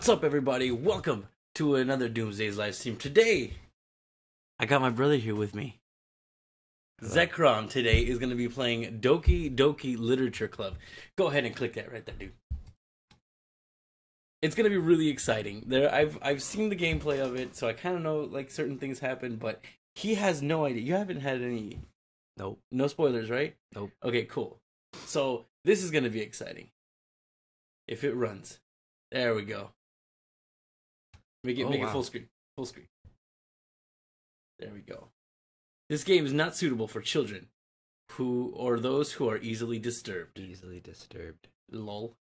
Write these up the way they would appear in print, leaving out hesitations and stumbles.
What's up, everybody? Welcome to another Doomsday's live stream. Today, I got my brother here with me. ZECHROM today is going to be playing Doki Literature Club. Go ahead and click that right there, dude. It's going to be really exciting. I've seen the gameplay of it, so I kind of know like certain things happen, but he has no idea. You haven't had any... Nope. No spoilers, right? Nope. Okay, cool. So, this is going to be exciting. If it runs. There we go. Make it full screen. Full screen. There we go. This game is not suitable for children or those who are easily disturbed. Easily disturbed. Lol.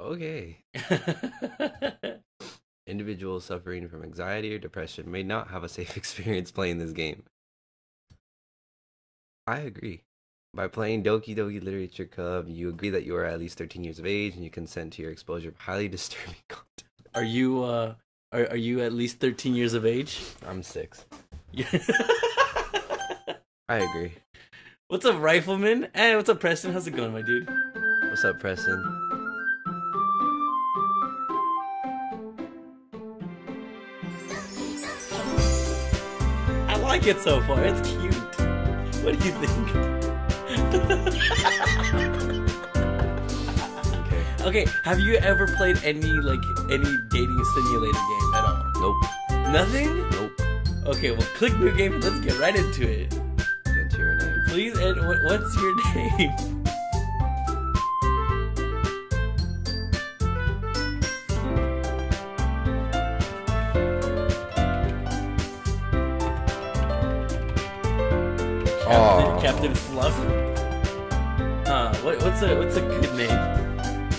Okay. Individuals suffering from anxiety or depression may not have a safe experience playing this game. I agree. By playing Doki Literature Club, you agree that you are at least 13 years of age and you consent to your exposure of highly disturbing content. Are you at least 13 years of age? I'm 6. Yeah. I agree. What's up, Rifleman? Hey, what's up, Preston? How's it going, my dude? What's up, Preston? I like it so far. It's cute. What do you think? Okay, have you ever played any dating simulator game at all? Nope. Nothing? Nope. Okay, well, click new game and let's get right into it. Enter your name. Please, and what's your name? Captain Fluff? What's a good name?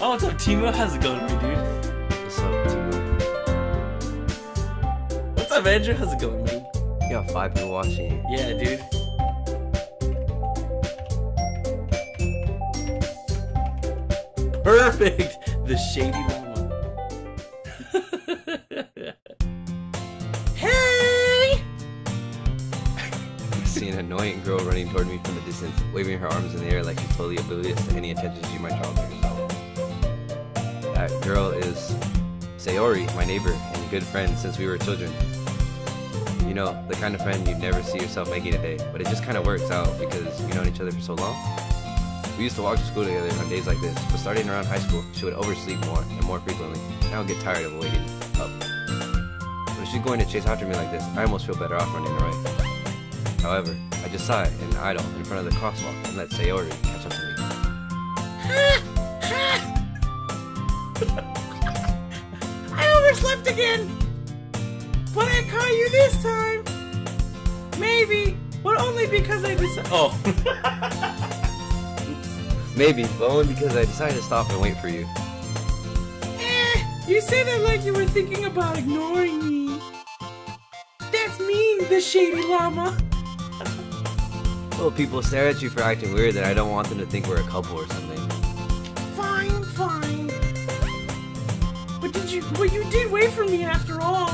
Oh, what's up, Timo? How's it going, my dude? What's up, Timo? What's up, Andrew? How's it going, man? You got 5 people watching. Yeah, dude. Perfect! The shady mama. Hey! I see an annoying girl running toward me from the distance, waving her arms in the air like she's totally oblivious to any attention she might draw to herself. That girl is Sayori, my neighbor and good friend since we were children. You know, the kind of friend you'd never see yourself making a day, but it just kind of works out because we've known each other for so long. We used to walk to school together on days like this, but starting around high school, she would oversleep more and more frequently, and I would get tired of waiting up. But if she's going to chase after me like this, I almost feel better off running away. However, I just saw it and idle in front of the crosswalk and let Sayori catch up to me. I overslept again! But I caught you this time! Maybe, but only because I decided— Oh. Maybe, but only because I decided to stop and wait for you. You say that like you were thinking about ignoring me. That's mean, the shady llama. Well, people stare at you for acting weird that I don't want them to think we're a couple or something. Fine, fine. But you did wait for me after all.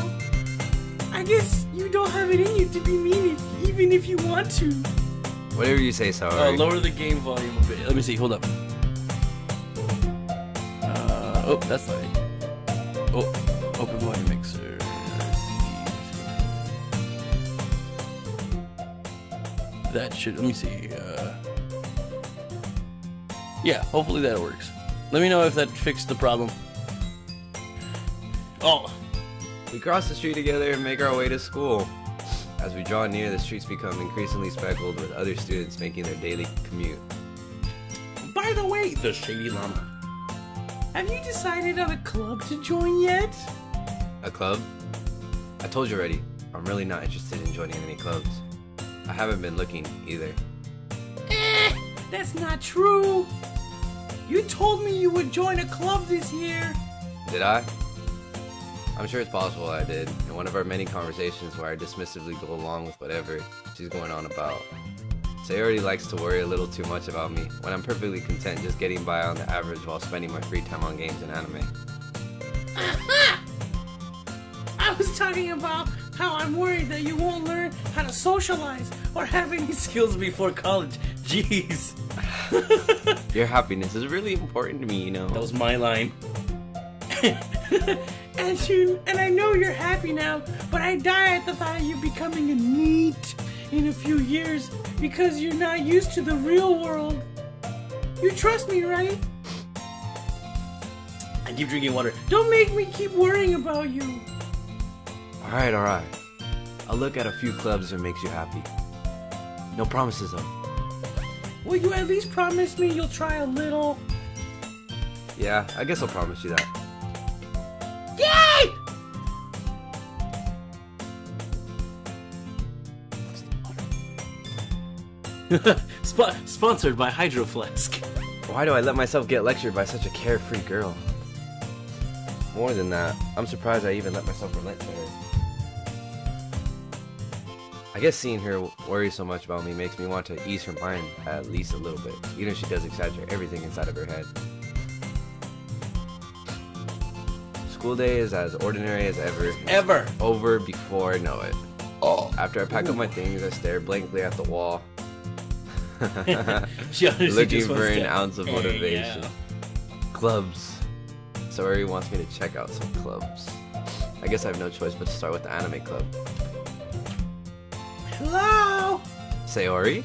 I guess you don't have it in you to be mean even if you want to. Whatever you say, sorry. Lower the game volume a bit. Let me see, hold up. Oh, that's not it. Oh, open volume mixer. That should, let me see. Yeah, hopefully that works. Let me know if that fixed the problem. Oh. We cross the street together and make our way to school. As we draw near, the streets become increasingly speckled with other students making their daily commute. By the way, the shady llama, have you decided on a club to join yet? A club? I told you already, I'm really not interested in joining any clubs. I haven't been looking either. That's not true. You told me you would join a club this year. Did I? I'm sure it's possible I did, in one of our many conversations where I dismissively go along with whatever she's going on about. Sayori likes to worry a little too much about me, when I'm perfectly content just getting by on the average while spending my free time on games and anime. Aha! I was talking about how I'm worried that you won't learn how to socialize or have any skills before college. Jeez. Your happiness is really important to me, you know. That was my line. And I know you're happy now, but I die at the thought of you becoming a NEET in a few years because you're not used to the real world. You trust me, right? I keep drinking water. Don't make me keep worrying about you. Alright. I'll look at a few clubs that makes you happy. No promises though. Will you at least promise me you'll try a little? Yeah, I guess I'll promise you that. Yay! Sponsored by Hydro Flask. Why do I let myself get lectured by such a carefree girl? More than that, I'm surprised I even let myself relent to her. I guess seeing her worry so much about me makes me want to ease her mind at least a little bit, even if she does exaggerate everything inside of her head. School day is as ordinary as ever. It's over before I know it. Oh. After I pack up my things, I stare blankly at the wall. Looking for an ounce of motivation. Yeah. Clubs. Sayori wants me to check out some clubs. I guess I have no choice but to start with the anime club. Hello? Sayori?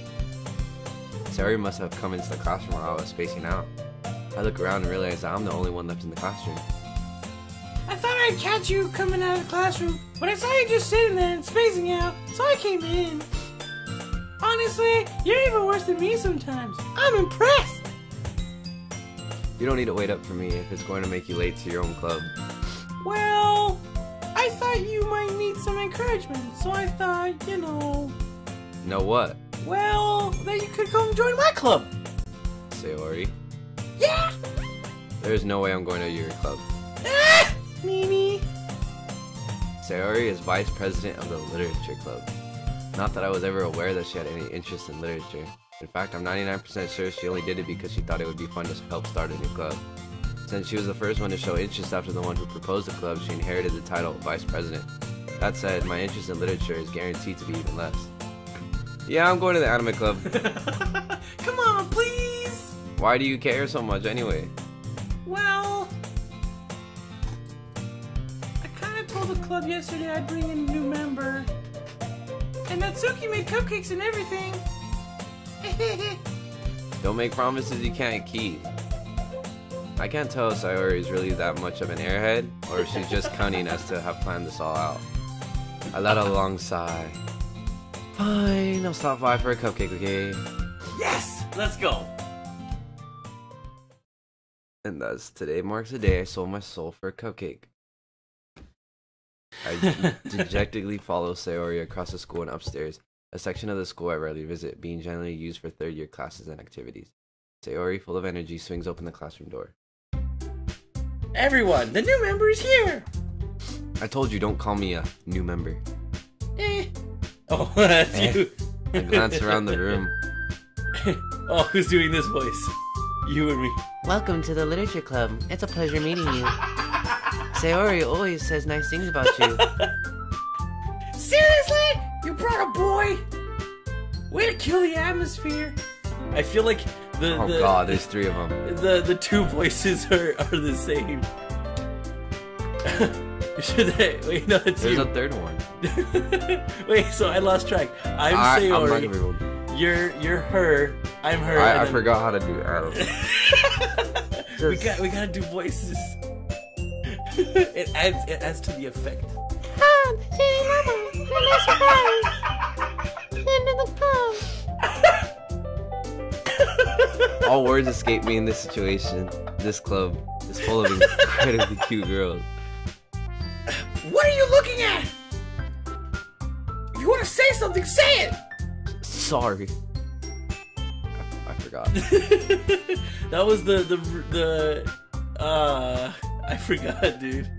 Sayori must have come into the classroom while I was spacing out. I look around and realize that I'm the only one left in the classroom. I thought I'd catch you coming out of the classroom, but I saw you just sitting there and spacing out, so I came in. Honestly, you're even worse than me sometimes. I'm impressed. You don't need to wait up for me if it's going to make you late to your own club. Well, I thought you might need some encouragement, so I thought, you know... Know what? Well, that you could come join my club. Sayori? Yeah! There's no way I'm going to your club. Ah! Mimi! Sayori is vice president of the literature club. Not that I was ever aware that she had any interest in literature. In fact, I'm 99% sure she only did it because she thought it would be fun to help start a new club. Since she was the first one to show interest after the one who proposed the club, she inherited the title Vice President. That said, my interest in literature is guaranteed to be even less. Yeah, I'm going to the anime club. Come on, please! Why do you care so much anyway? Well... I kinda told the club yesterday I'd bring in a new member. And Natsuki made cupcakes and everything. Don't make promises you can't keep. I can't tell if Sayori is really that much of an airhead, or if she's just cunning as to have planned this all out. I let out a long sigh. Fine, I'll stop by for a cupcake, okay? Yes! Let's go! And thus, today marks the day I sold my soul for a cupcake. I dejectedly follow Sayori across the school and upstairs, a section of the school I rarely visit, being generally used for third-year classes and activities. Sayori, full of energy, swings open the classroom door. Everyone, the new member is here! I told you, don't call me a new member. Oh, that's you. I glance around the room. Oh, who's doing this voice? You and me. Welcome to the literature club. It's a pleasure meeting you. Sayori always says nice things about you. Seriously? You brought a boy? Way to kill the atmosphere. I feel like Oh god, there's three of them. The two voices are the same. Should they? Wait, no, it's There's you. a third one. Wait, so I lost track. I'm Sayori. You're her. I'm her. I forgot how to do Adam. we gotta do voices. It adds to the effect. All words escape me in this situation. This club is full of incredibly cute girls. What are you looking at? If you want to say something, say it! Sorry. I forgot. That was I forgot, dude.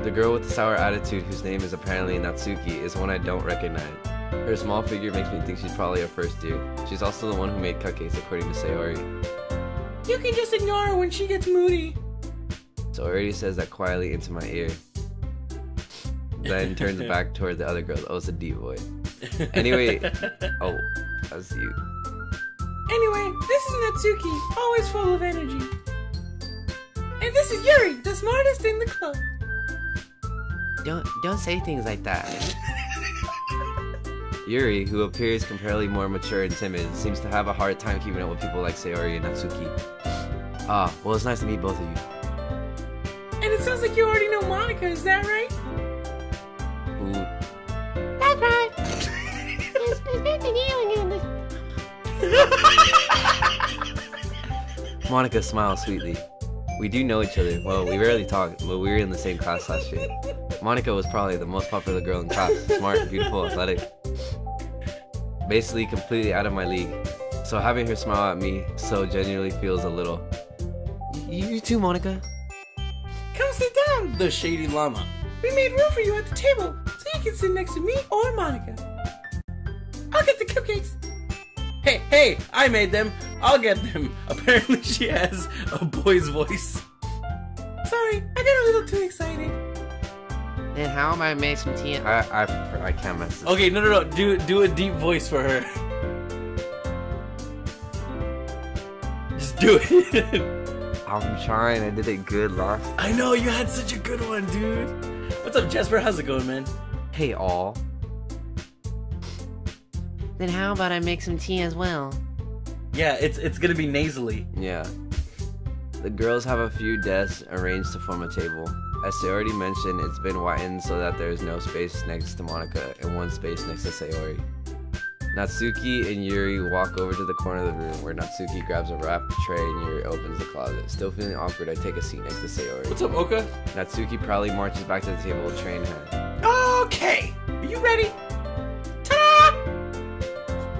The girl with the sour attitude, whose name is apparently Natsuki, is one I don't recognize. Her small figure makes me think she's probably a first year. She's also the one who made cupcakes, according to Sayori. You can just ignore her when she gets moody. Sayori says that quietly into my ear. Then turns back toward the other girl. Oh, it's a deep voice. Anyway, oh, that's you. Anyway, this is Natsuki, always full of energy. And this is Yuri, the smartest in the club. Don't say things like that. Yuri, who appears comparatively more mature and timid, seems to have a hard time keeping up with people like Sayori and Natsuki. Ah, well, it's nice to meet both of you. And it sounds like you already know Monica, is that right? Ooh. That's right. It's good to meet you again. Monica smiles sweetly. We do know each other. Well, we rarely talk, but we were in the same class last year. Monica was probably the most popular girl in class. Smart, beautiful, athletic. Basically completely out of my league. So having her smile at me so genuinely feels a little. You too, Monica. Come sit down, the shady llama. We made room for you at the table, so you can sit next to me or Monica. I'll get the cupcakes. Hey, I made them. I'll get them. Apparently she has a boy's voice. Sorry, I got a little too excited. Then how am I make some tea? I can't mess this. Okay, no. Do a deep voice for her. Just do it. I'm trying. I did it good last. I know, you had such a good one, dude. What's up, Jasper? How's it going, man? Hey, all. Then how about I make some tea as well? Yeah, it's gonna be nasally. Yeah. The girls have a few desks arranged to form a table. As I already mentioned, it's been whitened so that there is no space next to Monica and one space next to Sayori. Natsuki and Yuri walk over to the corner of the room where Natsuki grabs a wrapped tray and Yuri opens the closet. Still feeling awkward, I take a seat next to Sayori. What's up, Oka? Natsuki proudly marches back to the table, tray in hand. Okay, are you ready? Ta-da!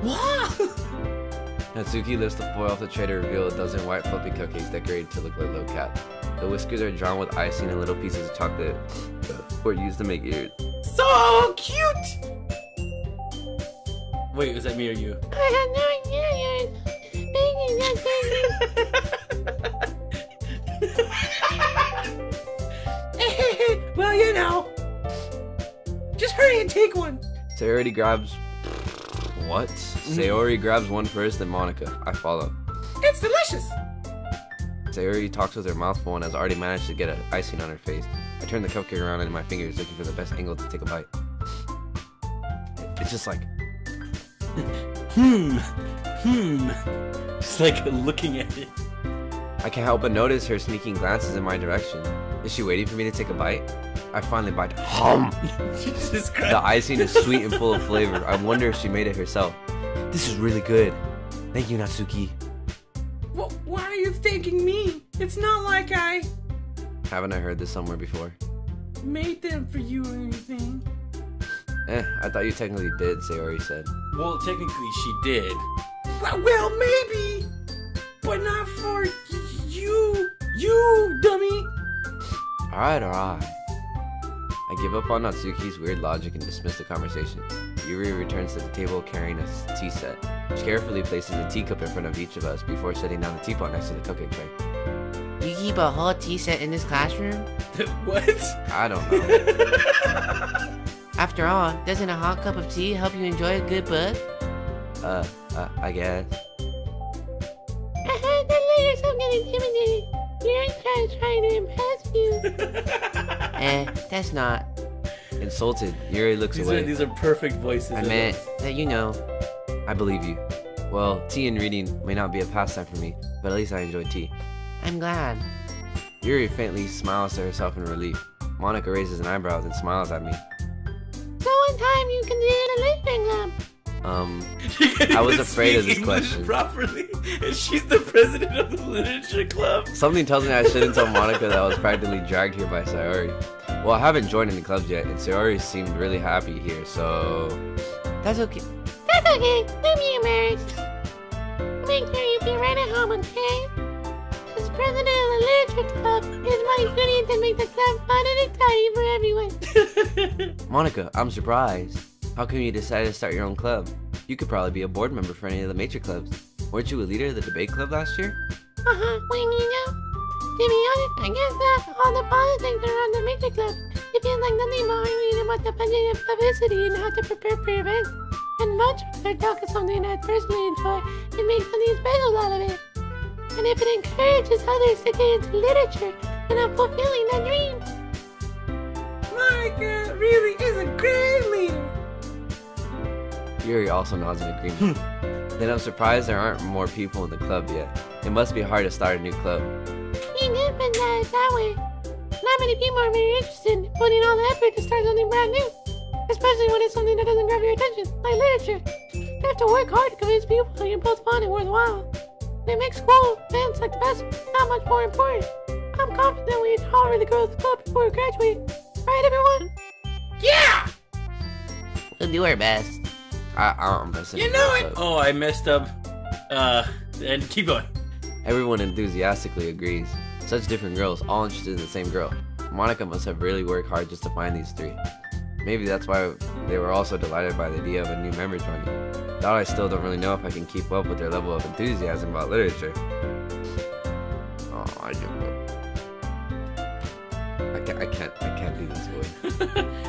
Wow! Natsuki lifts the foil off the tray to reveal a dozen white fluffy cupcakes decorated to look like little cats. The whiskers are drawn with icing and little pieces of chocolate were used to make ears. So cute! Wait, was that me or you? I have no idea. Well, you know. Just hurry and take one. Sayori grabs... What? Sayori grabs one first, then Monica. I follow. It's delicious. Sayori talks with her mouth full and has already managed to get an icing on her face. I turn the cupcake around in my fingers, looking for the best angle to take a bite. It's just like... Just like looking at it. I can't help but notice her sneaking glances in my direction. Is she waiting for me to take a bite? I finally bite. Jesus Christ. The icing is sweet and full of flavor. I wonder if she made it herself. This is really good. Thank you, Natsuki. Well, why are you thanking me? It's not like I Haven't I heard this somewhere before? made them for you or anything. I thought you technically did, Sayori said. Well, technically she did. Well, maybe, but not for you, dummy. Alright. I give up on Natsuki's weird logic and dismiss the conversation. Yuri returns to the table carrying a tea set. She carefully places a teacup in front of each of us before setting down the teapot next to the cupcake tray. You keep a whole tea set in this classroom? What? I don't know. After all, doesn't a hot cup of tea help you enjoy a good book? I guess. I heard that later some get intimidated. You're trying to impress you. That's not. Insulted, Yuri looks away. These are perfect voices. I meant that you know. I believe you. Well, tea and reading may not be a pastime for me, but at least I enjoy tea. I'm glad. Yuri faintly smiles to herself in relief. Monica raises an eyebrow and smiles at me. So one time you can do the literature club. I was afraid of this question. Properly, and she's the president of the literature club. Something tells me I shouldn't tell Monica that I was practically dragged here by Sayori. Well, I haven't joined any clubs yet, and Sayori seemed really happy here, so... That's okay. That's okay. Don't be embarrassed. Make sure you be right at home, okay? As president of the literature club, it's my duty to make the club fun and exciting for everyone. Monica, I'm surprised. How come you decided to start your own club? You could probably be a board member for any of the major clubs. Weren't you a leader of the debate club last year? When you know. To be honest, I guess that all the politics around the major club, it feels like nothing more reading about the budget of publicity and how to prepare for events. And much rather talk of something I personally enjoy and make something special out of it. And if it encourages others to get into literature, then I'm fulfilling that dream. Monica really is a great leader. Yuri also nods in agreement. Then I'm surprised there aren't more people in the club yet. It must be hard to start a new club. You can put that way. Not many people are very interested in putting all the effort to start something brand new. Especially when it's something that doesn't grab your attention, like literature. You have to work hard to convince people that you're both fun and worthwhile. It makes school, events like the festival, not much more important. I'm confident we can all really grow the club before we graduate. Right, everyone? Yeah! We'll do our best. I'm missing. You know it! Oh, I messed up. And keep going. Everyone enthusiastically agrees. Such different girls, all interested in the same girl. Monica must have really worked hard just to find these three. Maybe that's why they were also delighted by the idea of a new member joining. Though I still don't really know if I can keep up with their level of enthusiasm about literature. Oh, I can't do this boy.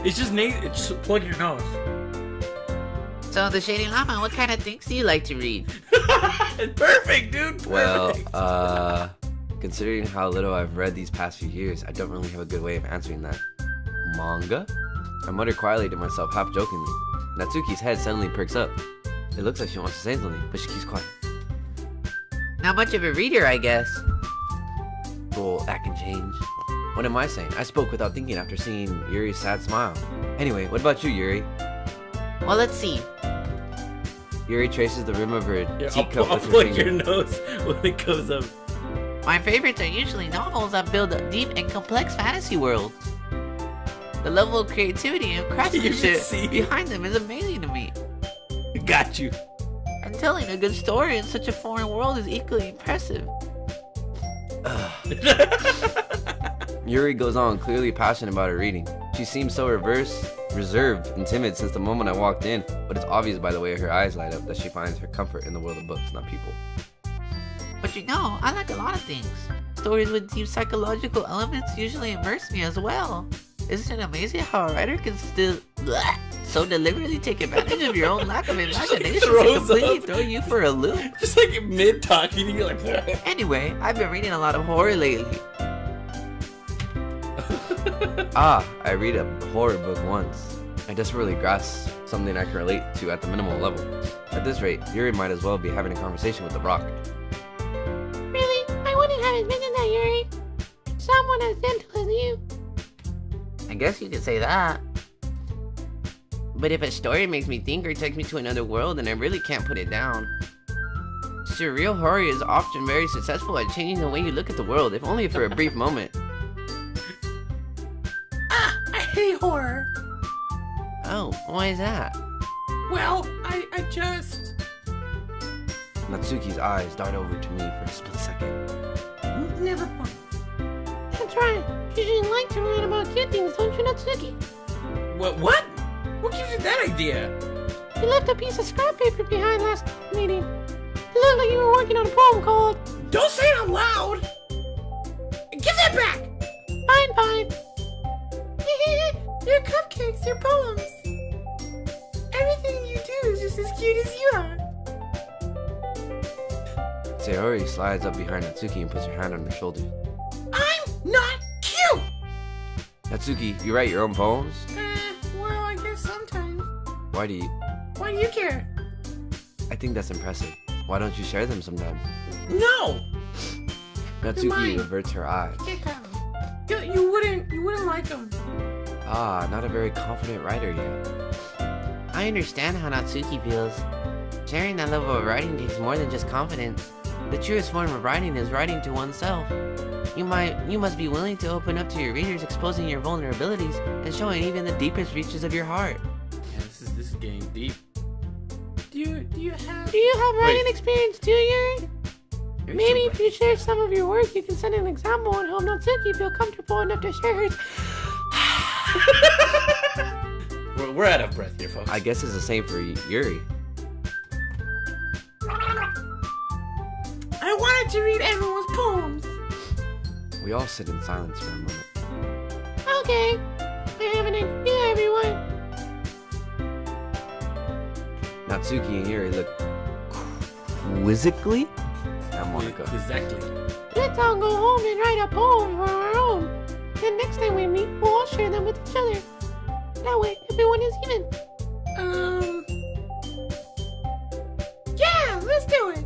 It's just plug your nose. So, the Shady Llama, what kind of things do you like to read? Perfect, dude. Perfect. Well, considering how little I've read these past few years, I don't really have a good way of answering that. Manga? I muttered quietly to myself, half jokingly. Natsuki's head suddenly perks up. It looks like she wants to say something, but she keeps quiet. Not much of a reader, I guess. Well, that can change. What am I saying? I spoke without thinking after seeing Yuri's sad smile. Anyway, what about you, Yuri? Well, let's see. Yuri traces the rim of her teacup I'll with her plug finger. your nose when it goes up. My favorites are usually novels that build up deep and complex fantasy worlds. The level of creativity and craftsmanship behind them is amazing to me. Got you. And telling a good story in such a foreign world is equally impressive. Yuri goes on, clearly passionate about her reading. She seems so reserved and timid since the moment I walked in, but it's obvious by the way her eyes light up that she finds her comfort in the world of books, not people. But you know, I like a lot of things. Stories with deep psychological elements usually immerse me as well. Isn't it amazing how a writer can still so deliberately take advantage of your own lack of imagination to completely throw you for a loop? Just like mid-talking, you're like... Anyway, I've been reading a lot of horror lately. I read a horror book once. I desperately grasp something I can relate to at the minimal level. At this rate, Yuri might as well be having a conversation with the rock. Really? I wouldn't have admitted that, Yuri. Someone as gentle as you. I guess you could say that. But if a story makes me think or takes me to another world, then I really can't put it down. Surreal horror is often very successful at changing the way you look at the world, if only for a brief moment. I hate horror. Oh, why is that? Well, I just... Natsuki's eyes dart over to me for a split second. Never mind. That's right. You shouldn't like to write about cute things, don't you, Natsuki? What? What gives you that idea? You left a piece of scrap paper behind last meeting. It looked like you were working on a poem called... Don't say it out loud! Give that back! Fine. Your cupcakes, your poems. Everything you do is just as cute as you are. Sayori slides up behind Natsuki and puts her hand on her shoulder. I'm not cute! Natsuki, you write your own poems? Well, I guess sometimes. Why do you? Why do you care? I think that's impressive. Why don't you share them sometime? No! Natsuki mine. averts her eyes. You wouldn't like them. Not a very confident writer yet. I understand how Natsuki feels. Sharing that level of writing takes more than just confidence. The truest form of writing is writing to oneself. You must be willing to open up to your readers, exposing your vulnerabilities and showing even the deepest reaches of your heart. Yeah, this is getting deep. Do you have writing experience too, Yuri? Maybe if you share some of your work, you can set an example and help Natsuki feel comfortable enough to share hers. We're out of breath here, folks. I guess it's the same for Yuri. I wanted to read everyone's poems. We all sit in silence for a moment. Okay, I have an idea, everyone. Natsuki and Yuri look quizzically at Monica. Exactly. Let's all go home and write a poem for our own. Then next time we meet, we'll all share them with each other. That way, everyone is even. Yeah, let's do it.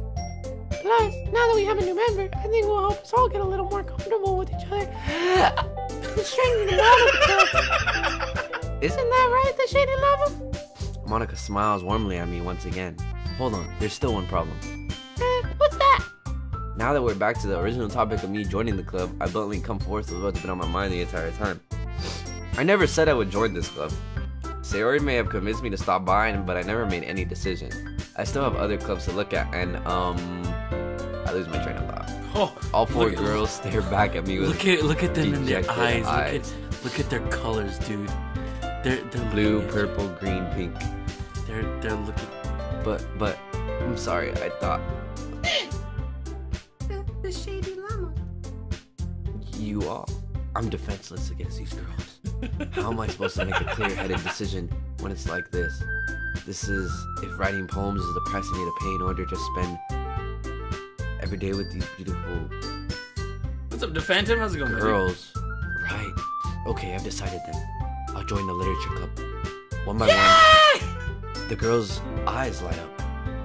Plus, now that we have a new member, I think will help us all get a little more comfortable with each other. And strengthen the bond of each other. Isn't that right, the Shady Lava? Monica smiles warmly at me once again. Hold on, there's still one problem. What's that? Now that we're back to the original topic of me joining the club, I bluntly come forth with what's been on my mind the entire time. I never said I would join this club. Sayori may have convinced me to stop by, but I never made any decision. I still have other clubs to look at, and I lose my train of thought. Oh, all four girls stare back at me with look at them in their eyes. eyes. Look at their colors, dude. They're blue, purple, green, pink. They're looking. But I'm sorry. I thought the Shady Llama. You are. I'm defenseless against these girls. How am I supposed to make a clear-headed decision when it's like this? This is if writing poems is the price I need to pay in order to spend every day with these beautiful. What's up, DePhantom? How's it going, girls? Right. Okay, I've decided then. I'll join the literature club. One by one, the girls' eyes light up.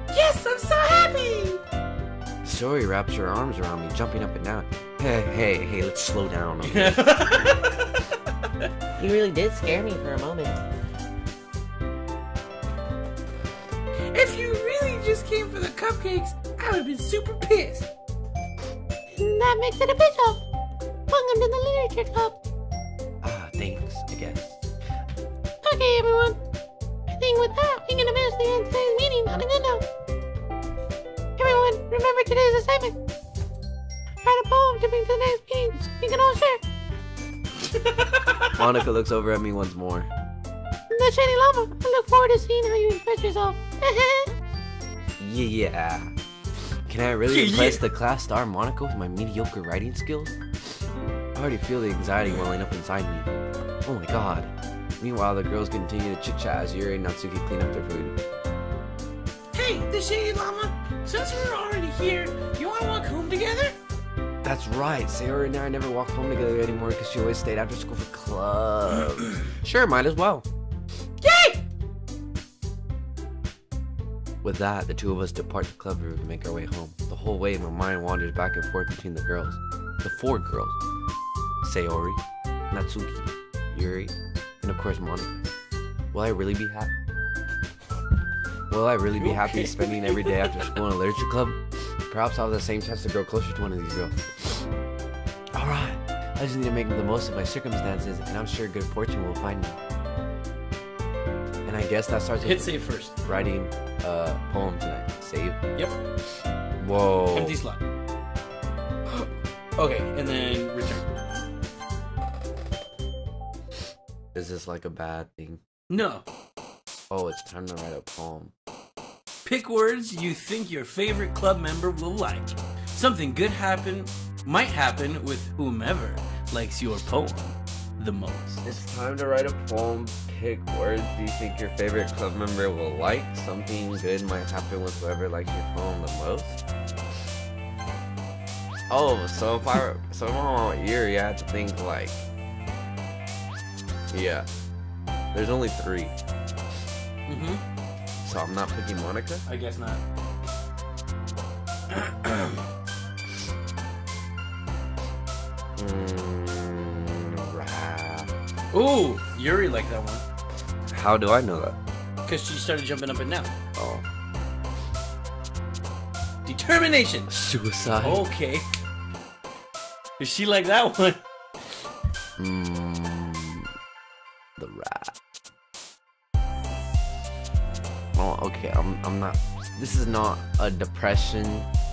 Yes, I'm so happy! Sayori wraps her arms around me, jumping up and down. Hey, let's slow down. Okay? You really did scare me for a moment. If you really just came for the cupcakes, I would have been super pissed. And that makes it official. Welcome to the literature club. Thanks, I guess. Okay, everyone. I think with that, we can officially end today's meeting on a good note. Everyone, remember today's assignment. Write a poem to bring to the next meeting so we can all share. Monica looks over at me once more. The Shady Llama, I look forward to seeing how you express yourself. Yeah. Can I really impress the class star Monica with my mediocre writing skills? I already feel the anxiety welling up inside me. Oh my god. Meanwhile, the girls continue to chit-chat as Yuri and Natsuki clean up their food. Hey, the Shady Llama, since we're already here, you want to walk home together? That's right. Sayori and I never walk home together anymore because she always stayed after school for clubs. Sure, might as well. Yay! With that, the two of us depart the club room and make our way home. The whole way, my mind wanders back and forth between the girls. The four girls. Sayori, Natsuki, Yuri, and of course Monica. Will I really be happy? Will I really be happy spending every day after school in a literature club? Perhaps I'll have the same chance to grow closer to one of these girls. Alright, I just need to make the most of my circumstances, and I'm sure good fortune will find me. And I guess that starts with hit save first. Writing a poem tonight. Save? Yep. Whoa. Empty slot. Okay, and then return. Is this like a bad thing? No. Oh, it's time to write a poem. Pick words you think your favorite club member will like. Something good might happen with whomever likes your poem the most. It's time to write a poem. Pick words you think your favorite club member will like. Something good might happen with whoever likes your poem the most. Oh, so if I'm on Yuri, I have to think like, yeah. There's only 3. Mm-hmm. So I'm not picking Monica? I guess not. Ooh, Yuri liked that one. How do I know that? Because she started jumping up and down. Oh. Determination. Suicide. Okay. Does she like that one? The rat. Oh, okay. I'm not. This is not a depression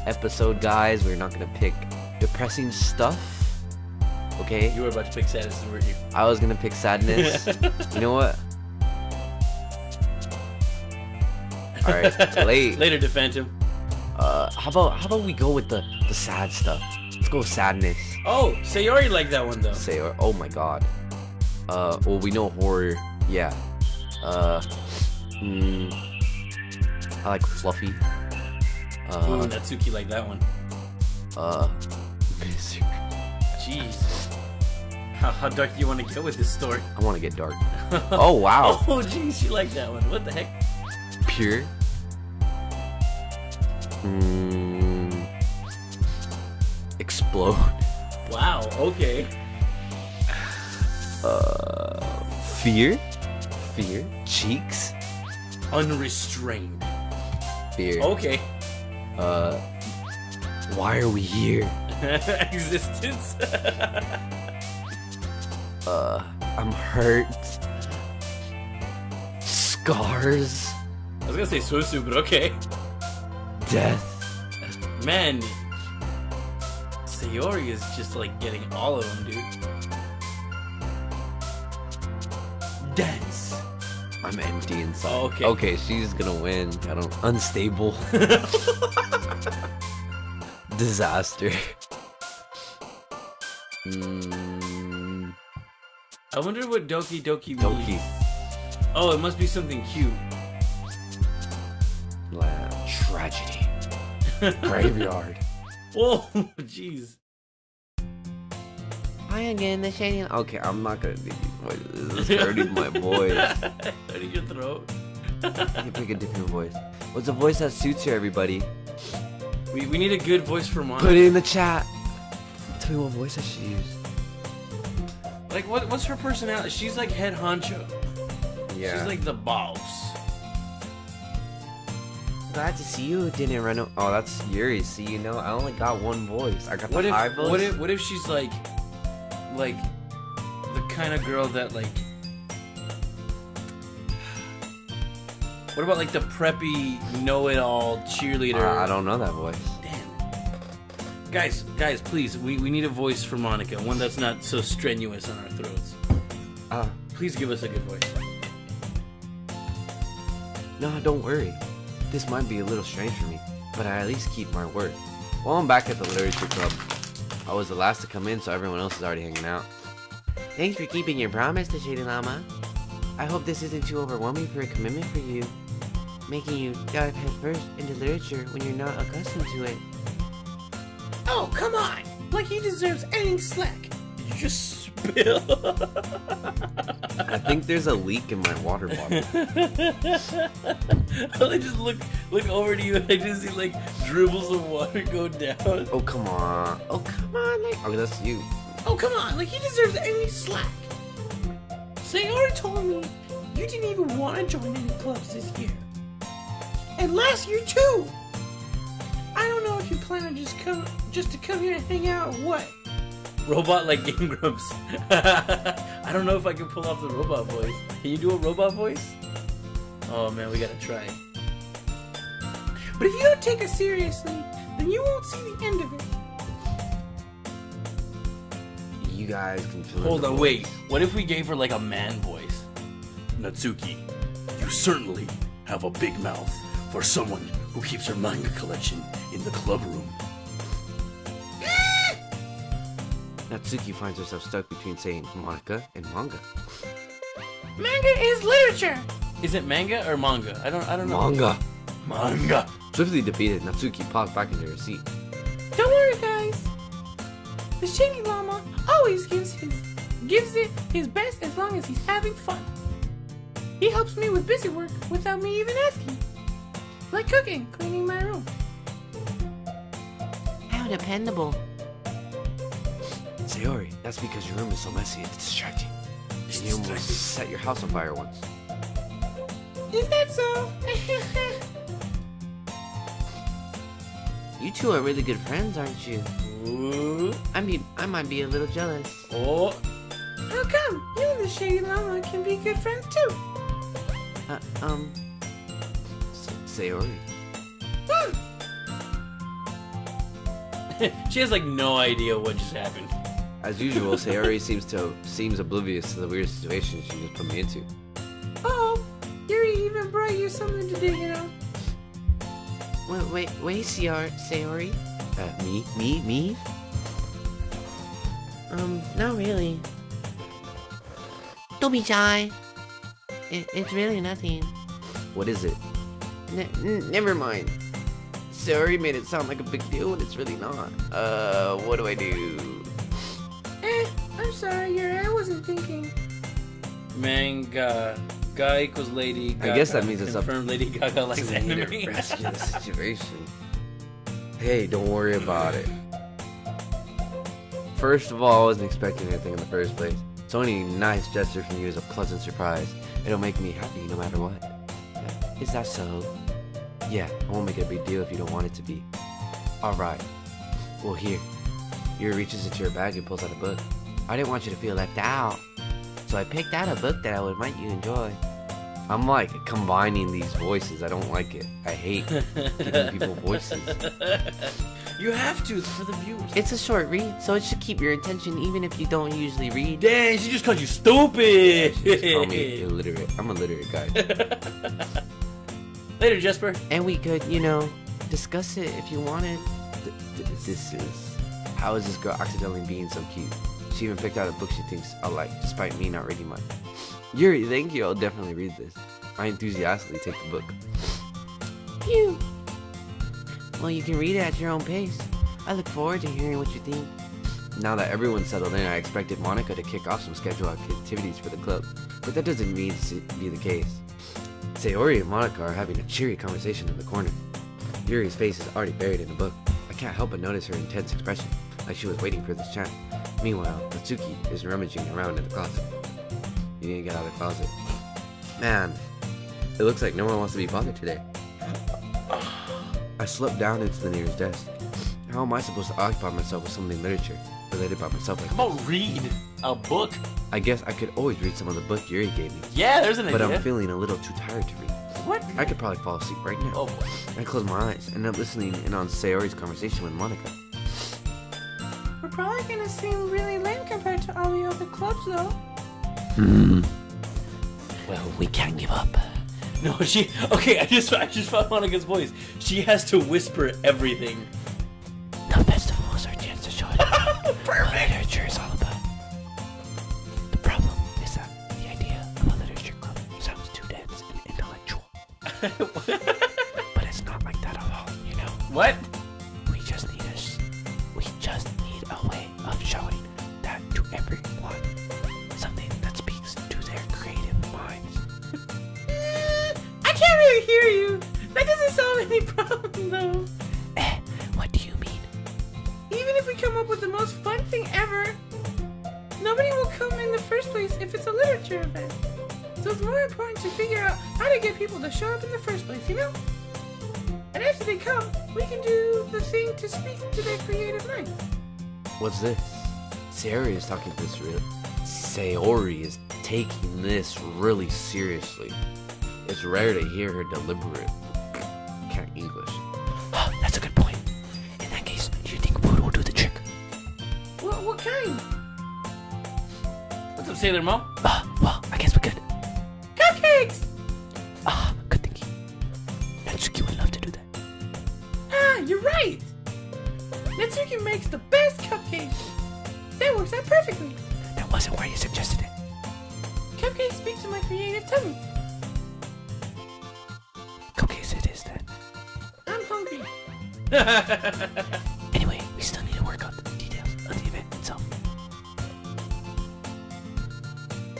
episode, guys. We're not gonna pick depressing stuff. Okay. You were about to pick sadness, weren't you? I was gonna pick sadness. You know what? All right. Later, DePhantom. How about we go with the sad stuff? Let's go with sadness. Oh, Sayori liked that one though. Sayori. Oh my god. Well, we know horror. Yeah. I like fluffy. Ooh, Natsuki like that one. Misery. Jeez. How dark do you want to get with this story? I want to get dark. Oh, wow. Oh, jeez, you like that one. What the heck? Pure. Explode. Wow, okay. Fear. Fear. Cheeks. Unrestrained. Fear. Okay. Why are we here? Existence. I'm hurt. Scars. I was gonna say Susu, but okay. Death. Man, Sayori is just like getting all of them, dude. Dance. I'm empty inside. Oh, okay. Okay, she's gonna win. I don't. Unstable. Disaster. I wonder what Doki Doki means. Doki. Oh, it must be something cute. Tragedy. Graveyard. Whoa, jeez. Hi again, the shady. Okay, I'm not gonna do these voices. This is hurting my voice. Hurting your throat. You pick a different voice. What's a voice that suits you, everybody? We need a good voice for Monica. Put it in the chat. Tell me what voice I should use. Like, what's her personality? She's like head honcho. Yeah. She's like the boss. Glad to see you. Didn't run. Oh, that's Yuri. See, you know, I only got one voice. I got the high voice. What if she's like the kind of girl that like. What about like the preppy, know-it-all cheerleader? I don't know that voice. Damn. Guys, please, we need a voice for Monica, one that's not so strenuous on our throats. Please give us a good voice. No, don't worry. This might be a little strange for me, but I at least keep my word. While I'm back at the literature club, I was the last to come in, so everyone else is already hanging out. Thanks for keeping your promise to Shady Llama. I hope this isn't too overwhelming for a commitment for you, making you dive headfirst into literature when you're not accustomed to it. Oh, come on! Like he deserves any slack. You just spill. I think there's a leak in my water bottle. I just look over to you and I just see like dribbles of water go down. Oh, come on. Oh, come on. Like, oh, that's you. Oh, come on! Like he deserves any slack. Sayori told me you didn't even want to join any clubs this year. And last year too! I don't know if you plan on just to come here and hang out or what. Robot like Game Grumps. I don't know if I can pull off the robot voice. Can you do a robot voice? Oh man, we gotta try. But if you don't take us seriously, then you won't see the end of it. You guys can feel Hold on, wait. What if we gave her like a man voice? Natsuki, you certainly have a big mouth for someone who keeps her manga collection in the club room. Natsuki finds herself stuck between saying Monica and manga. Manga is literature! Is it manga or manga? I don't know. Manga. Swiftly defeated, Natsuki popped back into her seat. Don't worry, guys. The Shady Llama always gives it his best as long as he's having fun. He helps me with busy work without me even asking. Like cooking, cleaning my room. How dependable. Sayori, that's because your room is so messy it's distracting. And you almost set your house on fire once. Is that so? You two are really good friends, aren't you? Ooh. I might be a little jealous. Oh. How come? You and the Shady Llama can be good friends too. Sayori. She has like no idea what just happened. As usual, Sayori seems oblivious to the weird situation she just put me into. Oh, Yuri even brought you something to dig in on. Wait, Sayori? Me? Not really. Don't be shy. It's really nothing. What is it? Never mind. Sayori made it sound like a big deal when it's really not. What do I do? I'm sorry, Yuri. I wasn't thinking. Manga. Guy equals Lady Gaga. I guess that means it's up. Confirmed Lady Gaga likes to me to anime. rescue the situation. Hey, don't worry about it. First of all, I wasn't expecting anything in the first place. So any nice gesture from you is a pleasant surprise. It'll make me happy no matter what. Is that so? Yeah, I won't make it a big deal if you don't want it to be. Alright. Well, here. Yuri reaches into your bag and pulls out a book. I didn't want you to feel left out. So I picked out a book that might you enjoy. I'm like combining these voices. I don't like it. I hate giving people voices. You have to. It's for the viewers. It's a short read, so it should keep your attention even if you don't usually read. Dang, she just called you stupid. Just call me illiterate. I'm a literate guy. Later, Jesper. And we could, you know, discuss it if you wanted. This is... How is this girl accidentally being so cute? She even picked out a book she thinks I'll like, despite me not reading much. Yuri, thank you. I'll definitely read this. I enthusiastically take the book. Phew. Well, you can read it at your own pace. I look forward to hearing what you think. Now that everyone's settled in, I expected Monica to kick off some scheduled activities for the club, but that doesn't need to be the case. Sayori and Monica are having a cheery conversation in the corner. Yuri's face is already buried in the book. I can't help but notice her intense expression, like she was waiting for this chat. Meanwhile, Natsuki is rummaging around in the closet. You need to get out of the closet. Man, it looks like no one wants to be bothered today. I slipped down into the nearest desk. How am I supposed to occupy myself with something literature related by myself like How about read a book? I guess I could always read some of the book Yuri gave me. Yeah, there's an idea. But I'm feeling a little too tired to read. What? I could probably fall asleep right now. Oh boy. I close my eyes and end up listening in on Sayori's conversation with Monica. We're probably gonna seem really lame compared to all the other clubs, though. Well, we can't give up. No, she. Okay, I just found Monica's voice. She has to whisper everything. The festival is our chance to show it. What literature is all about. The problem is that the idea of a literature club sounds too dense and intellectual. But it's not like that at all, you know. What? We just need a way of showing that to everyone. Something that speaks to their creative minds. I can't really hear you. That doesn't solve any problem, though. What do you mean? Even if we come up with the most fun thing ever, nobody will come in the first place if it's a literature event. So it's more important to figure out how to get people to show up in the first place, you know? And after they come, we can do the thing to speak to their creative mind. What's this? Sayori is taking this really seriously. It's rare to hear her deliberate. Can't English. That's a good point. In that case, do you think food will do the trick? What kind? What's up, Sailor Mom? Well, I guess we could. Cupcakes! Good thinking. Natsuki would love to do that. Ah, you're right! Natsuki makes the best cupcakes! That works out perfectly! That wasn't why you suggested it. Cupcakes speak to my creative tummy. Cookies it is then. I'm hungry. Anyway, we still need to work on the details of the event itself.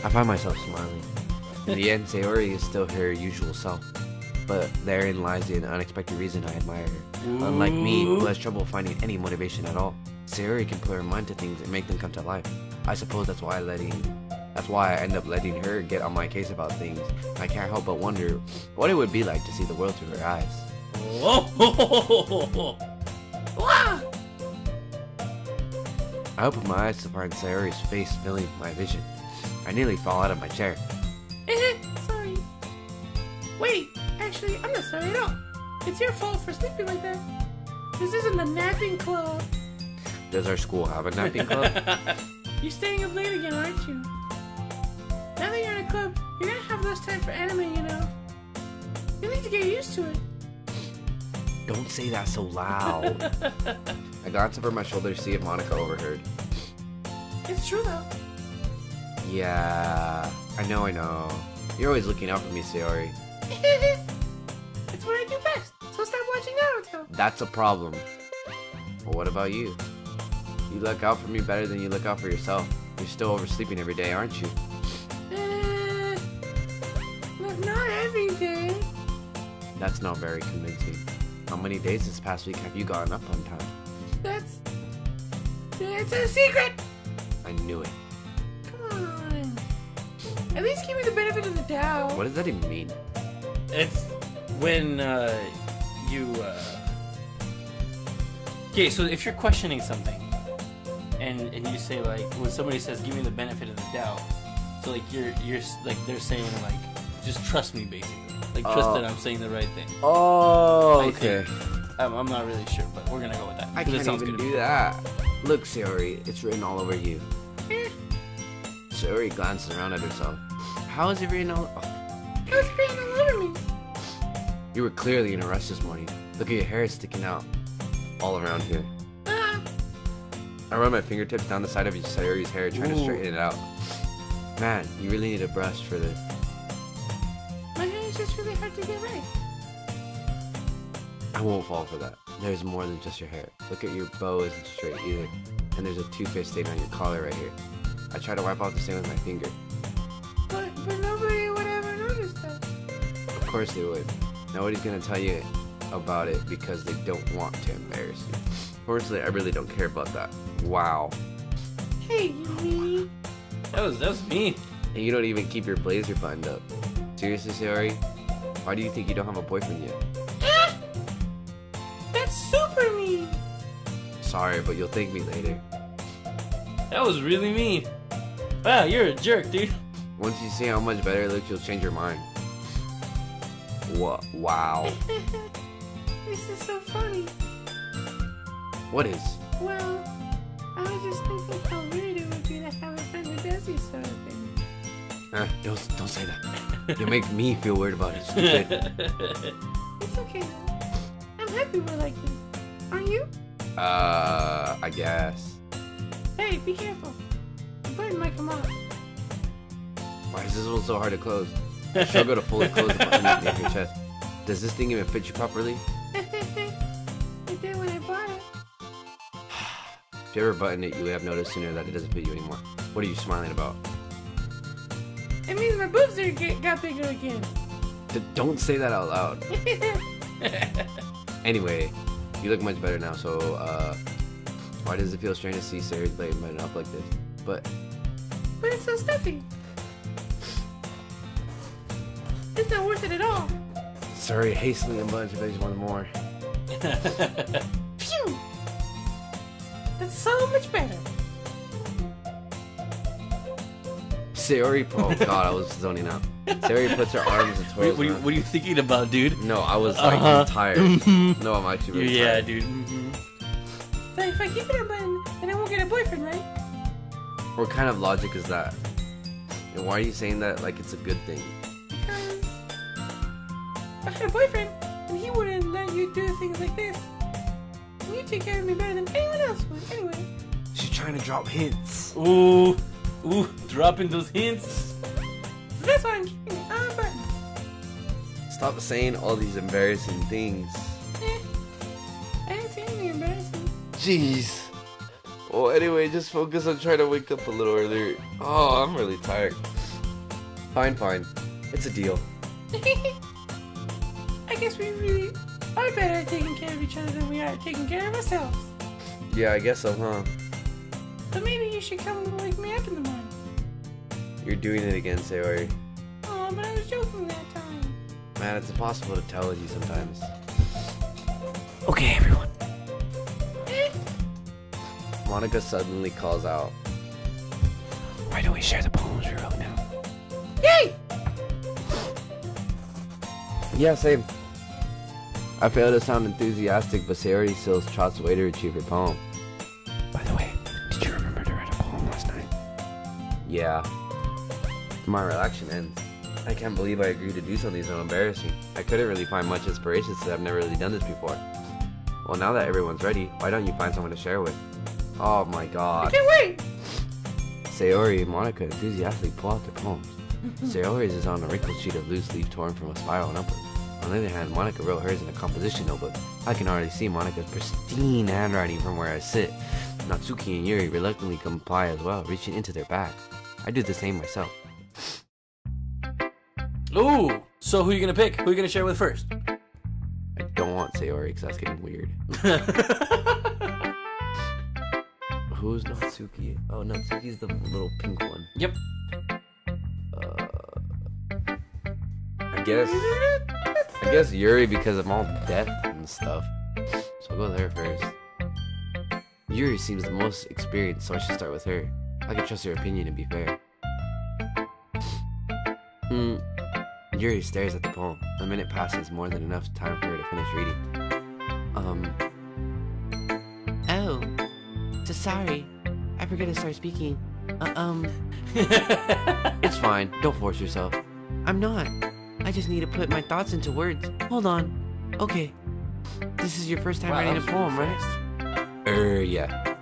I find myself smiling. In the end, Sayori is still her usual self. But therein lies the unexpected reason I admire her. Unlike me, who has trouble finding any motivation at all, Sayori can put her mind to things and make them come to life. I suppose that's why I end up letting her get on my case about things. I can't help but wonder what it would be like to see the world through her eyes. Wow! I open my eyes to find Sayori's face filling my vision. I nearly fall out of my chair. Sorry. Wait, actually, I'm not sorry at all. It's your fault for sleeping like that. This isn't a napping club. Does our school have a napping club? You're staying up late again, aren't you? Now that you're in a club, you're gonna have less time for anime, you know. You need to get used to it. Don't say that so loud. I glance over my shoulder to see if Monica overheard. It's true though. Yeah, I know. You're always looking out for me, Sayori. It's what I do best. So stop watching Naruto. That's a problem. Well, what about you? You look out for me better than you look out for yourself. You're still oversleeping every day, aren't you? Not every day. That's not very convincing. How many days this past week have you gotten up on time? It's a secret. I knew it. Come on. At least give me the benefit of the doubt. What does that even mean? It's when you. Okay, so if you're questioning something, and you say like when somebody says give me the benefit of the doubt, so like you're like they're saying like just trust me basically, like trust that I'm saying the right thing. Oh, okay. I'm not really sure, but we're gonna go with that. I can't even do that. Look, Sayori, it's written all over you. Sayori glances around at herself. How is it written all? Oh. It was written all over me. You were clearly in a rush this morning. Look at your hair sticking out all around here. I run my fingertips down the side of Sayori's hair, trying to straighten it out. Man, you really need a brush for this. My hair is just really hard to get right. I won't fall for that. There's more than just your hair. Look at your bow isn't straight either. And there's a toothpaste stain on your collar right here. I try to wipe off the stain with my finger. But nobody would ever notice that. Of course they would. Nobody's gonna tell you about it because they don't want to embarrass you. Fortunately, I really don't care about that. Wow. Hey, you mean? That was me. And you don't even keep your blazer buttoned up. Seriously, Sayori? Why do you think you don't have a boyfriend yet? That's super mean. Sorry, but you'll thank me later. That was really mean. Wow, you're a jerk, dude. Once you see how much better it looks, you'll change your mind. What? Wow. This is so funny. What is? Well, I was just thinking how weird it would be to have a friend who does these sort of things. Don't say that. You'll make me feel weird about it. Stupid. It's okay though. I'm happy we're like this. Aren't you? I guess. Hey, be careful. The button might come off. Why is this one so hard to close? Struggle to fully close the button underneath your chest. Does this thing even fit you properly? It did when I bought it. If you ever button it, you would have noticed sooner that it doesn't fit you anymore. What are you smiling about? It means my boobs got bigger again. Don't say that out loud. Anyway, you look much better now, so, why does it feel strange to see Sarah's blade button up like this? But it's so stuffy. It's not worth it at all. Sorry, hastily unbuttons your legs once more. Phew! That's so much better. Sayori, oh god, I was zoning out. Sayori puts her arms and toils What are you thinking about, dude? No, I was like tired. No, I'm actually really tired. Yeah, dude. So if I keep it unbuttoned, then I won't get a boyfriend, right? What kind of logic is that? And why are you saying that like it's a good thing? Because if I had a boyfriend, and he wouldn't let you do things like this. And you take care of me better than anyone else would, anyway. She's trying to drop hints. Ooh, dropping those hints. So that's why I'm keeping it unbuttoned. Stop saying all these embarrassing things. I didn't say anything embarrassing. Jeez. Well, anyway, just focus on trying to wake up a little earlier. Oh, I'm really tired. Fine. It's a deal. I guess we really are better at taking care of each other than we are at taking care of ourselves. Yeah, I guess so, huh? But maybe you should come and wake me up in the morning. You're doing it again, Sayori. Oh, but I was joking that time. Man, it's impossible to tell with you sometimes. Okay, everyone. Monica suddenly calls out. Why don't we share the poems we wrote now? Yay! Yeah, same. I fail to sound enthusiastic, but Sayori still trots away to retrieve her poem. By the way, did you remember to write a poem last night? Yeah. My relaxation ends. I can't believe I agreed to do something so embarrassing. I couldn't really find much inspiration since I've never really done this before. Well, now that everyone's ready, why don't you find someone to share with? Oh my god. I can't wait! Sayori and Monica enthusiastically pull out their poems. Sayori's is on a wrinkled sheet of loose leaf torn from a spiral and upward. On the other hand, Monica wrote hers in a composition notebook. I can already see Monica's pristine handwriting from where I sit. Natsuki and Yuri reluctantly comply as well, reaching into their bags. I do the same myself. Ooh, so who are you gonna pick? Who are you gonna share with first? I don't want Sayori because that's getting weird. Who's Natsuki? Oh, Natsuki's the little pink one. Yep. I guess Yuri because I'm all deaf and stuff. So I'll go with her first. Yuri seems the most experienced, so I should start with her. I can trust her opinion and be fair. Yuri stares at the poem. A minute passes, more than enough time for her to finish reading. Oh, so sorry. I forgot to start speaking. It's fine. Don't force yourself. I'm not. I just need to put my thoughts into words. Hold on. Okay. This is your first time writing a poem, right? Yeah.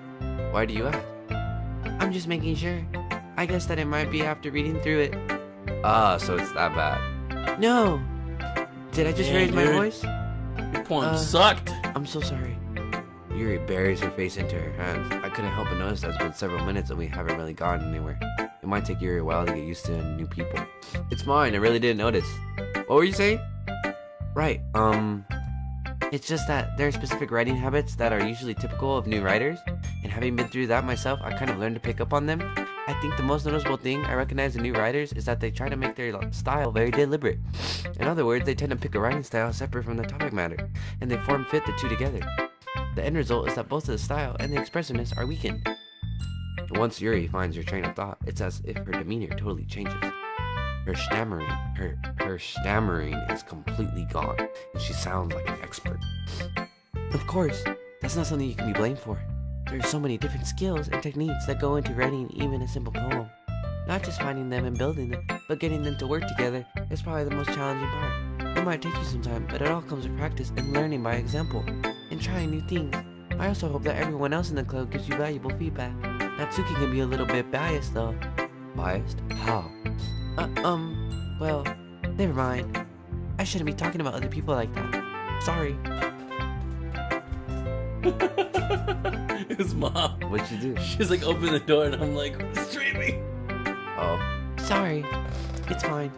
Why do you ask? I'm just making sure. I guess that it might be after reading through it. Ah, so it's that bad. No. Did I just raise my voice? Your poem sucked. I'm so sorry. Yuri buries her face into her hands. I couldn't help but notice that it's been several minutes and we haven't really gone anywhere. It might take Yuri a while to get used to new people. It's fine, I really didn't notice. What were you saying? Right, it's just that there are specific writing habits that are usually typical of new writers, and having been through that myself, I kind of learned to pick up on them. I think the most noticeable thing I recognize in new writers is that they try to make their style very deliberate. In other words, they tend to pick a writing style separate from the topic matter, and they form fit the two together. The end result is that both the style and the expressiveness are weakened. Once Yuri finds her train of thought, it's as if her demeanor totally changes. Her stammering is completely gone, and she sounds like an expert. Of course, that's not something you can be blamed for. There are so many different skills and techniques that go into writing even a simple poem. Not just finding them and building them, but getting them to work together is probably the most challenging part. It might take you some time, but it all comes with practice and learning by example, and trying new things. I also hope that everyone else in the club gives you valuable feedback. Natsuki can be a little bit biased though. Biased? How? Well, never mind. I shouldn't be talking about other people like that. Sorry. It was Mom. What'd you do? She was like, open the door, and I'm like, streaming. Oh. Sorry. It's fine.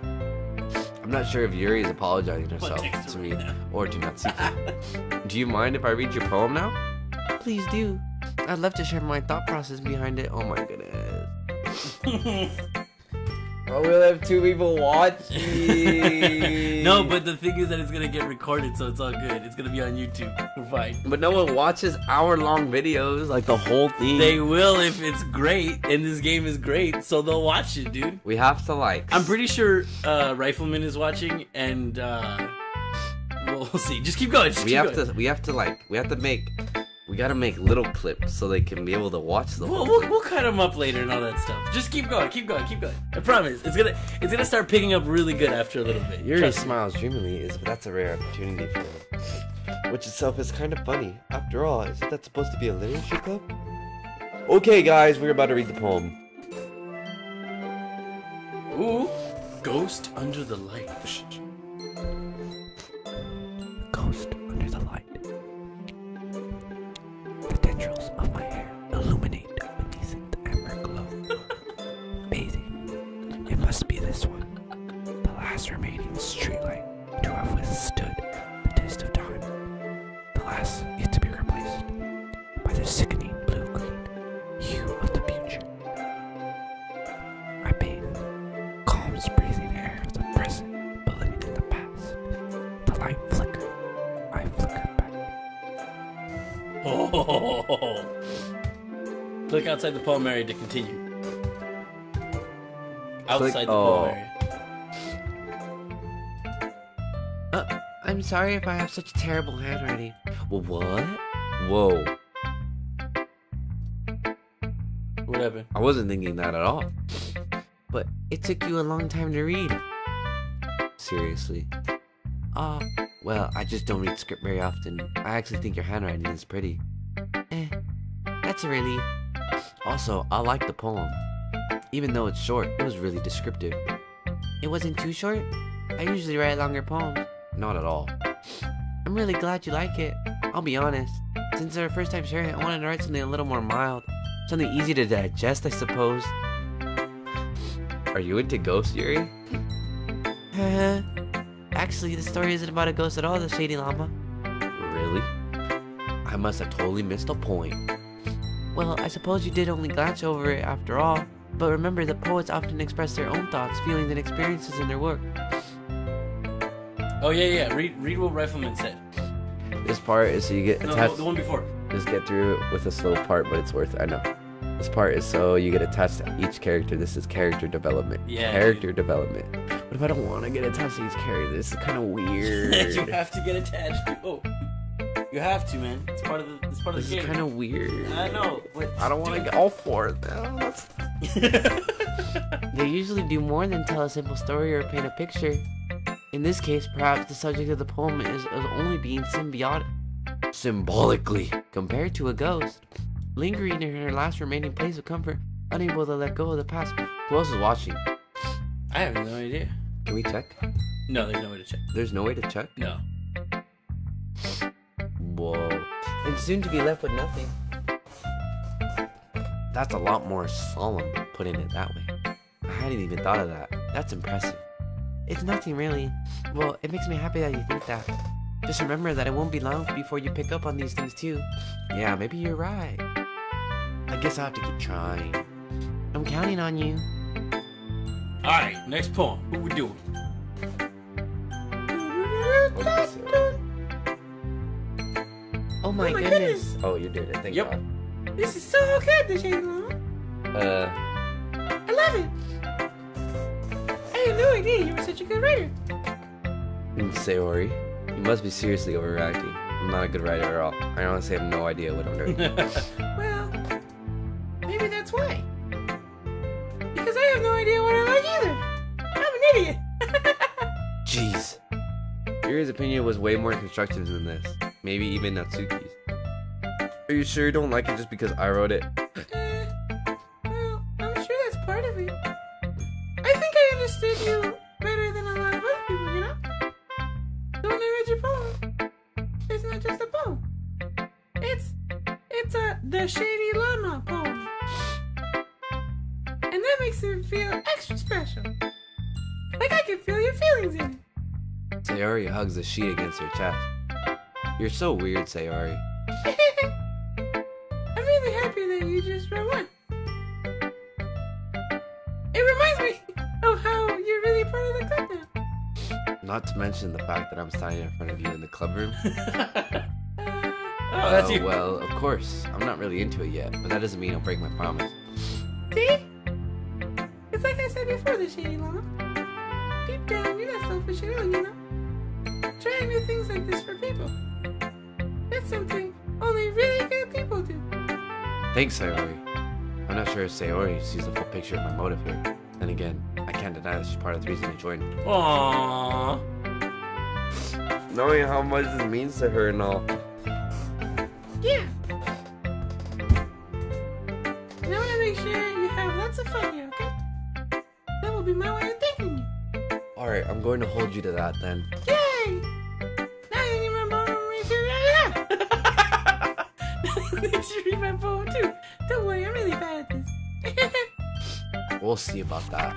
I'm not sure if Yuri is apologizing herself to me or to Natsuki. Do you mind if I read your poem now? Please do. I'd love to share my thought process behind it. Oh my goodness. Oh, we'll have two people watching. No, but the thing is that it's gonna get recorded, so it's all good. It's gonna be on YouTube. We're fine. But no one watches hour-long videos, like the whole thing. They will if it's great, and this game is great, so they'll watch it, dude. We have to like. I'm pretty sure Rifleman is watching, and we'll see. Just keep going. We have to make. We gotta make little clips so they can be able to watch the whole thing. We'll cut them up later and all that stuff. Just keep going. I promise. It's gonna start picking up really good after a little bit. Yuri smiles dreamily, that's a rare opportunity for him. Which itself is kind of funny. After all, isn't that supposed to be a literature club? Okay, guys, we're about to read the poem. Ooh, Ghost Under the Light. Ghost under the light. The tendrils of my hair illuminate a decent amber glow. Bathing. It must be this one. The last remaining streetlight to have withstood the test of time. The last yet to be replaced by the sickening blue-green hue of the future. I bathe. Calm's breathing air of the present, but living in the past. The light flicker. I flicker back. Oh. Click outside the poem area to continue. Outside the poem area. I'm sorry if I have such terrible handwriting. Well, what? Whoa. What happened? I wasn't thinking that at all. But it took you a long time to read. Seriously. Well, I just don't read script very often. I actually think your handwriting is pretty. That's a relief. Also, I like the poem. Even though it's short, it was really descriptive. It wasn't too short? I usually write longer poems. Not at all. I'm really glad you like it. I'll be honest. Since it's our first time sharing it, I wanted to write something a little more mild. Something easy to digest, I suppose. Are you into ghosts, Yuri? Actually, the story isn't about a ghost at all, the Shady Llama. Really? I must have totally missed a point. Well, I suppose you did only glance over it after all. But remember that poets often express their own thoughts, feelings, and experiences in their work. Oh, yeah. Read what Rifleman said. This part is so you get attached. No, the one before. Just get through it with a slow part, but it's worth it. I know. This part is so you get attached to each character. This is character development. Yeah. Character development. What if I don't want to get attached to each character? This is kind of weird. You have to get attached to. Oh. You have to, man. It's part of the game. This is kind of weird. I know. But I don't want to get all for it now. They usually do more than tell a simple story or paint a picture. In this case, perhaps the subject of the poem is only being symbiotic. Symbolically. Compared to a ghost. Lingering in her last remaining place of comfort, unable to let go of the past. Who else is watching? I have no idea. Can we check? No, there's no way to check. There's no way to check? No. Whoa. And soon to be left with nothing. That's a lot more solemn, putting it that way. I hadn't even thought of that. That's impressive. It's nothing really. Well, it makes me happy that you think that. Just remember that it won't be long before you pick up on these things too. Yeah, maybe you're right. I guess I'll have to keep trying. I'm counting on you. Alright, next poem. Who we doing? Oh my goodness. Oh, you did it. Thank Yep. God. This is so good, the Shady Llama. I love it. I had no idea you were such a good writer. Sayori, you must be seriously overreacting. I'm not a good writer at all. I honestly have no idea what I'm doing. Well, maybe that's why. Because I have no idea what I like either. I'm an idiot. Jeez. Yuri's opinion was way more constructive than this. Maybe even Natsuki's. Are you sure you don't like it just because I wrote it? Well, I'm sure that's part of it. I think I understood you better than a lot of other people, you know? So when I read your poem, it's not just a poem. It's the Shady Llama poem. And that makes it feel extra special. Like I can feel your feelings in it. Sayori hugs the sheet against her chest. You're so weird, Sayori. I'm really happy that you just wrote one. It reminds me of how you're really part of the club now. Not to mention the fact that I'm standing in front of you in the club room. Oh, that's you. Well, of course. I'm not really into it yet, but that doesn't mean I'll break my promise. See? It's like I said before, the Shady Llama. Deep down, you're not selfish at all, you know? Trying new things like this for people. That's something only really good people do. Thanks, Sayori. I'm not sure if Sayori sees the full picture of my motive here. Then again, I can't deny that she's part of the reason I joined. Aww. Knowing how much this means to her and all. Yeah. And I want to make sure you have lots of fun here, okay? That will be my way of thanking you. Alright, I'm going to hold you to that then. Yay! Now you remember me too. Did you read my poem too? Don't worry, I'm really bad at this. We'll see about that.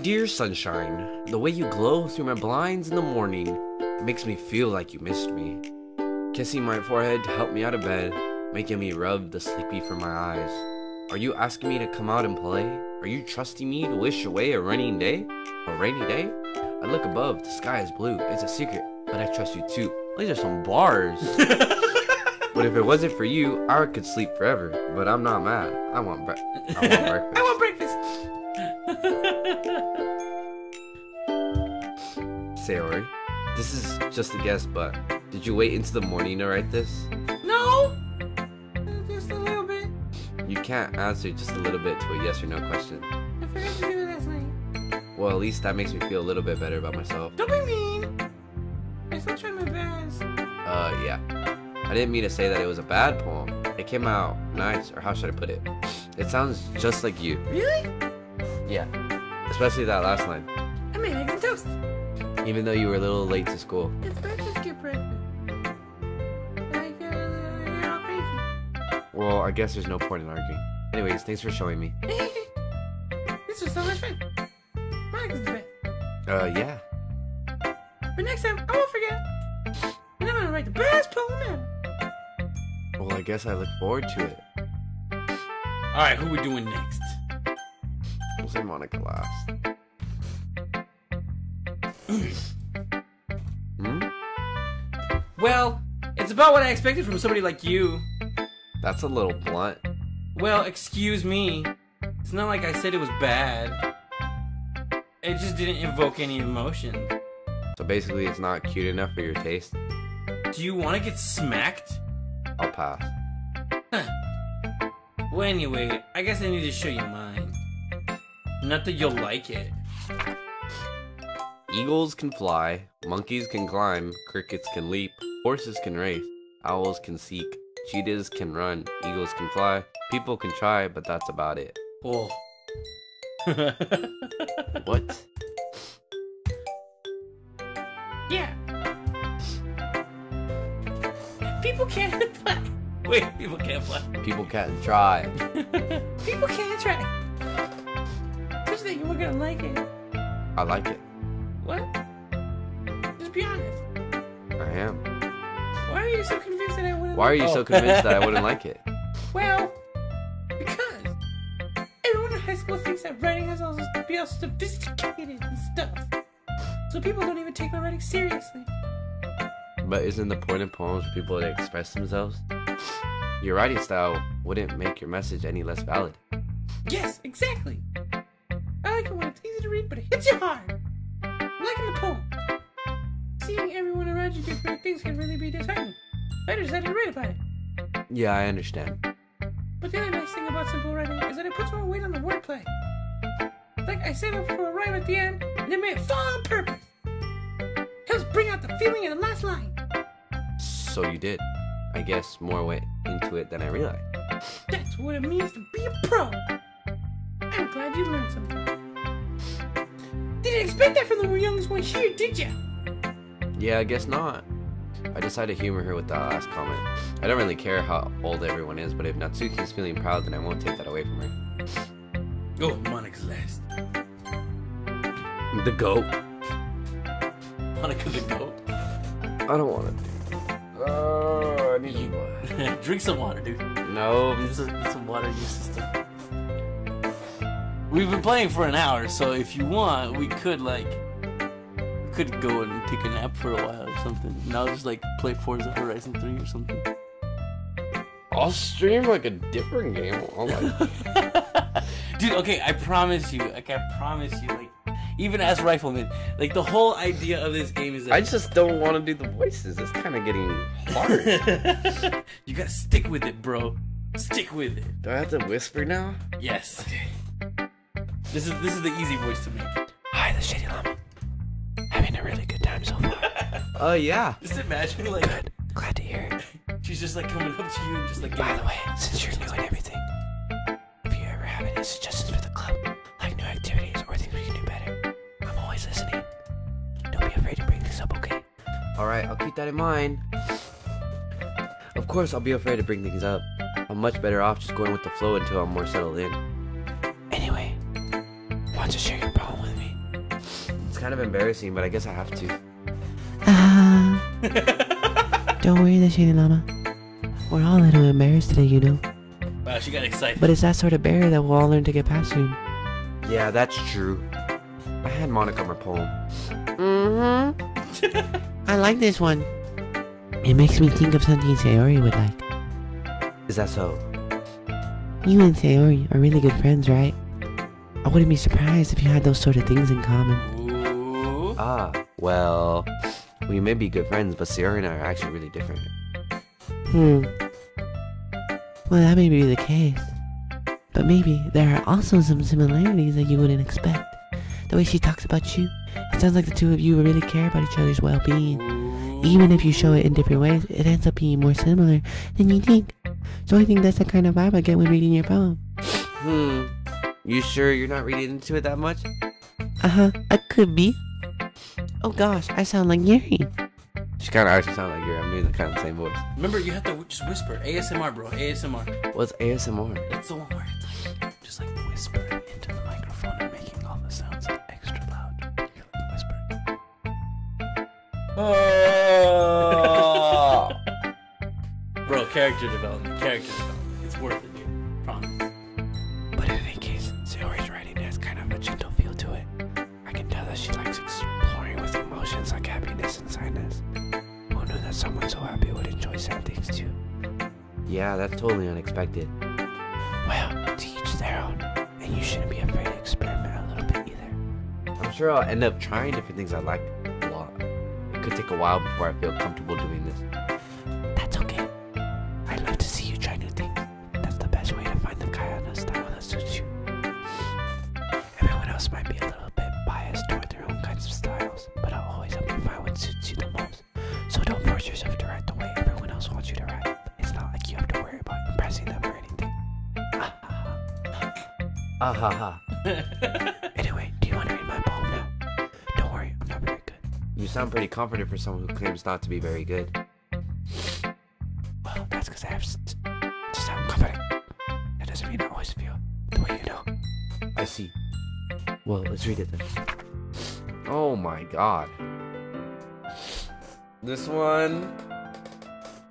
Dear sunshine, the way you glow through my blinds in the morning makes me feel like you missed me. Kissing my forehead to help me out of bed, making me rub the sleepy from my eyes. Are you asking me to come out and play? Are you trusting me to wish away a rainy day? A rainy day? I look above, the sky is blue, it's a secret, but I trust you too. These are some bars. But if it wasn't for you, I could sleep forever. But I'm not mad. I want breakfast. I want breakfast. Sayori, this is just a guess, but did you wait into the morning to write this? No. Just a little bit. You can't answer just a little bit to a yes or no question. I forgot to do it last night. Well, at least that makes me feel a little bit better about myself. Don't be mean. I still try my best. Yeah. I didn't mean to say that it was a bad poem. It came out nice, or how should I put it? It sounds just like you. Really? Yeah. Especially that last line. I made eggs and toast. Even though you were a little late to school. It's better to skip breakfast. Like, you're all crazy. Well, I guess there's no point in arguing. Anyways, thanks for showing me. This was so much fun. Monica's the best. Yeah. But next time, I won't forget. And I'm gonna write the best poem ever. Well, I guess I look forward to it. Alright, who we doing next? We'll say Monica last. Well, it's about what I expected from somebody like you. That's a little blunt. Well, excuse me. It's not like I said it was bad. It just didn't evoke any emotion. So basically, it's not cute enough for your taste? Do you want to get smacked? I'll pass. Huh. Well, anyway, I guess I need to show you mine. Not that you'll like it. Eagles can fly, monkeys can climb, crickets can leap, horses can race, owls can seek, cheetahs can run, eagles can fly, people can try, but that's about it. Oh. What? Yeah. People can't fly. Wait, people can't fly. People can't try. People can't try. Just that you were gonna like it. I like it. What? Just be honest. I am. Why are you so convinced that I wouldn't Why are like you it? so convinced that I wouldn't like it? Well, because everyone in high school thinks that writing has all this to be all sophisticated and stuff. So people don't even take my writing seriously. But isn't the point of poems for people to express themselves? Your writing style wouldn't make your message any less valid. Yes, exactly. I like it when it's easy to read, but it hits you hard. Like in the poem. Seeing everyone around you do great things can really be disheartening. I decided to write about it. Yeah, I understand. But the other nice thing about simple writing is that it puts more weight on the wordplay. Like I set up for a rhyme at the end, and it made it fall on purpose. Helps bring out the feeling in the last line. So you did. I guess more went into it than I realized. That's what it means to be a pro. I'm glad you learned something. Didn't expect that from the youngest one here, did ya? Yeah, I guess not. I decided to humor her with that last comment. I don't really care how old everyone is, but if Natsuki's feeling proud, then I won't take that away from her. Oh, Monica's last. The goat. Monica the goat. I don't want to do. Oh, I need to. Drink some water, dude. No. Get some water in your system. We've been playing for an hour, so if you want, we could go and take a nap for a while or something. And I'll just like play Forza Horizon 3 or something. I'll stream like a different game. Dude, okay, I promise you, like, even as Rifleman, like, the whole idea of this game is that... I just don't want to do the voices. It's kind of getting hard. You gotta stick with it, bro. Stick with it. Do I have to whisper now? Yes. Okay. This is the easy voice to make. Hi, the Shady Llama. Having a really good time so far. Oh, yeah. Just imagine, like... Good. Glad to hear it. She's just, like, coming up to you and just, like... By the way, since you're new and everything, if you ever have any suggestions for the club, like new activities or things we can do better, I'm always listening. Don't be afraid to bring this up, okay? Alright, I'll keep that in mind. Of course, I'll be afraid to bring things up. I'm much better off just going with the flow until I'm more settled in. Anyway, want to share your poem with me? It's kind of embarrassing, but I guess I have to. Don't worry, the Shady Llama. We're all a little embarrassed today, you know. Wow, she got excited. But it's that sort of barrier that we'll all learn to get past soon. Yeah, that's true. I had Monica on her poem. I like this one. It makes me think of something Sayori would like. Is that so? You and Sayori are really good friends, right? I wouldn't be surprised if you had those sort of things in common. Ooh. Ah, well, we may be good friends, but Sayori and I are actually really different. Well, that may be the case. But maybe there are also some similarities that you wouldn't expect. The way she talks about you, it sounds like the two of you really care about each other's well-being. Even if you show it in different ways, it ends up being more similar than you think. So I think that's the kind of vibe I get when reading your poem. You sure you're not reading into it that much? I could be. Oh gosh, I sound like Yuri. She kind of actually sounds like Yuri. I'm doing the kind of the same voice. Remember, you have to just whisper. ASMR, bro. ASMR. What's ASMR? That's the one where it's like, Just like whisper into the microphone and making all the sounds extra loud. You're like whispering. Oh! bro, character development. Character development. It's worth it, dude. Promise. But in any case, Sayori's writing has kind of a gentle feel to it. I can tell that she likes exploring with emotions like happiness and sadness. Who knew that someone so happy would enjoy sad things too? Yeah, that's totally unexpected. Well, to each their own, and you shouldn't be afraid to experiment a little bit either. I'm sure I'll end up trying different things I like a lot. It could take a while before I feel comfortable doing this. That's okay. I'd love to see you try new things. That's the best way to find the kind of style that suits you. Everyone else might be a little bit biased toward their own kinds of styles, but I'll always help you find what suits you the most. So don't force yourself to write the way everyone else wants you to write. It's not like you have to worry about impressing them or anything. Ah ha ha. Anyway, do you want to read my poem now? Don't worry, I'm not very good. You sound pretty confident for someone who claims not to be very good. Well, that's because I have to sound confident. That doesn't mean I always feel the way you know. I see. Well, let's read it then. Oh my god. This one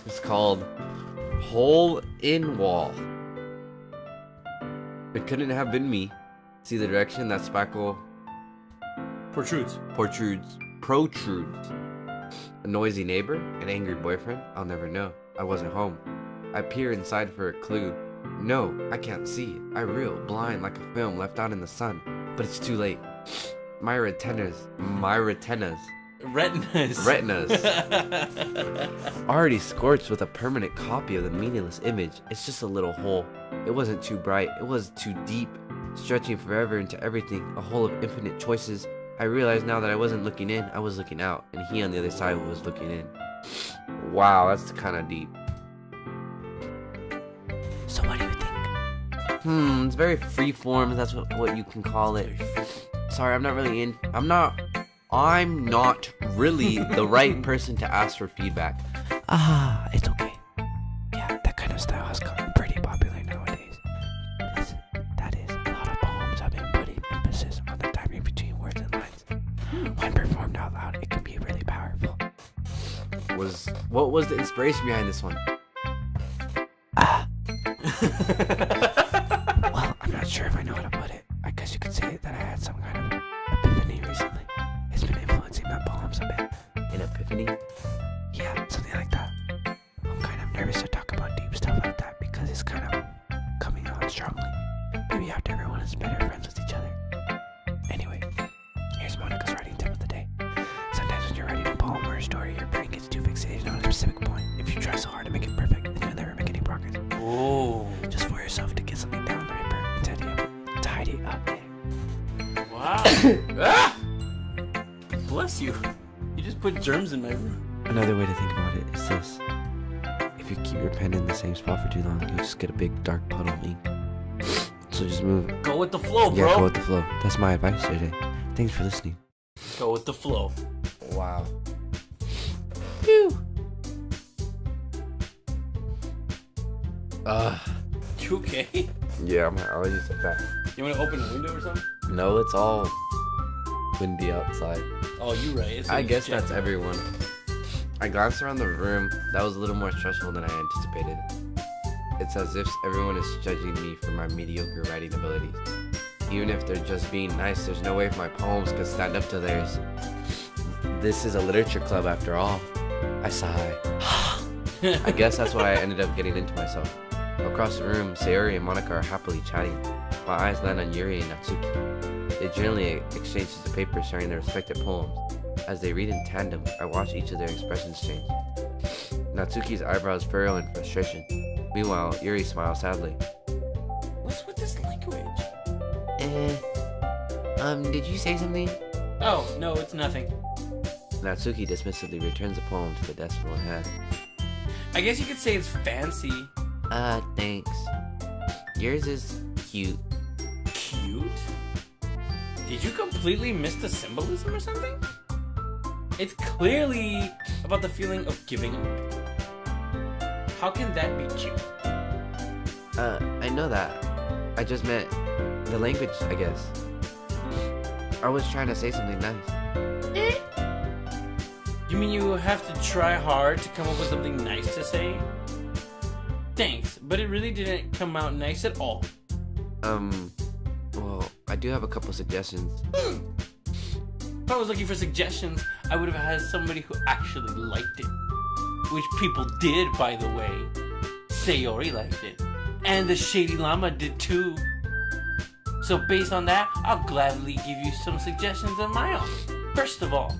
is called Hole in Wall. It couldn't have been me. See the direction that spackle Protrudes. protrudes. A noisy neighbor, an angry boyfriend, I'll never know. I wasn't home. I peer inside for a clue. No, I can't see it. I reel, blind like a film left out in the sun. But it's too late. My retinas. Retinas. Already scorched with a permanent copy of the meaningless image. It's just a little hole. It wasn't too bright. It was too deep. Stretching forever into everything. A hole of infinite choices. I realized now that I wasn't looking in. I was looking out. And he on the other side was looking in. Wow, that's kind of deep. So what do you think? It's very freeform. That's what you can call it. Sorry, I'm not really the right person to ask for feedback. It's okay. Yeah, that kind of style has gotten pretty popular nowadays. That is, a lot of poems have been putting emphasis on the timing between words and lines. When performed out loud, it can be really powerful. What was the inspiration behind this one? Well, I'm not sure if I know how to put it. I guess you could say that I had some kind of epiphany recently. It's been influencing my poems a bit. An epiphany? Yeah, something like that. I'm kind of nervous to talk about deep stuff like that because it's kind of coming on strongly. Maybe after everyone is better friends with each other. Anyway, here's Monica's writing tip of the day. Sometimes when you're writing a poem or a story, your brain gets too fixated on a specific point. If you try so hard to make it perfect, then you'll never make any progress. Oh. Just for yourself to get something down the river and tidy up later. Wow. Bless you. You just put germs in my room. Another way to think about it is this. If you keep your pen in the same spot for too long, you'll just get a big dark puddle of ink. So just move it. Go with the flow, bro. Yeah, go with the flow. That's my advice today. Thanks for listening. Go with the flow. Wow. Phew. You okay? Yeah, my allergies are back. You want to open a window or something? No, it's all windy outside. Oh, you right. I guess that's everyone. I glanced around the room. That was a little more stressful than I anticipated. It's as if everyone is judging me for my mediocre writing abilities. Even if they're just being nice, there's no way my poems could stand up to theirs. This is a literature club after all. I sigh. I guess that's why I ended up getting into myself. Across the room, Sayori and Monica are happily chatting. My eyes land on Yuri and Natsuki. They generally exchange sheets of paper sharing their respective poems. As they read in tandem, I watch each of their expressions change. Natsuki's eyebrows furrow in frustration. Meanwhile, Yuri smiles sadly. What's with this language? Did you say something? Oh, no, it's nothing. Natsuki dismissively returns the poem to the desk in one hand. I guess you could say it's fancy. Thanks. Yours is cute. Cute? Did you completely miss the symbolism or something? It's clearly about the feeling of giving up. How can that be cute? I know that. I just meant the language, I guess. I was trying to say something nice. You mean you have to try hard to come up with something nice to say? Thanks, but it really didn't come out nice at all. Well, I do have a couple suggestions. If I was looking for suggestions, I would have had somebody who actually liked it. Which people did, by the way. Sayori liked it. And the Shady Llama did too. So based on that, I'll gladly give you some suggestions of my own. First of all,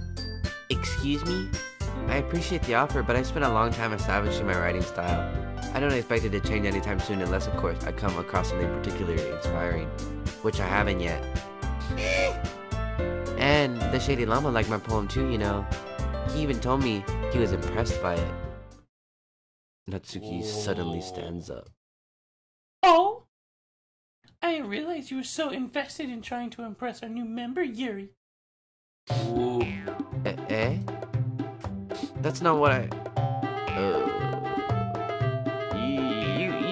Excuse me? I appreciate the offer, but I spent a long time establishing my writing style. I don't expect it to change anytime soon unless, of course, I come across something particularly inspiring, which I haven't yet. And the Shady Llama liked my poem too, you know. He even told me he was impressed by it. Natsuki suddenly stands up. oh, I didn't realize you were so invested in trying to impress our new member, Yuri. Ooh. Eh? That's not what I...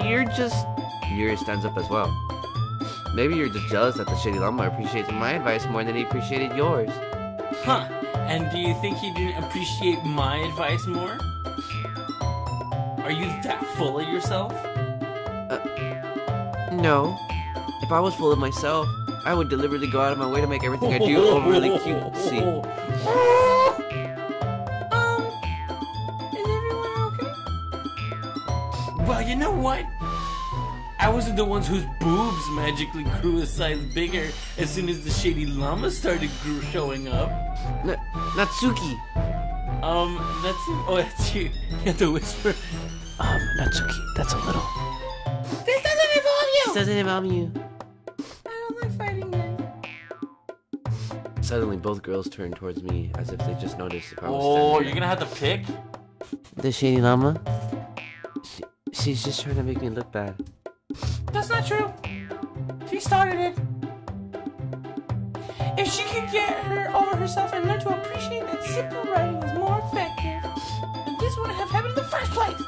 You're just... Yuri stands up as well. Maybe you're just jealous that the Shady Llama appreciates my advice more than he appreciated yours. Huh, and do you think he didn't appreciate my advice more? Are you that full of yourself? No. If I was full of myself, I would deliberately go out of my way to make everything I do overly cutesy. Is everyone okay? Well, you know what? I wasn't the ones whose boobs magically grew a size bigger as soon as the Shady Llama started showing up. Natsuki! That's you. You have to whisper. Natsuki, that's a little. This doesn't involve you! This doesn't involve you. I don't like fighting guys. Suddenly, both girls turned towards me as if they just noticed if I was Oh, standing you're gonna have to pick? The Shady Llama? She's just trying to make me look bad. That's not true. She started it. If she could get her over herself and learn to appreciate that simple writing is more effective, then this wouldn't have happened in the first place.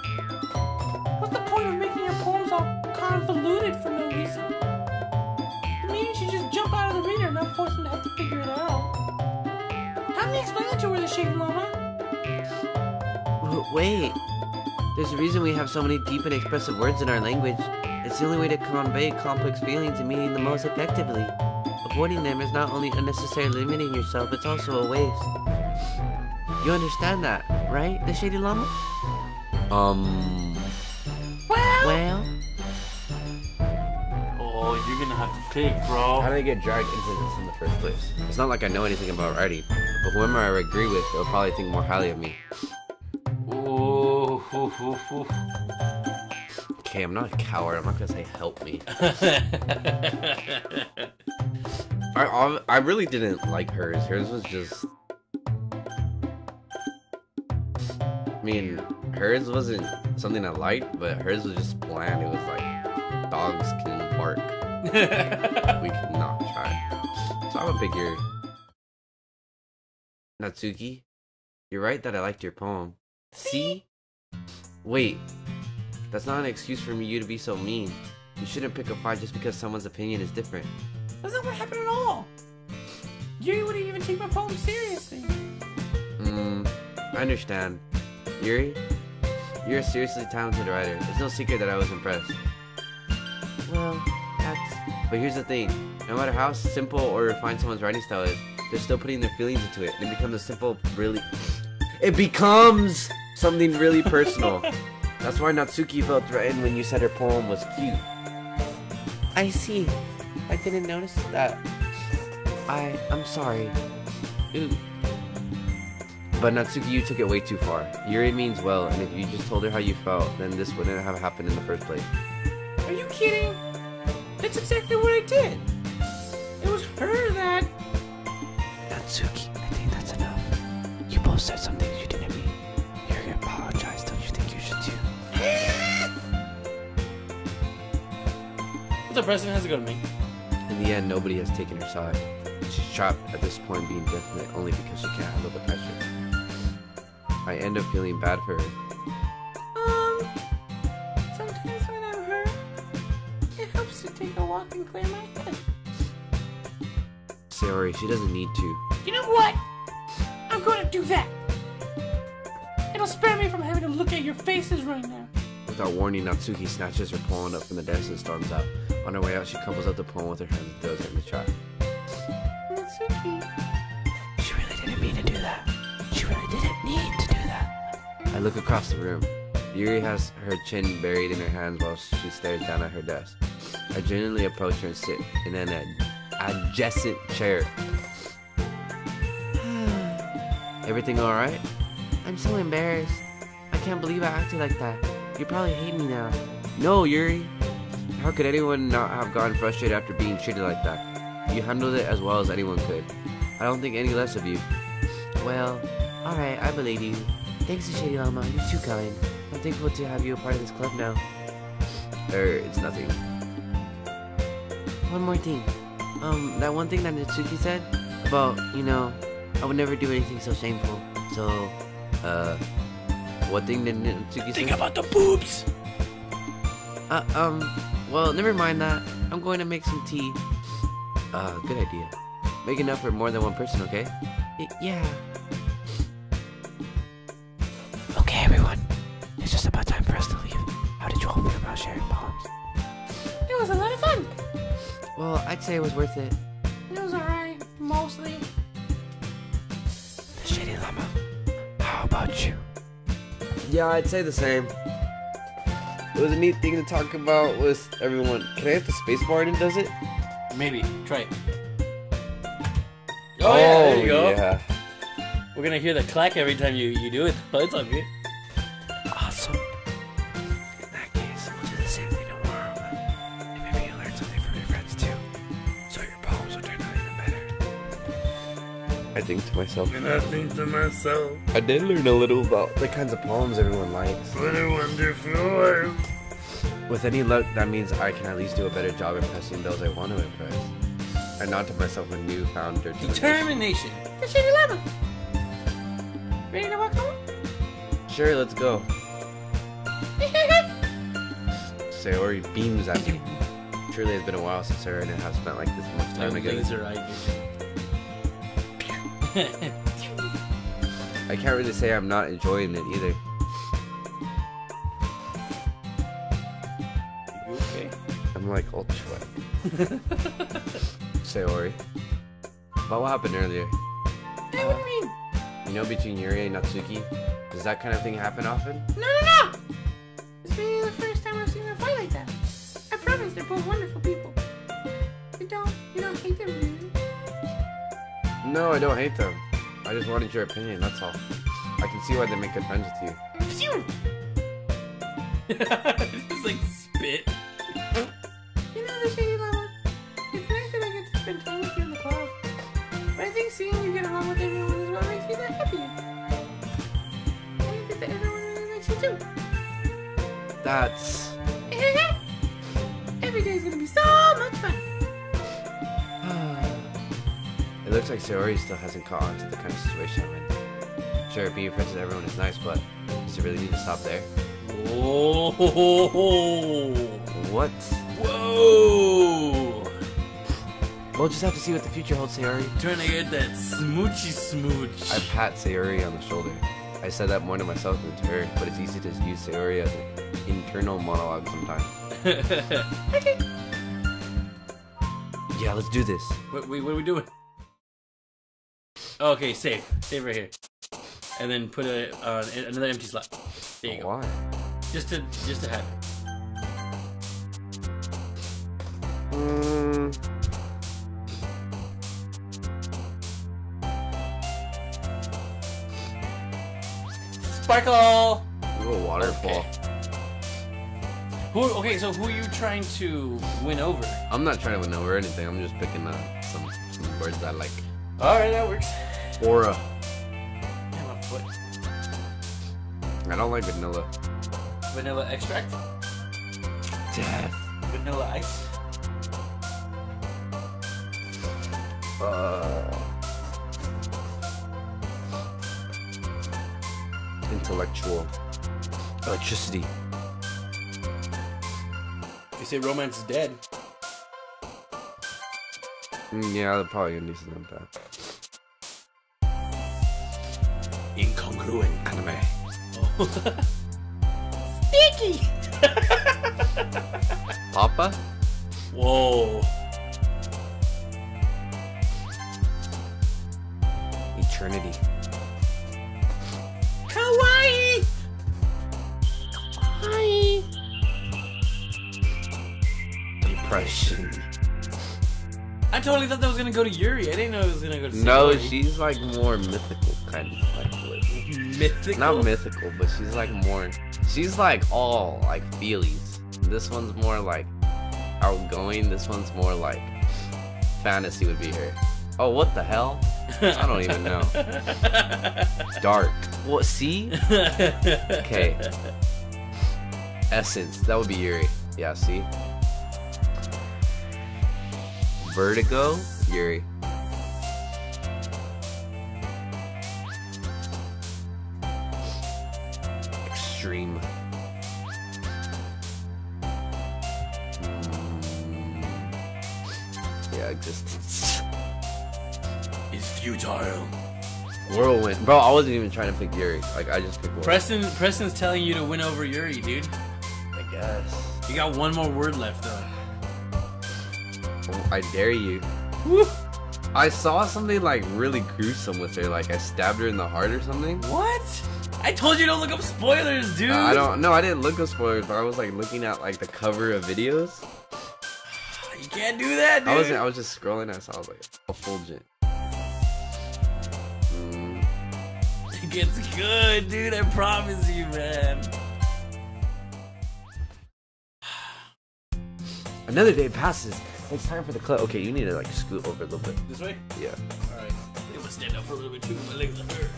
What's the point of making your poems all convoluted for no reason? Maybe you should just jump out of the reader and not force them to have to figure it out. How me explain it to her, the Shady Llama? Wait. There's a reason we have so many deep and expressive words in our language. It's the only way to convey complex feelings and meaning the most effectively. Avoiding them is not only unnecessarily limiting yourself, it's also a waste. You understand that, right, the Shady Llama? Well? Oh, you're gonna have to pick, bro. How did I get dragged into this in the first place? It's not like I know anything about writing, but whoever I agree with, they'll probably think more highly of me. Ooh. Okay, I'm not a coward. I'm not gonna say help me. I really didn't like hers. Hers was just... I mean, hers wasn't something I liked, but hers was just bland. It was like, dogs can bark. We cannot try. So I'm a figure. Natsuki, you're right that I liked your poem. See? Wait. That's not an excuse for you to be so mean. You shouldn't pick a fight just because someone's opinion is different. That's not what happened at all. Yuri wouldn't even take my poem seriously. I understand. Yuri, you're a seriously talented writer. It's no secret that I was impressed. Well, but here's the thing. No matter how simple or refined someone's writing style is, they're still putting their feelings into it. And it becomes something really personal. That's why Natsuki felt threatened when you said her poem was cute. I see. I didn't notice that. I'm sorry. Ooh. But Natsuki, you took it way too far. Yuri means well, and if you just told her how you felt, then this wouldn't have happened in the first place. Are you kidding? That's exactly what I did. It was her that... Natsuki, I think that's enough. You both said some things you didn't mean. You're gonna apologize, don't you think you should too? What's up, Preston? How's it going, mate? In the end, nobody has taken her side. She's trapped at this point being definite only because she can't handle the pressure. I end up feeling bad for her. Sometimes when I'm hurt, it helps to take a walk and clear my head. Sayori, she doesn't need to. You know what? I'm going to do that. It'll spare me from having to look at your faces right now. Without warning, Natsuki snatches her poem up from the desk and storms out. On her way out, she couples up the poem with her hands and throws it in the trash. Natsuki. She really didn't mean to do that. She really didn't need to do that. I look across the room. Yuri has her chin buried in her hands while she stares down at her desk. I genuinely approach her and sit in an adjacent chair. Everything alright? I'm so embarrassed. I can't believe I acted like that. You probably hate me now. No, Yuri. How could anyone not have gotten frustrated after being treated like that? You handled it as well as anyone could. I don't think any less of you. Well, alright, I believe you. Thanks to Shady Llama, you're too kind. I'm thankful to have you a part of this club now. It's nothing. One more thing. That one thing that Natsuki said about, I would never do anything so shameful. So, what thing did Natsuki say? Think about the boobs. Well, never mind that. I'm going to make some tea. Good idea. Make enough for more than one person, okay? Yeah. Okay, everyone. It's just about time for us to leave. How did you all feel about sharing poems? It was a lot of fun. Well, I'd say it was worth it. It was alright, mostly. The Shady Llama. How about you? Yeah, I'd say the same. It was a neat thing to talk about with everyone. Can I hit the spacebar and it does it? Maybe. Try it. Oh, yeah, there you go. Yeah. We're gonna hear the clack every time you do it. Oh, it's all good. Awesome. In that case, we'll do the same thing tomorrow. And maybe you'll learn something from your friends too. So your poems will turn out even better. I think to myself. And I think to myself, I did learn a little about the kinds of poems everyone likes. what a wonderful world. With any luck, that means I can at least do a better job impressing those I want to impress. I nod to myself with newfound Determination. The Shady Llama. Ready to walk home? Sure, let's go. Sayori beams at me. Truly, it's been a while since her and I have spent like this much time together. Laser eye vision. I can't really say I'm not enjoying it either. You okay? I'm like ultra sweat. Sayori, about what happened earlier? Hey, what do you mean? You know, between Yuri and Natsuki, does that kind of thing happen often? No! It's really the first time I've seen them fight like that. I promise they're both wonderful people. You don't hate them, do you? No, I don't hate them. I just wanted your opinion, that's all. I can see why they make good friends with you. Phew! Just like spit. You know, the Shady Llama, it's nice that I get to spend time with you in the club. But I think seeing you get along with everyone is what makes me that happy. And I think that everyone really likes you too. That's... Every day is gonna be so much fun. It looks like Sayori still hasn't caught on to the kind of situation I'm in. Sure, being friends with everyone is nice, but does it really need to stop there? Whoa! What? Whoa! We'll just have to see what the future holds, Sayori. Trying to get that smoochy smooch. I pat Sayori on the shoulder. I said that more to myself than to her, but it's easy to use Sayori as an internal monologue sometimes. Okay. Yeah, let's do this. What are we doing? Okay, save right here, and then put another empty slot. There you go. Why? Just to have it. Sparkle. Ooh, a waterfall. Okay, so who are you trying to win over? I'm not trying to win over anything. I'm just picking some words I like. Alright, that works. Aura. Yeah, my foot. I don't like vanilla. Vanilla extract? Death. Vanilla ice? intellectual electricity. They say romance is dead. Yeah, they're probably gonna do something like that. Incongruent. Anime. Oh. Sticky! Papa? Whoa. Eternity. Kawaii! Hi. Depression. I totally thought that was gonna go to Yuri. I didn't know it was gonna go to No, Sayori. she's like more mythical kind of like mythical. not mythical, but she's like more. She's like all like feelies. This one's more like outgoing. This one's more like fantasy would be her. Oh, what the hell? I don't even know. Dark. What? See? Okay. Essence. That would be Yuri. Yeah. See. Vertigo. Yuri. Extreme. Yeah, existence. It's futile. Whirlwind. Bro, I wasn't even trying to pick Yuri. Like, I just picked Whirlwind. Preston's telling you to win over Yuri, dude. I guess. You got one more word left, though. Oh, I dare you. Woo. I saw something, like, really gruesome with her. Like, I stabbed her in the heart or something. What? I told you don't look up spoilers, dude. I don't know. I didn't look at spoilers, but I was, like, looking at, like, the cover of videos. You can't do that, dude. I was just scrolling. I saw, like, effulgent. It gets good, dude. I promise you, man. Another day passes. It's time for the club. Okay, you need to, like, scoot over a little bit. This way? Yeah. Alright. I'm gonna stand up for a little bit, too. My legs are hurting.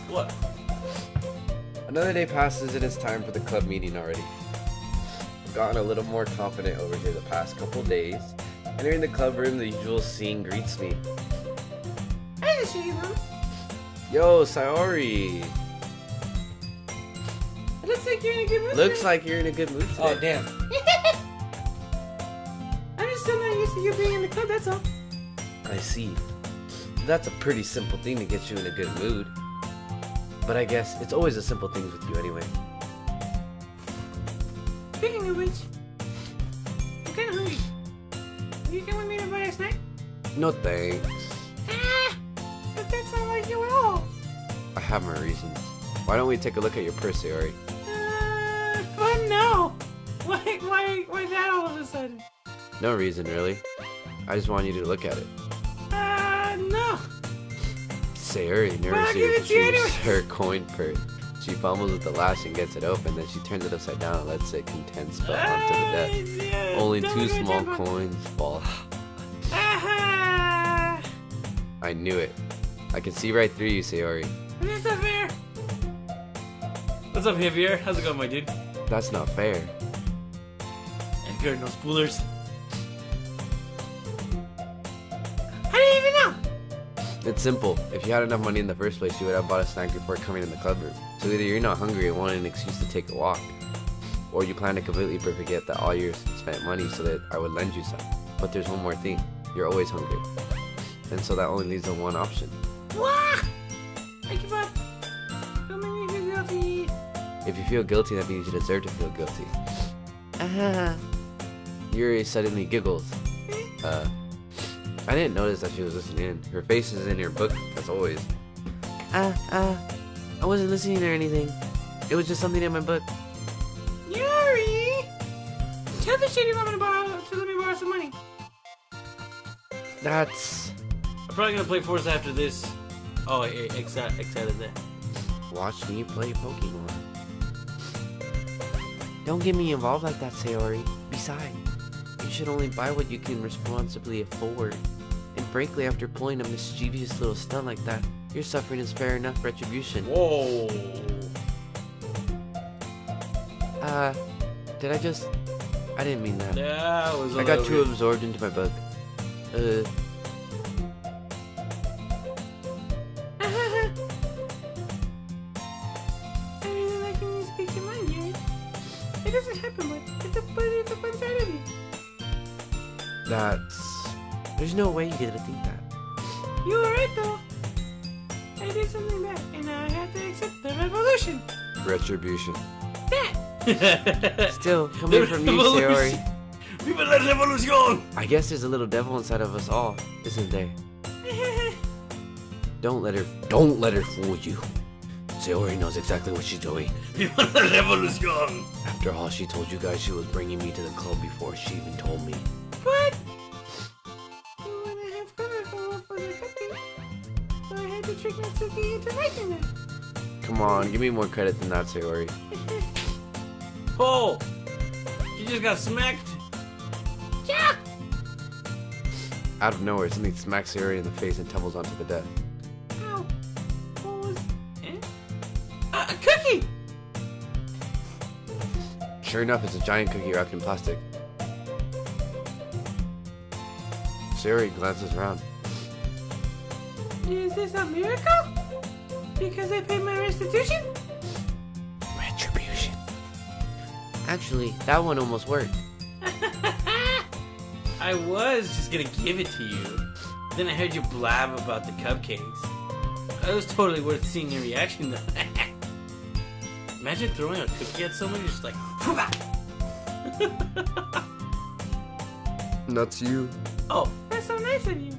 What? Another day passes and it's time for the club meeting already. I've gotten a little more confident over here the past couple days. Entering the club room, the usual scene greets me. Hey, Shiva. Yo, Sayori! It looks like you're in a good mood. Looks like you're in a good mood today. Oh, damn. I'm just still not used to you being in the club, that's all. I see. That's a pretty simple thing to get you in a good mood. But I guess it's always the simple things with you anyway. Speaking of which, I'm kinda hungry. Will you come with me to buy a snack? No thanks. Ah! But that's not like you at all. I have my reasons. Why don't we take a look at your purse, Sayori? But no! Why that all of a sudden? No reason, really. I just want you to look at it. No! Sayori Well, I'll give it nervously to you retrieves anyways. her coin purse. She fumbles with the latch and gets it open, then she turns it upside down and lets it contents fall onto the desk. Yeah, Only don't 2 go small jump on- coins fall. Ah! I knew it. I can see right through you, Sayori. This is fair. What's up, Javier? How's it going, my dude? That's not fair. Edgar, no spoilers. How do you even know? It's simple. If you had enough money in the first place, you would have bought a snack before coming in the club room. So either you're not hungry and wanted an excuse to take a walk, or you plan to completely forget that all your spent money so that I would lend you some. But there's one more thing. You're always hungry. And so that only leaves the one option. Wah! Thank you, bud. Don't make me feel guilty. If you feel guilty, that means you deserve to feel guilty. Yuri suddenly giggles. I didn't notice that she was listening in. Her face is in your book, as always. I wasn't listening or anything. It was just something in my book. Yuri! Tell the shitty mama to let me borrow some money. That's... I'm probably gonna play Forza after this. Oh, excited there. Watch me play Pokemon. Don't get me involved like that, Sayori. Besides, you should only buy what you can responsibly afford. And frankly, after pulling a mischievous little stunt like that, your suffering is fair enough retribution. Whoa. Did I just... I didn't mean that. That was a I got little too weird. absorbed into my book. It doesn't happen much. It's a fun side of me. There's no way you could think that. You were right, though. I did something bad, and I have to accept the revolution. Retribution. That! Still, coming from you, Sayori. Viva la revolution! I guess there's a little devil inside of us all, isn't there? Don't let her fool you. Sayori knows exactly what she's doing. Viva la revolution! After all, she told you guys she was bringing me to the club before she even told me. What? You wanna have colorful for the cookie? So I had to trick Natsuki into liking it. Come on, give me more credit than that, Sayori. Oh! You just got smacked? Yeah! Out of nowhere, something smacks Sayori in the face and tumbles onto the desk. Ow. What was it? A cookie! Sure enough, it's a giant cookie wrapped in plastic. Sayori glances around. Is this a miracle? Because I paid my restitution? Retribution. Actually, that one almost worked. I was just gonna give it to you. Then I heard you blab about the cupcakes. It was totally worth seeing your reaction though. Imagine throwing a cookie at someone, you're just like, That's you. oh, That's so nice of you.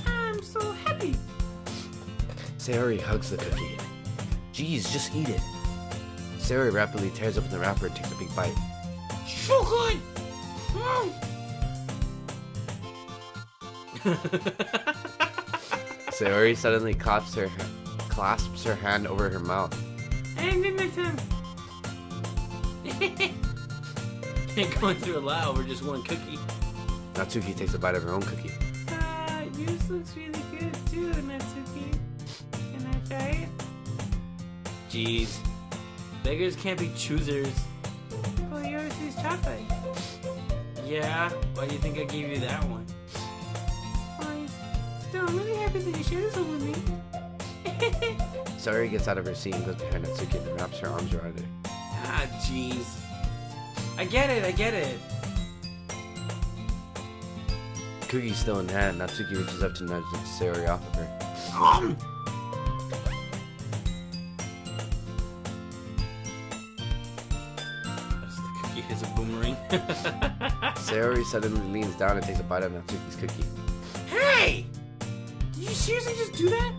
I'm so happy. Sayori hugs the cookie. Geez, just eat it. Sayori rapidly tears open the wrapper and takes a big bite. So good. Sayori suddenly clasps her hand over her mouth. And in my tongue. can't go through a lot over just one cookie. Natsuki takes a bite of her own cookie. Yours looks really good too, Natsuki. Can I try it? Jeez. Beggars can't be choosers. Well, yours is chocolate. Yeah, why do you think I gave you that one? Fine. Still, I'm really happy that you shared this one with me. Sayori gets out of her seat and goes behind Natsuki and wraps her arms around her. Ah, jeez. I get it. Cookie's still in hand. Natsuki reaches up to nudge Sayori off of her. The cookie hits a boomerang. Sayori suddenly leans down and takes a bite of Natsuki's cookie. Hey! Did you seriously just do that?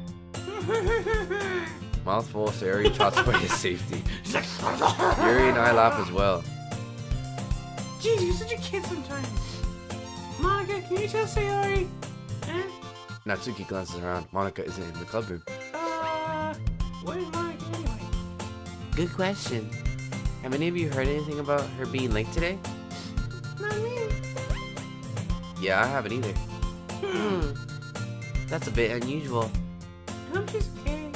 Mouthful, Sayori trots for his safety. Yuri and I laugh as well. Jeez, you're such a kid sometimes. Monica, can you tell Sayori? Natsuki glances around. Monica isn't in the club room. What is Monica anyway? Good question. Have any of you heard anything about her being late today? Not me. Yeah, I haven't either. That's a bit unusual. I hope she's okay.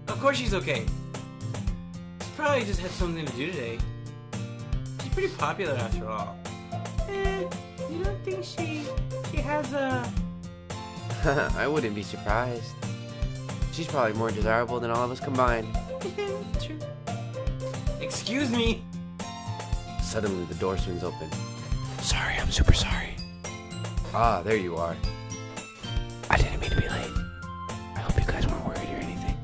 Of course she's okay. She probably just had something to do today. She's pretty popular after all. You don't think she has a... I wouldn't be surprised. She's probably more desirable than all of us combined. That's true. Excuse me. Suddenly, the door swings open. Sorry, I'm super sorry. Ah, there you are. I didn't mean to be late. I hope you guys weren't worried or anything.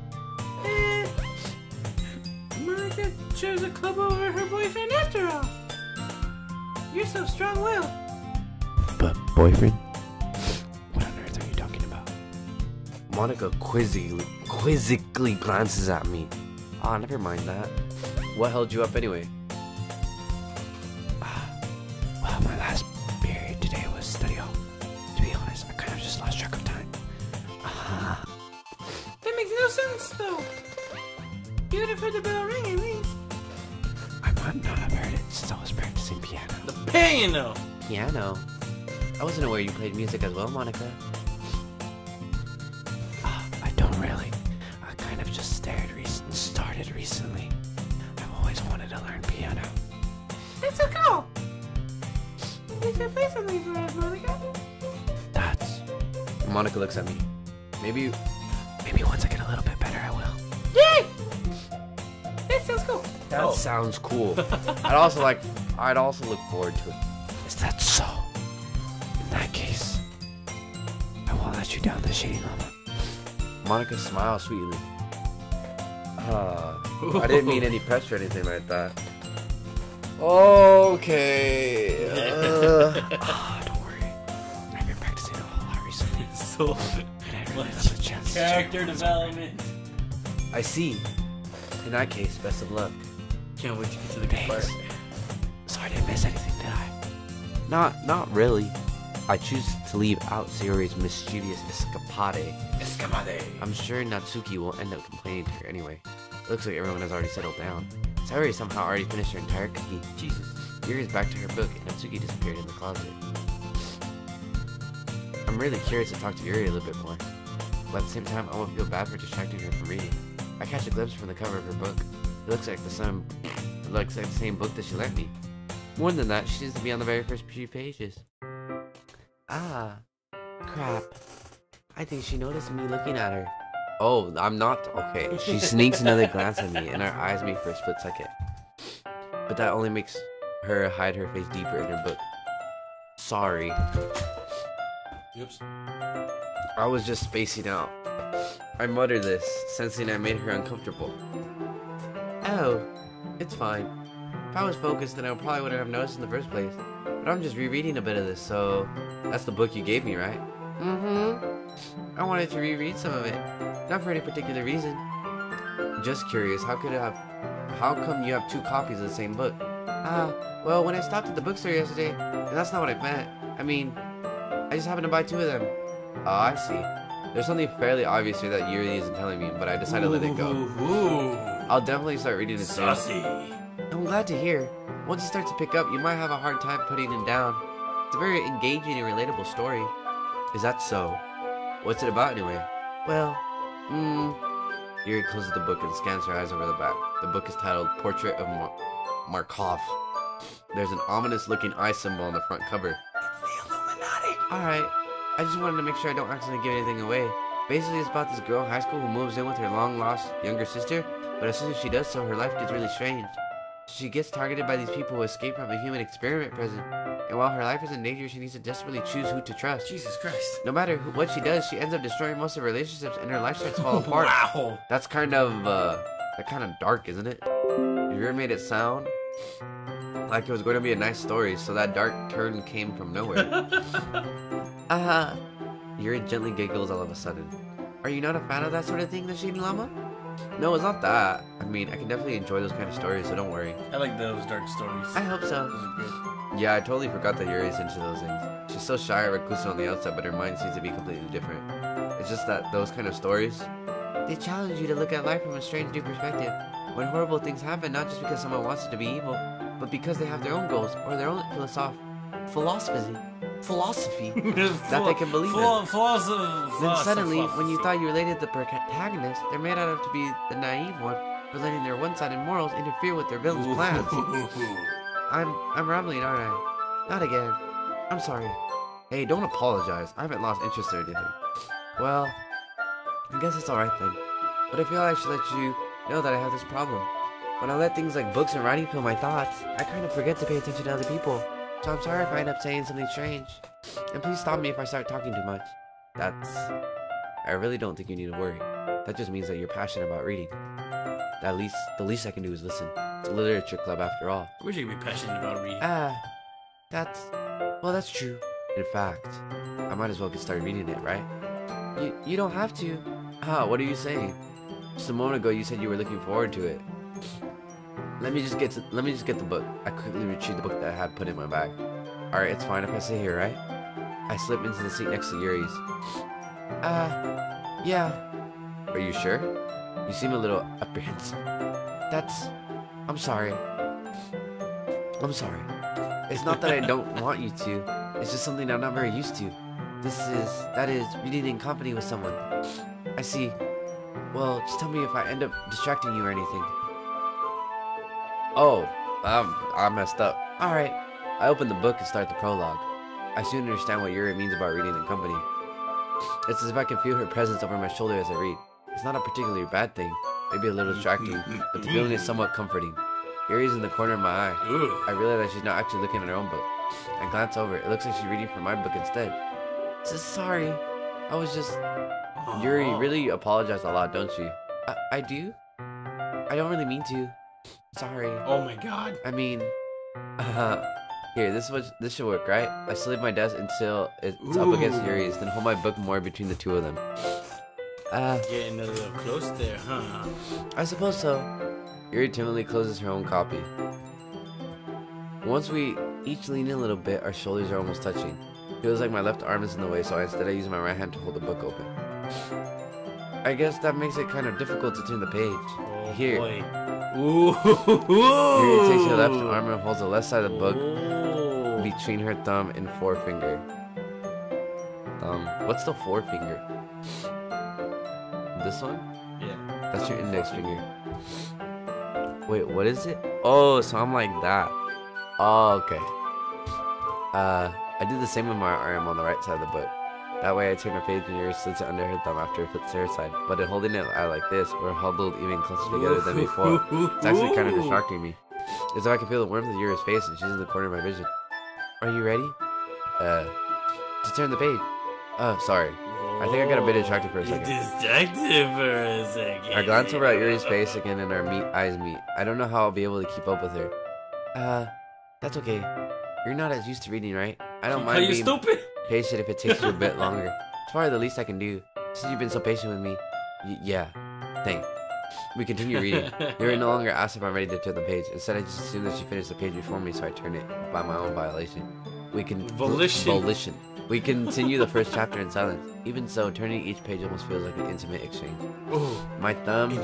Monica chose a club over her boyfriend after all. You're so strong-willed. But boyfriend? What on earth are you talking about? Monica quizzically glances at me. Ah, never mind that. What held you up anyway? Well, my last period today was study hall. To be honest, I kind of just lost track of time. That makes no sense, though. You would have heard the bell ring, at least. I might not have heard it since I was practicing piano. The piano. Piano? I wasn't aware you played music as well, Monica. I don't really. I kind of just started recently. I've always wanted to learn piano. That's so cool. You should play something for us, Monica. That's... Monica looks at me. Maybe Maybe once I get a little bit better, I will. Yay! That sounds cool. That sounds cool. I'd also look forward to it. Is that so? In that case, I won't let you down the shady llama. Monica smiles sweetly. I didn't mean any pressure or anything like that. Okay. Don't worry. I've been practicing a whole lot recently. So And I'd really love a chance to character development. I see. In that case, best of luck. Can't wait to get to the good part. Thanks. So I didn't miss anything, did I? Not really. I choose to leave out Sayori's mischievous escapade. I'm sure Natsuki will end up complaining to her anyway. Looks like everyone has already settled down. Sayori somehow already finished her entire cookie. Jesus. Yuri's back to her book and Natsuki disappeared in the closet. I'm really curious to talk to Yuri a little bit more. But at the same time, I won't feel bad for distracting her from reading. I catch a glimpse from the cover of her book. It looks like the same book that she lent me. More than that, she seems to be on the very first few pages. Ah, crap. I think she noticed me looking at her. Oh, I'm not okay. She sneaks another glance at me and our eyes meet for a split second. But that only makes her hide her face deeper in her book. Sorry. Oops. I was just spacing out. I muttered this, sensing I made her uncomfortable. Oh, it's fine. If I was focused, then I probably wouldn't have noticed in the first place. But I'm just rereading a bit of this, so... That's the book you gave me, right? Mm-hmm. I wanted to reread some of it. Not for any particular reason. Just curious, how come you have two copies of the same book? Well, when I stopped at the bookstore yesterday, and that's not what I meant. I mean, I just happened to buy two of them. Oh, I see. There's something fairly obvious here that Yuri isn't telling me, but I decided to let it go. I'll definitely start reading it soon. I'm glad to hear. Once it starts to pick up, you might have a hard time putting it down. It's a very engaging and relatable story. Is that so? What's it about anyway? Well, Yuri closes the book and scans her eyes over the back. The book is titled Portrait of Markov. There's an ominous looking eye symbol on the front cover. It's the Illuminati. Alright, I just wanted to make sure I don't accidentally give anything away. Basically, it's about this girl in high school who moves in with her long-lost younger sister, but as soon as she does so, her life gets really strange. She gets targeted by these people who escape from a human experiment prison, and while her life is in danger, she needs to desperately choose who to trust. Jesus Christ. No matter what she does, she ends up destroying most of her relationships, and her life starts to fall apart. Wow. That's kind of dark, isn't it? You made it sound like it was going to be a nice story, so that dark turn came from nowhere. Yuri gently giggles all of a sudden. Are you not a fan of that sort of thing, the Shady Llama? No, it's not that. I mean, I can definitely enjoy those kind of stories, so don't worry. I like those dark stories. I hope so. Those are good. Yeah, I totally forgot that Yuri's into those things. She's so shy and reclusive on the outside, but her mind seems to be completely different. It's just that those kind of stories, they challenge you to look at life from a strange new perspective. When horrible things happen, not just because someone wants it to be evil, but because they have their own goals or their own philosophy that they can believe in. Then suddenly, when you thought you related to the protagonist, they're made out of to be the naive one for letting their one-sided morals interfere with their villain's plans. I'm rambling, aren't I? Not again. I'm sorry. Hey, don't apologize. I haven't lost interest or anything. Well, I guess it's alright then. But I feel I should let you know that I have this problem. When I let things like books and writing fill my thoughts, I kind of forget to pay attention to other people. So I'm sorry if I end up saying something strange. And please stop me if I start talking too much. I really don't think you need to worry. That just means that you're passionate about reading. The least I can do is listen. It's a literature club after all. I wish I could be passionate about reading. That's true. In fact, I might as well get started reading it, right? You don't have to. What are you saying? Just a moment ago you said you were looking forward to it. Let me just get the book. I quickly retrieved the book that I had put in my bag. Alright, it's fine if I sit here, right? I slip into the seat next to Yuri's. Yeah. Are you sure? You seem a little apprehensive. I'm sorry. It's not that I don't want you to. It's just something I'm not very used to. That is, reading in company with someone. I see. Well, just tell me if I end up distracting you or anything. Oh, I messed up. Alright. I open the book and start the prologue. I soon understand what Yuri means about reading in company. It's as if I can feel her presence over my shoulder as I read. It's not a particularly bad thing, maybe a little distracting, but the feeling is somewhat comforting. Yuri's in the corner of my eye. Ooh. I realize that she's not actually looking at her own book. I glance over. It looks like she's reading from my book instead. Says, sorry. I was just... Yuri really apologized a lot, don't you? I do? I don't really mean to. Sorry. Oh my god. I mean... Here, this should work, right? I slid my desk until it's up against Yuri's, then hold my book more between the two of them. Getting a little close there, huh? I suppose so. Yuri timidly closes her own copy. Once we each lean in a little bit, our shoulders are almost touching. Feels like my left arm is in the way, so instead I use my right hand to hold the book open. I guess that makes it kind of difficult to turn the page. Oh, Here. boy. Ooh. Yuri takes her left arm and holds the left side of the book Oh. between her thumb and forefinger. What's the forefinger? This one? Yeah. That's your index finger. Wait, what is it? Oh, so I'm like that. Oh, okay. I did the same with my arm on the right side of the book. That way I turn the page and Yuri slits it under her thumb after it flips to her side. But in holding it out like this, we're huddled even closer together than before. It's actually kind of distracting me. It's like I can feel the warmth of Yuri's face and she's in the corner of my vision. Are you ready? To turn the page. Oh, sorry. I think I got a bit distracted for a second. Distracted for a second. I glance over at Yuri's face again and our eyes meet. I don't know how I'll be able to keep up with her. That's okay. You're not as used to reading, right? I don't mind being stupid? patient if it takes you a bit longer. It's probably the least I can do. Since you've been so patient with me. Yeah. Thanks. We continue reading. Yuri no longer asks if I'm ready to turn the page. Instead, I just assume that she finished the page before me, so I turn it by my own violation. Volition. We continue the first chapter in silence. Even so, turning each page almost feels like an intimate exchange. Ooh. My thumb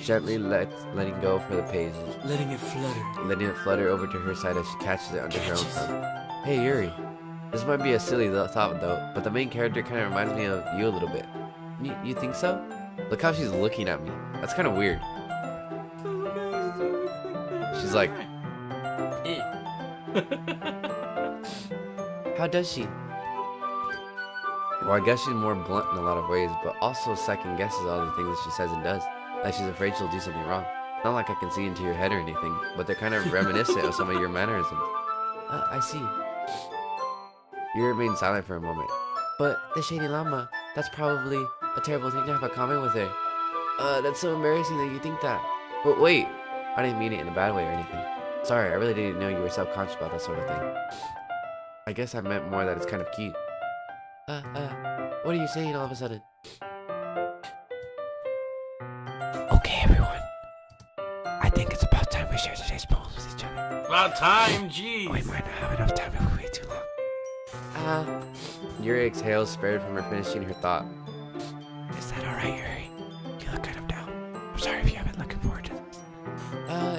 gently letting go for the page. Letting it flutter. Letting it flutter over to her side as she catches it under her own thumb. Hey, Yuri. This might be a silly thought, though, but the main character kind of reminds me of you a little bit. You think so? Look how she's looking at me. That's kind of weird. She's like... How does she? Well, I guess she's more blunt in a lot of ways, but also second guesses all the things that she says and does. Like she's afraid she'll do something wrong. Not like I can see into your head or anything, but they're kind of reminiscent of some of your mannerisms. I see. You remain silent for a moment. But the Shady Llama, that's probably a terrible thing to have a comment with her. That's so embarrassing that you think that. But wait, I didn't mean it in a bad way or anything. Sorry, I really didn't know you were self-conscious about that sort of thing. I guess I meant more that it's kind of cute. What are you saying all of a sudden? Okay, everyone. I think it's about time we share today's poems with each other. About time, jeez. We might not have enough time if we wait too long. Yuri exhales, spared from her finishing her thought. Is that alright, Yuri? You look kind of down. I'm sorry if you haven't looking forward to this.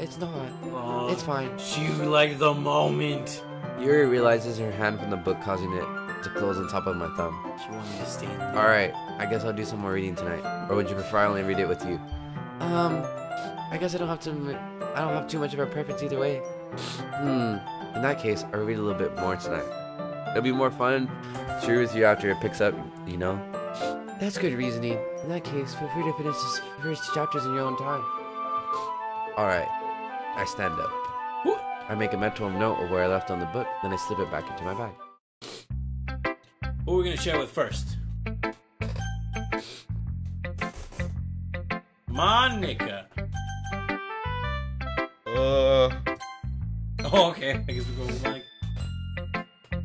It's not. Oh, It's fine. You like the moment. Yuri realizes her hand from the book causing it to close on top of my thumb. She wanted me to stay in the Alright, I guess I'll do some more reading tonight. Or would you prefer I only read it with you? I guess I don't have too much of a preference either way. In that case, I'll read a little bit more tonight. It'll be more fun to read with you after it picks up, you know? That's good reasoning. In that case, feel free to finish the first chapters in your own time. Alright, I stand up. I make a mental note of where I left on the book, then I slip it back into my bag. Who are we gonna share with first? Monica. Oh, okay. I guess we're going with Mike.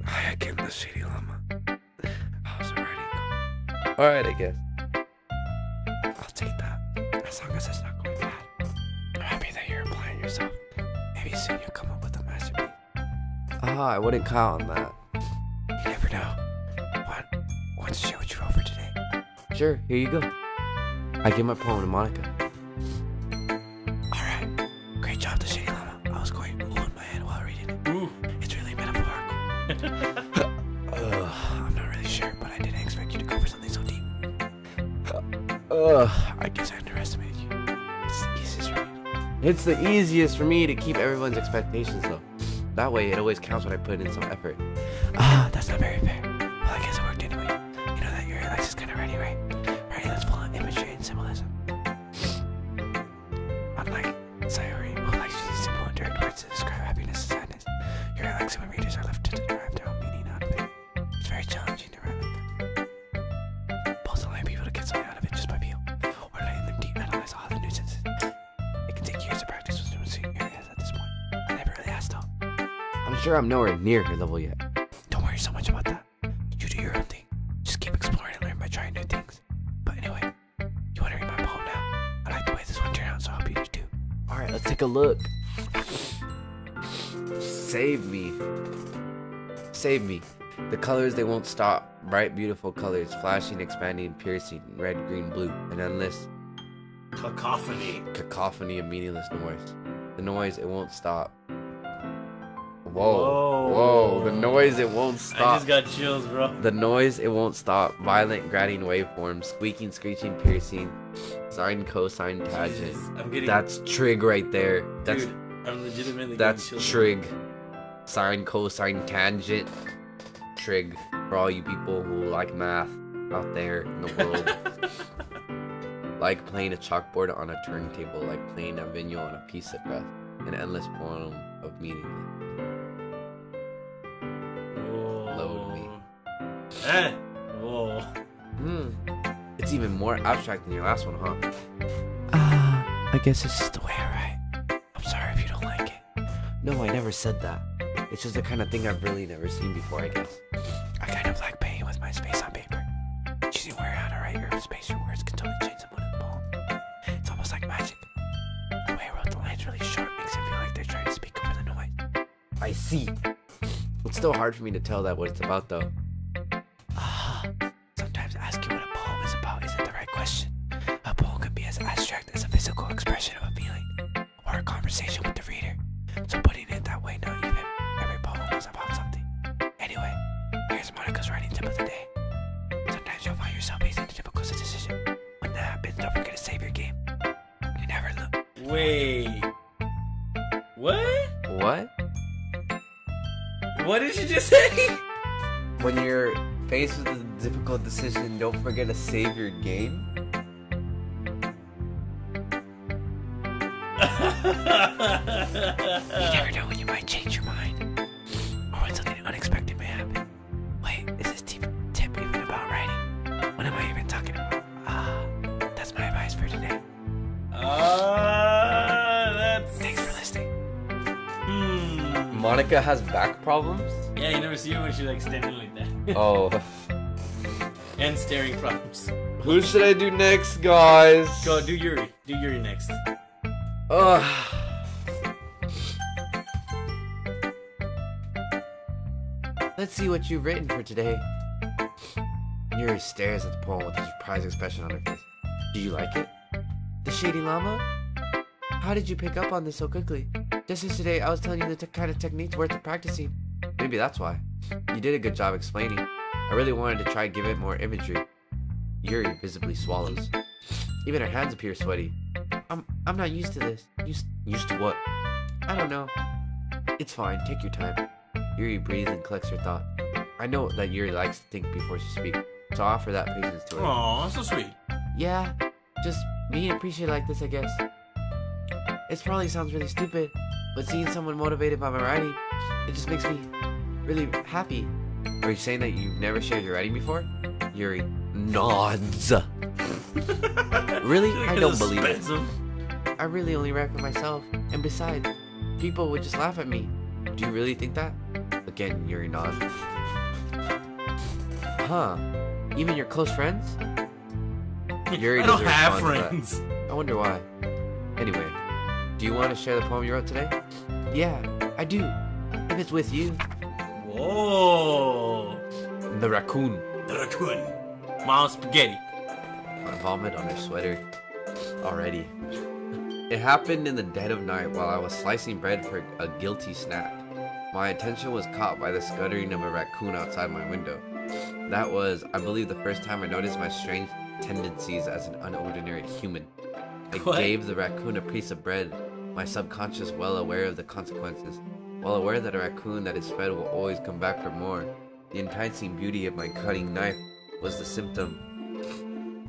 Hi again, the Shady Llama. How's the writing going? Alright, I guess. I'll take that, as long as it's not going bad. I'm happy that you're applying yourself. Maybe soon you'll come up with a masterpiece. I wouldn't count on that. You never know. Want to share what you wrote for today? Sure, here you go. I give my poem to Monica. Alright. Great job, the Shady Llama. I was going ooh in my head while reading it. Ooh. It's really metaphorical. I'm not really sure, but I didn't expect you to go for something so deep. I guess I underestimated you. It's the easiest for me. It's the easiest for me to keep everyone's expectations low. That way, it always counts when I put in some effort. That's not very fair. Well, I guess it worked anyway. You know that your Lex is kind of ready, right? Ready that's full of imagery and symbolism. Unlike Sayori, who likes to use simple sure I'm nowhere near her level yet. Don't worry so much about that. You do your own thing. Just keep exploring and learn by trying new things. But anyway, you want to read my poem now? I like the way this one turned out, so I hope you do too. Alright, let's take a look. Save me. Save me. The colors, they won't stop. Bright, beautiful colors, flashing, expanding, piercing, red, green, blue, an endless cacophony of meaningless noise. The noise, it won't stop. Whoa, the noise, it won't stop. I just got chills, bro. The noise, it won't stop. Violent, grating waveforms, squeaking, screeching, piercing, sine, cosine, tangent. Jesus, that's trig right there. That's, dude, I'm legitimately that's chills. trig. Sine, cosine, tangent, trig. For all you people who like math out there in the world. Like playing a chalkboard on a turntable, like playing a vinyl on a piece of grass. An endless poem of meaning. Load me. Whoa. It's even more abstract than your last one, huh? I guess it's just the way I write. I'm sorry if you don't like it. No, I never said that. It's just the kind of thing I've really never seen before, I guess. I kind of like playing with my space on paper. Choosing where how to write your space, your words can totally change the mood of the poem. It's almost like magic. The way I wrote the lines really short makes it feel like they're trying to speak over the noise. I see. It's still hard for me to tell that what it's about, though. Sometimes asking what a poem is about isn't the right question. A poem can be as abstract as a physical expression of a feeling, or a conversation with the reader. So putting it that way, not even every poem is about something. Anyway, here's Monica's writing tip of the day. Sometimes you'll find yourself facing a difficult decision. When that happens, don't forget to save your game. You never look. Wait. What? What? What did you just say? When you're faced with a difficult decision, don't forget to save your game. You never know when you might change your mind, or when something unexpected may happen. Wait, is this tip even about writing? What am I even talking about? That's my advice for today. That's... Thanks for listening. Monica has back problems? Yeah, you never see her when she's like standing like that. Oh. And staring problems. Who should I do next, guys? Go, do Yuri. Do Yuri next. Ugh. Let's see what you've written for today. Yuri stares at the poem with a surprised expression on her face. Do you like it? The Shady Llama? How did you pick up on this so quickly? Just yesterday, I was telling you the kind of techniques worth practicing. Maybe that's why. You did a good job explaining. I really wanted to try give it more imagery. Yuri visibly swallows. Even her hands appear sweaty. I'm not used to this. Used to what? I don't know. It's fine. Take your time. Yuri breathes and collects her thought. I know that Yuri likes to think before she speaks, so I offer that patience to her. Aw, so sweet. Yeah, just being appreciated like this, I guess. It probably sounds really stupid, but seeing someone motivated by my writing, it just makes me really happy. Are you saying that you've never shared your writing before? Yuri nods. Really? I don't believe it. I really only write for myself, and besides, people would just laugh at me. Do you really think that? Again, Yuri nods. Huh? Even your close friends? Yuri I don't doesn't have respond to friends. that. I wonder why. Anyway, do you want to share the poem you wrote today? Yeah, I do. If it's with you. Whoa. The raccoon. The raccoon. Mom spaghetti. I vomit on her sweater. Already. It happened in the dead of night while I was slicing bread for a guilty snack. My attention was caught by the scuttering of a raccoon outside my window. That was, I believe, the first time I noticed my strange tendencies as an unordinary human. I gave the raccoon a piece of bread, my subconscious well aware of the consequences, well aware that a raccoon that is fed will always come back for more. The enticing beauty of my cutting knife was the symptom.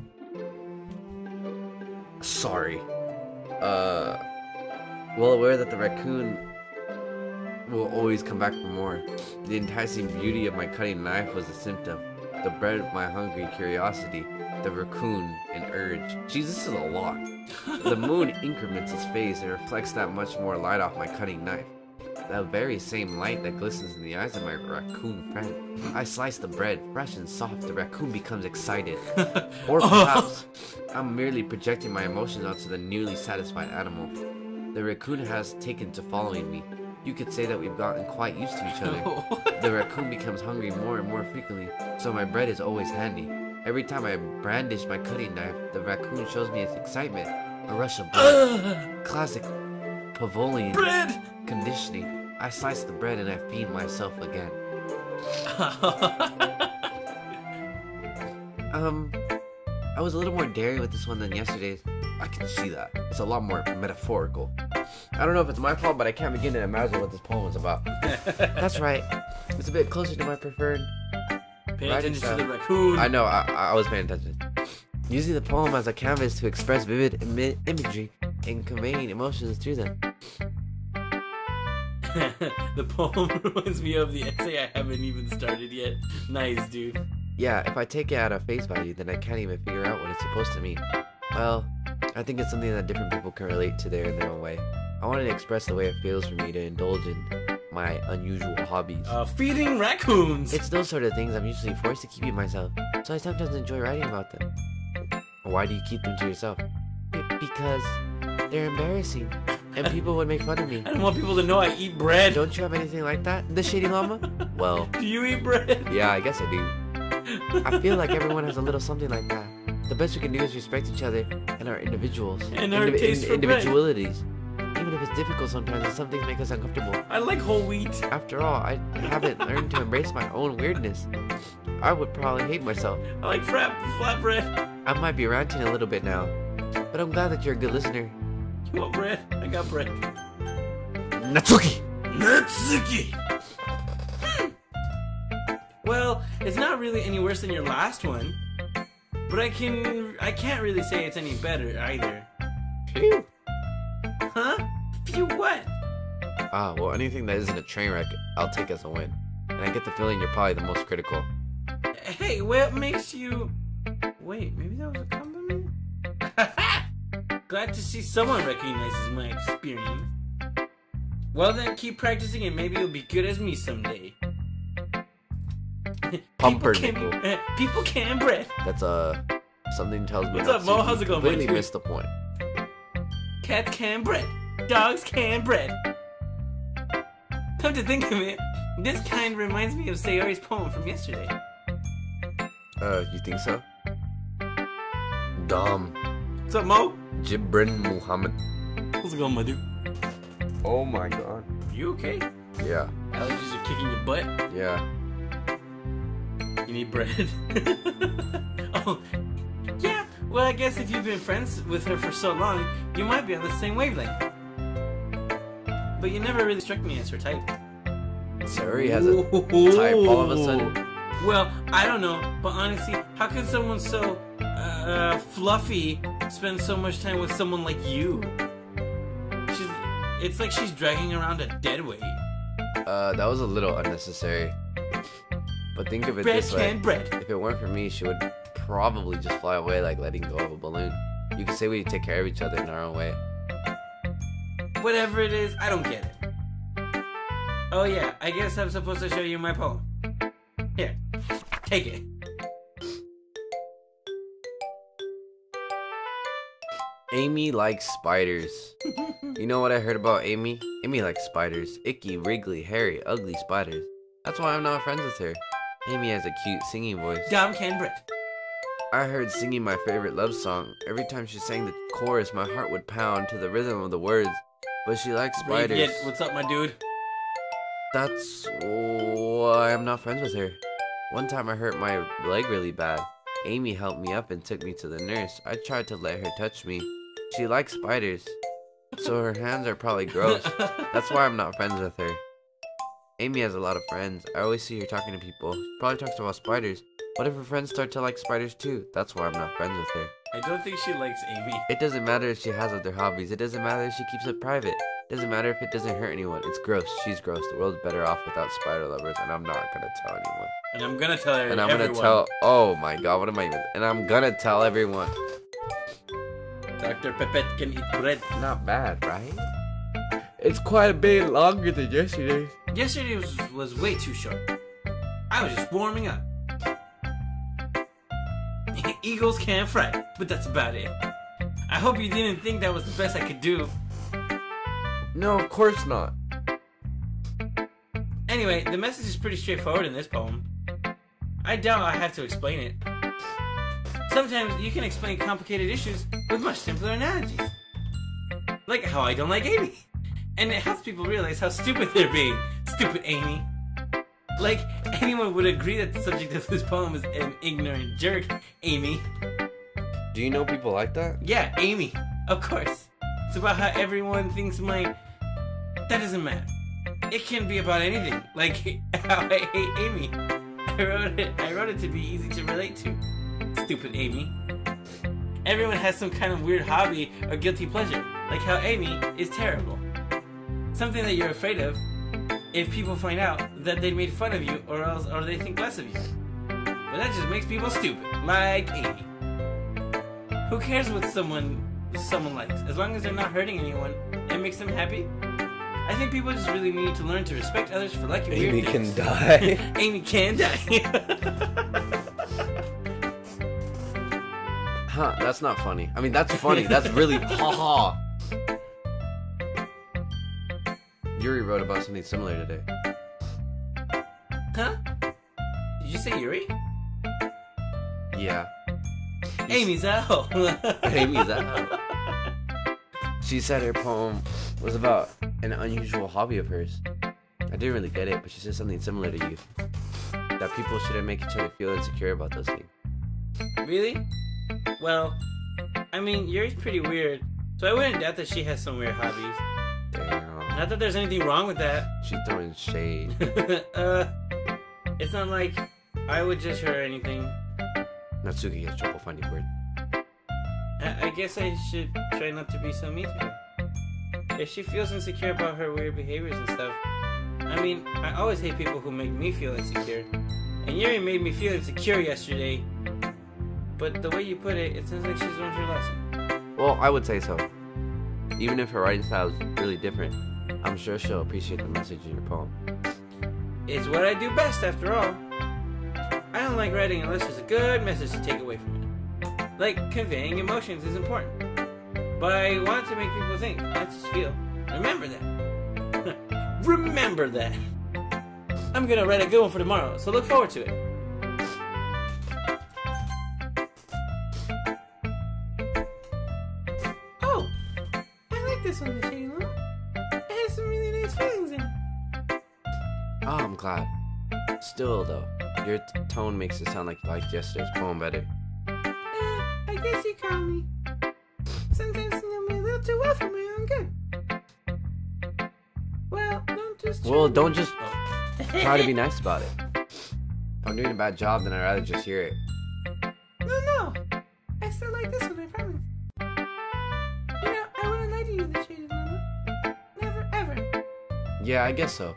Sorry. Well aware that the raccoon will always come back for more. The enticing beauty of my cutting knife was the symptom. The bread of my hungry curiosity. The raccoon, an urge. Jeez, this is a lot. The moon increments its phase and reflects that much more light off my cutting knife. the very same light that glistens in the eyes of my raccoon friend. I slice the bread, fresh and soft. The raccoon becomes excited. Or perhaps I'm merely projecting my emotions onto the newly satisfied animal. The raccoon has taken to following me. You could say that we've gotten quite used to each other. The raccoon becomes hungry more and more frequently, so my bread is always handy. Every time I brandish my cutting knife, the raccoon shows me its excitement. A rush of blood. Classic Pavlovian conditioning. I slice the bread and I feed myself again. I was a little more daring with this one than yesterday's. I can see that. It's a lot more metaphorical. I don't know if it's my fault, but I can't begin to imagine what this poem is about. That's right. It's a bit closer to my preferred Pay attention to the raccoon. I know, I was paying attention. Using the poem as a canvas to express vivid imagery and conveying emotions through them. The poem reminds me of the essay I haven't even started yet. Nice, dude. Yeah, if I take it at a face value, then I can't even figure out what it's supposed to mean. Well, I think it's something that different people can relate to in their own way. I wanted to express the way it feels for me to indulge in my unusual hobbies. Feeding raccoons! It's those sort of things I'm usually forced to keep to myself, so I sometimes enjoy writing about them. Why do you keep them to yourself? Because they're embarrassing, and people would make fun of me. I don't want people to know I eat bread. Don't you have anything like that, the Shady Llama? Well, do you eat bread? Yeah, I guess I do. I feel like everyone has a little something like that. The best we can do is respect each other and our individuals. And our taste for individualities. Even if it's difficult sometimes and some things make us uncomfortable. I like whole wheat. After all, I haven't learned to embrace my own weirdness. I would probably hate myself. I like flatbread. I might be ranting a little bit now, but I'm glad that you're a good listener. You want bread? I got bread. Natsuki! Natsuki! Well, it's not really any worse than your last one, but I can't really say it's any better either. Phew. Huh? Phew what? Well, anything that isn't a train wreck, I'll take as a win. And I get the feeling you're probably the most critical. Hey, what makes you... Wait, maybe that was a compliment? Glad to see someone recognizes my experience. Well then, keep practicing and maybe you'll be good as me someday. Pumpernickel. People can bread. That's something tells me. What's up, Mo? How's it going? Completely missed the point. Cats can bread. Dogs can bread. Come to think of it, this kind reminds me of Sayori's poem from yesterday. You think so? Dom. What's up, Mo? Jibrin Muhammad. How's it going, my dude? Oh my god. You okay? Yeah. Allergies are kicking your butt? Yeah. You need bread? Oh, yeah. Well, I guess if you've been friends with her for so long, you might be on the same wavelength. But you never really struck me as her type. Sayori has a type all of a sudden. Well, I don't know, but honestly, how could someone so fluffy spend so much time with someone like you? It's like she's dragging around a dead weight. That was a little unnecessary. But think of it this way. Bread. If it weren't for me, she would probably just fly away like letting go of a balloon. You could say we take care of each other in our own way. Whatever it is, I don't get it. Oh yeah, I guess I'm supposed to show you my poem. Here, take it. Amy likes spiders. You know what I heard about Amy? Amy likes spiders. Icky, wriggly, hairy, ugly spiders. That's why I'm not friends with her. Amy has a cute singing voice. Dom can bread. I heard singing my favorite love song. Every time she sang the chorus, my heart would pound to the rhythm of the words. But she likes spiders. What's up, my dude? That's why I'm not friends with her. One time I hurt my leg really bad. Amy helped me up and took me to the nurse. I tried to let her touch me. She likes spiders, so her hands are probably gross. That's why I'm not friends with her. Amy has a lot of friends. I always see her talking to people. She probably talks about spiders. What if her friends start to like spiders too? That's why I'm not friends with her. I don't think she likes Amy. It doesn't matter if she has other hobbies. It doesn't matter if she keeps it private. It doesn't matter if it doesn't hurt anyone. It's gross. She's gross. The world's better off without spider lovers, and I'm not gonna tell anyone. And I'm gonna tell everyone. And I'm gonna tell. Oh my god, what am I even? And I'm gonna tell everyone. Dr. Pepet can eat bread. Not bad, right? It's quite a bit longer than yesterday. Yesterday was way too short. I was just warming up. Eagles can't fly, but that's about it. I hope you didn't think that was the best I could do. No, of course not. Anyway, the message is pretty straightforward in this poem. I doubt I have to explain it. Sometimes you can explain complicated issues with much simpler analogies. Like how I don't like Amy. And it helps people realize how stupid they're being. Stupid Amy. Like, anyone would agree that the subject of this poem is an ignorant jerk, Amy. Do you know people like that? Yeah, Amy. Of course. It's about how everyone thinks That doesn't matter. It can be about anything. Like how I hate Amy. I wrote it to be easy to relate to. Stupid Amy. Everyone has some kind of weird hobby or guilty pleasure. Like how Amy is terrible. Something that you're afraid of if people find out that they made fun of you or they think less of you. But that just makes people stupid. Like Amy. Who cares what someone likes? As long as they're not hurting anyone, it makes them happy. I think people just really need to learn to respect others for liking weird things. Amy can die. Amy can die. Huh, that's not funny. I mean, that's funny. That's really ha-ha. Yuri wrote about something similar today. Huh? Did you say Yuri? Yeah. Amy's out. Amy's out. She said her poem was about an unusual hobby of hers. I didn't really get it, but she said something similar to you. That people shouldn't make each other feel insecure about those things. Really? Well, I mean, Yuri's pretty weird, so I wouldn't doubt that she has some weird hobbies. Damn. Not that there's anything wrong with that. She's throwing shade. It's not like I would judge her or anything. Natsuki has trouble finding words. I guess I should try not to be so mean to her. If she feels insecure about her weird behaviors and stuff, I mean, I always hate people who make me feel insecure. And Yuri made me feel insecure yesterday. But the way you put it, it sounds like she's learned her lesson. Well, I would say so. Even if her writing style is really different, I'm sure she'll appreciate the message in your poem. It's what I do best, after all. I don't like writing unless there's a good message to take away from it. Like, conveying emotions is important. But I want to make people think, not just feel. Remember that. Remember that. I'm gonna write a good one for tomorrow, so look forward to it. Oh, I like this one, Michelle. It has some really nice feelings in it. Oh, I'm glad. Still, though, your tone makes it sound like you liked yesterday's poem better. I guess you call me. Sometimes you know me a little too well for my own good. Well, don't just try to be nice about it. If I'm doing a bad job, then I'd rather just hear it. No. I still like this one, I promise. You know, I wouldn't lie to you this shade, Mama. Never, ever. Yeah, I guess so.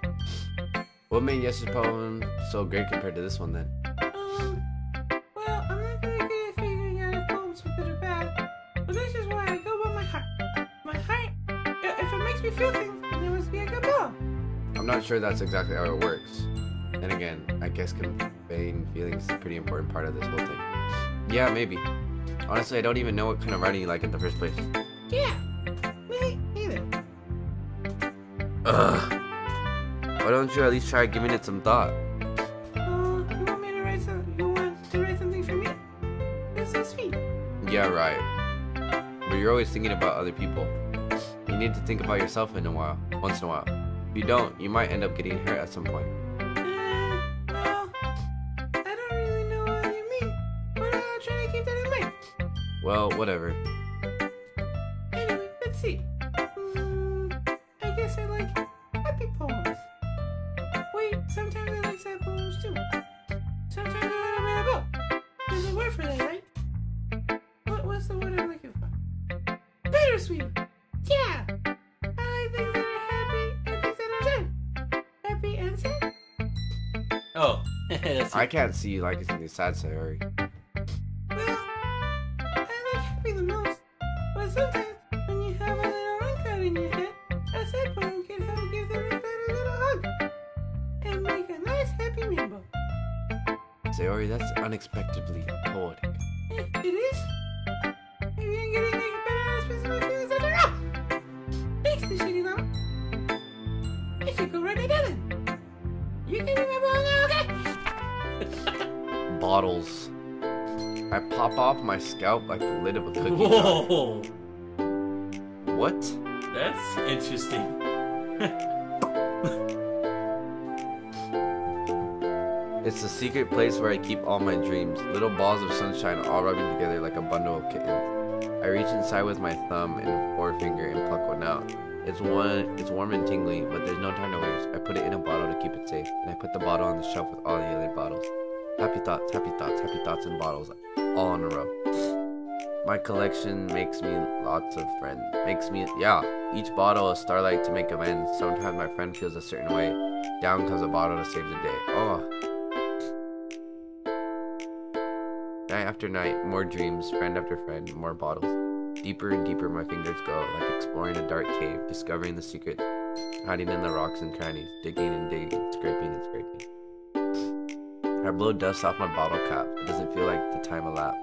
What made yesterday's poem so great compared to this one, then? Well, I'm not very good at figuring out if poems are good or bad, but this is why I go by my heart. My heart, if it makes me feel things, then it must be a good poem. I'm not sure that's exactly how it works. Then again, I guess conveying feelings is a pretty important part of this whole thing. Yeah, maybe. Honestly, I don't even know what kind of writing you like in the first place. Yeah, me either. Ugh. Why don't you at least try giving it some thought? You want me to write something? You want to write something for me? That's so sweet. Yeah, right. But you're always thinking about other people. You need to think about yourself once in a while. If you don't, you might end up getting hurt at some point. Well, I don't really know what you mean, but I'll try to keep that in mind. Well, whatever. Anyway, let's see. I guess I like happy poems. Wait, sometimes I like sad poems too. Sometimes I want to write a book. There's a word for that, right? What's the word I'm looking for? Bittersweet. Yeah. I like things that are happy and things that are sad. Happy and sad. Oh, that's I can't see you liking something sad, Sayori. Well, I like happy the most. But sometimes when you have a little uncut in your head, a sad poem Sorry, that's unexpectedly poetic. It is? Maybe I'm getting like a better express my feelings after all. Thanks, the shitty mama. I should go right now then. You can remember all now, okay? Bottles. I pop off my scalp like the lid of a cookie jar. Whoa, What? that's interesting. It's the secret place where I keep all my dreams. Little balls of sunshine all rubbing together like a bundle of kittens. I reach inside with my thumb and forefinger and pluck one out. It's warm and tingly, but there's no time to waste. I put it in a bottle to keep it safe, and I put the bottle on the shelf with all the other bottles. Happy thoughts, happy thoughts, happy thoughts in bottles, all in a row. My collection makes me lots of friends. Each bottle a starlight to make amends. Sometimes my friend feels a certain way. Down comes a bottle to save the day. Oh. Night after night, more dreams, friend after friend, more bottles. Deeper and deeper my fingers go, like exploring a dark cave, discovering the secrets, hiding in the rocks and crannies, digging and digging, scraping and scraping. I blow dust off my bottle cap. It doesn't feel like the time elapsed.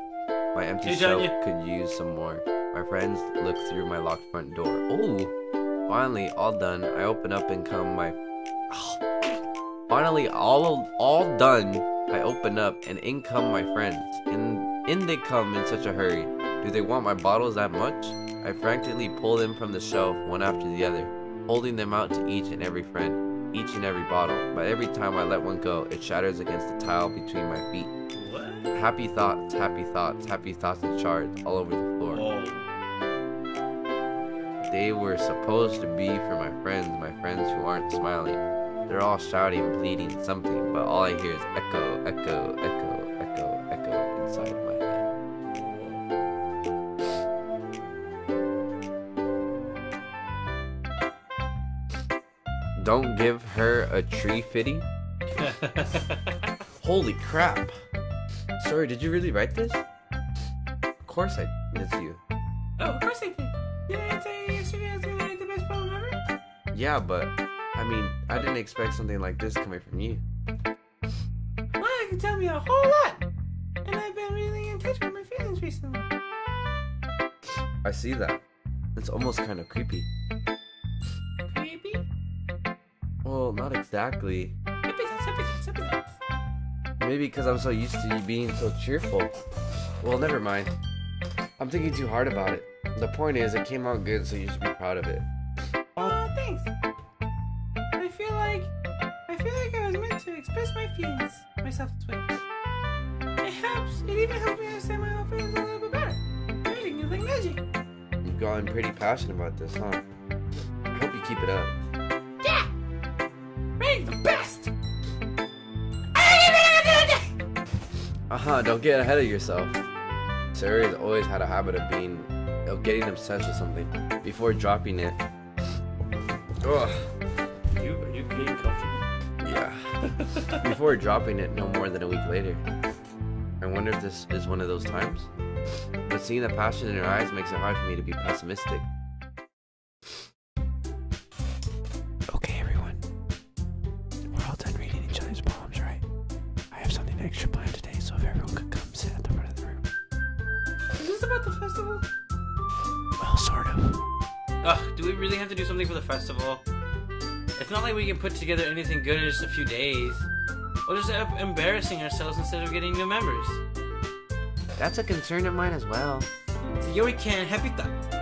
My empty shelf could use some more. My friends look through my locked front door. Oh! Finally, all done. I open up and come my... Finally, all done. I open up and in come my friends. In they come in such a hurry. Do they want my bottles that much? I frantically pull them from the shelf, one after the other, holding them out to each and every friend, each and every bottle. But every time I let one go, it shatters against the tile between my feet. What? Happy thoughts, happy thoughts, happy thoughts in shards all over the floor. Whoa. They were supposed to be for my friends who aren't smiling. They're all shouting, bleeding something, but all I hear is echo, echo, echo, echo, echo inside my head. Don't give her a tree fitty? Holy crap. Sorry, did you really write this? Of course it's you. Oh, of course I did. Didn't I say yesterday I was gonna write the best poem ever? Yeah, but, I mean, I didn't expect something like this coming from you. Well, you can tell me a whole lot. And I've been really in touch with my feelings recently. I see that. It's almost kind of creepy. Creepy? Well, not exactly. Happy thoughts. Maybe because I'm so used to you being so cheerful. Well, never mind. I'm thinking too hard about it. The point is, it came out good, so you should be proud of it. Oh, thanks. I feel like I was meant to express my feelings myself this way. It even helps me understand my own feelings a little bit better. Writing is like magic. You've gotten pretty passionate about this, huh? I hope you keep it up. Yeah! Writing's the best! Don't get ahead of yourself. Sarah's always had a habit of getting obsessed with something before dropping it. Ugh. Are you getting comfortable? Yeah. Before dropping it no more than a week later. I wonder if this is one of those times. But seeing the passion in her eyes makes it hard for me to be pessimistic. Okay, everyone. We're all done reading each other's poems, right? I have something extra planned today, so if everyone could come sit at the front of the room. Is this about the festival? Well, sort of. Ugh, do we really have to do something for the festival? It's not like we can put together anything good in just a few days. We'll just end up embarrassing ourselves instead of getting new members. That's a concern of mine as well. Yeah, we can. Happy thoughts.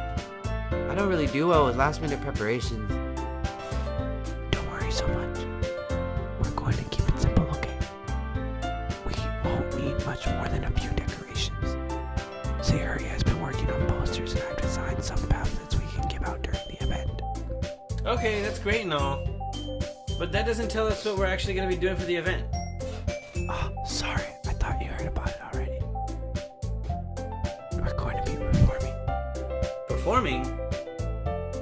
I don't really do well with last minute preparations. Don't worry so much. We're going to keep it simple, okay? We won't need much more than a few decorations. Sayuri has been working on posters and I've designed some pamphlets we can give out during the event. Okay, that's great and all. But that doesn't tell us what we're actually going to be doing for the event. Oh, sorry. I thought you heard about it already. We're going to be performing. Performing?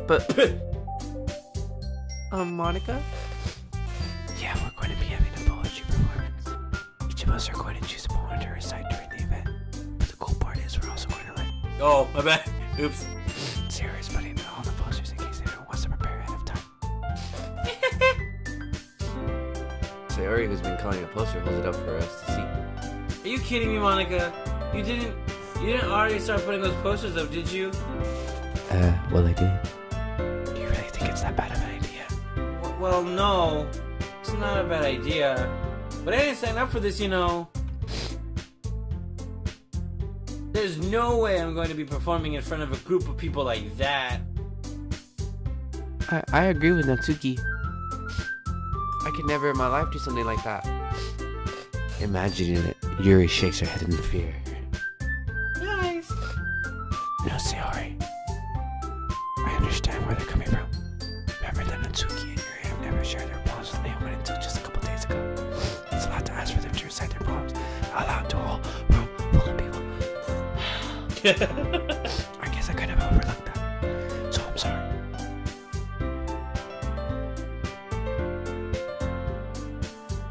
But... Monica? Yeah, we're going to be having a poetry performance. Each of us are going to choose a poem to recite during the event. But the cool part is we're also going to let Oh, my bad. Oops. Sarah's putting in all the posters in case anyone wants to prepare ahead of time. Sayori, who's been coloring a poster, holds it up for us to see. Are you kidding me, Monica? You didn't already start putting those posters up, did you? Well, I did. Do you really think it's that bad of an idea? Well, no. It's not a bad idea. But I didn't sign up for this, you know. There's no way I'm going to be performing in front of a group of people like that. I agree with Natsuki. I could never in my life do something like that. Imagining it, Yuri shakes her head in fear. Nice. No, Sayori. I understand where they're coming from. Remember that Natsuki and Yuri have never shared their poems with anyone until just a couple days ago. It's a lot to ask for them to recite their poems out loud to a whole room full of people. I guess I kind of overlooked that. So I'm sorry.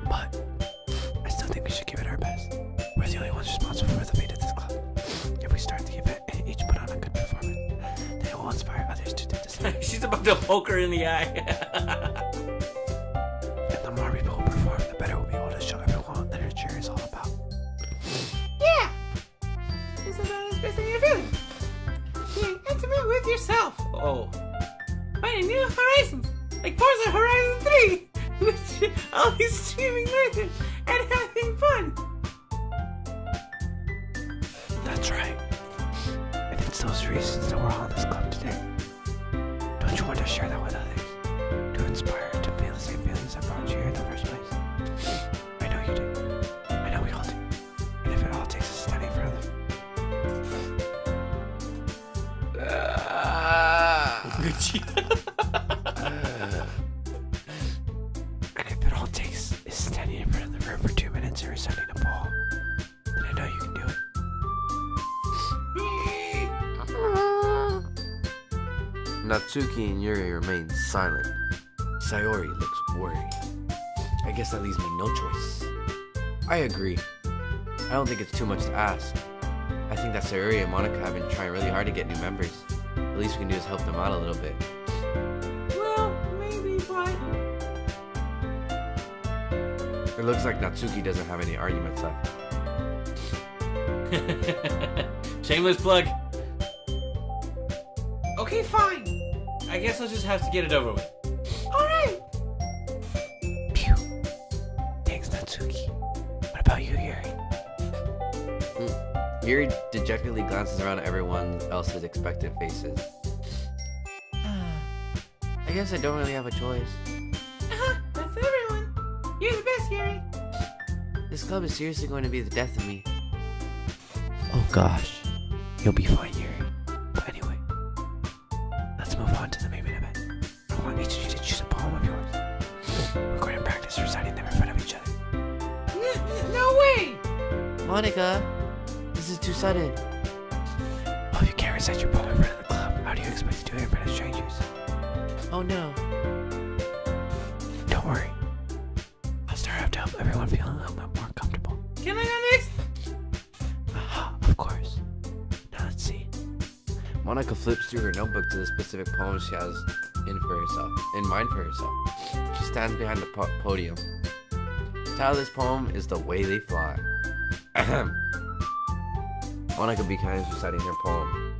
But I still think we should give it our best. We're the only ones responsible for the fate of this club. If we start the event and each put on a good performance, then it will inspire others to do the same. She's about to poke her in the eye. And the more people who perform, the better we'll be able to show everyone what literature is all about. Yeah! It's about expressing your feelings. Being intimate with yourself. Oh. Finding new horizons. Like Forza Horizon 3. With all these streaming legends and having fun. That's right. And it's those reasons that we're all in this club today. Don't you want to share that with others? To inspire to feel the same feelings that brought you here in the first place? I know you do. I know we all do. And if it all takes us standing for others. And if it all takes is standing in front of the room for 2 minutes and reciting a poem, then I know you can do it. Natsuki and Yuri remain silent. Sayori looks worried. I guess that leaves me no choice. I agree. I don't think it's too much to ask. I think that Sayori and Monica have been trying really hard to get new members. The least we can do is help them out a little bit. Well, maybe, but... It looks like Natsuki doesn't have any arguments left. Shameless plug. Okay, fine. I guess I'll just have to get it over with. Alright! Pew. Thanks, Natsuki. What about you, Yuri? Yuri dejectedly glances around at everyone else's expectant faces. I guess I don't really have a choice. That's everyone. You're the best, Yuri. This club is seriously going to be the death of me. Oh gosh. You'll be fine, Yuri. But anyway, let's move on to the main event. I want each of you to choose a poem of yours. We're going to practice reciting them in front of each other. No way! Monica, this is too sudden. Well, if you can't recite your poem in front of the club, how do you expect to do it in front of strangers? Oh no. Don't worry. I'll start out to help everyone feel a little bit more comfortable. Can I go next? Aha, of course. Now let's see. Monica flips through her notebook to the specific poem she has in mind for herself. She stands behind the podium. The title of this poem is The Way They Fly. Ahem. Monica begins reciting her poem.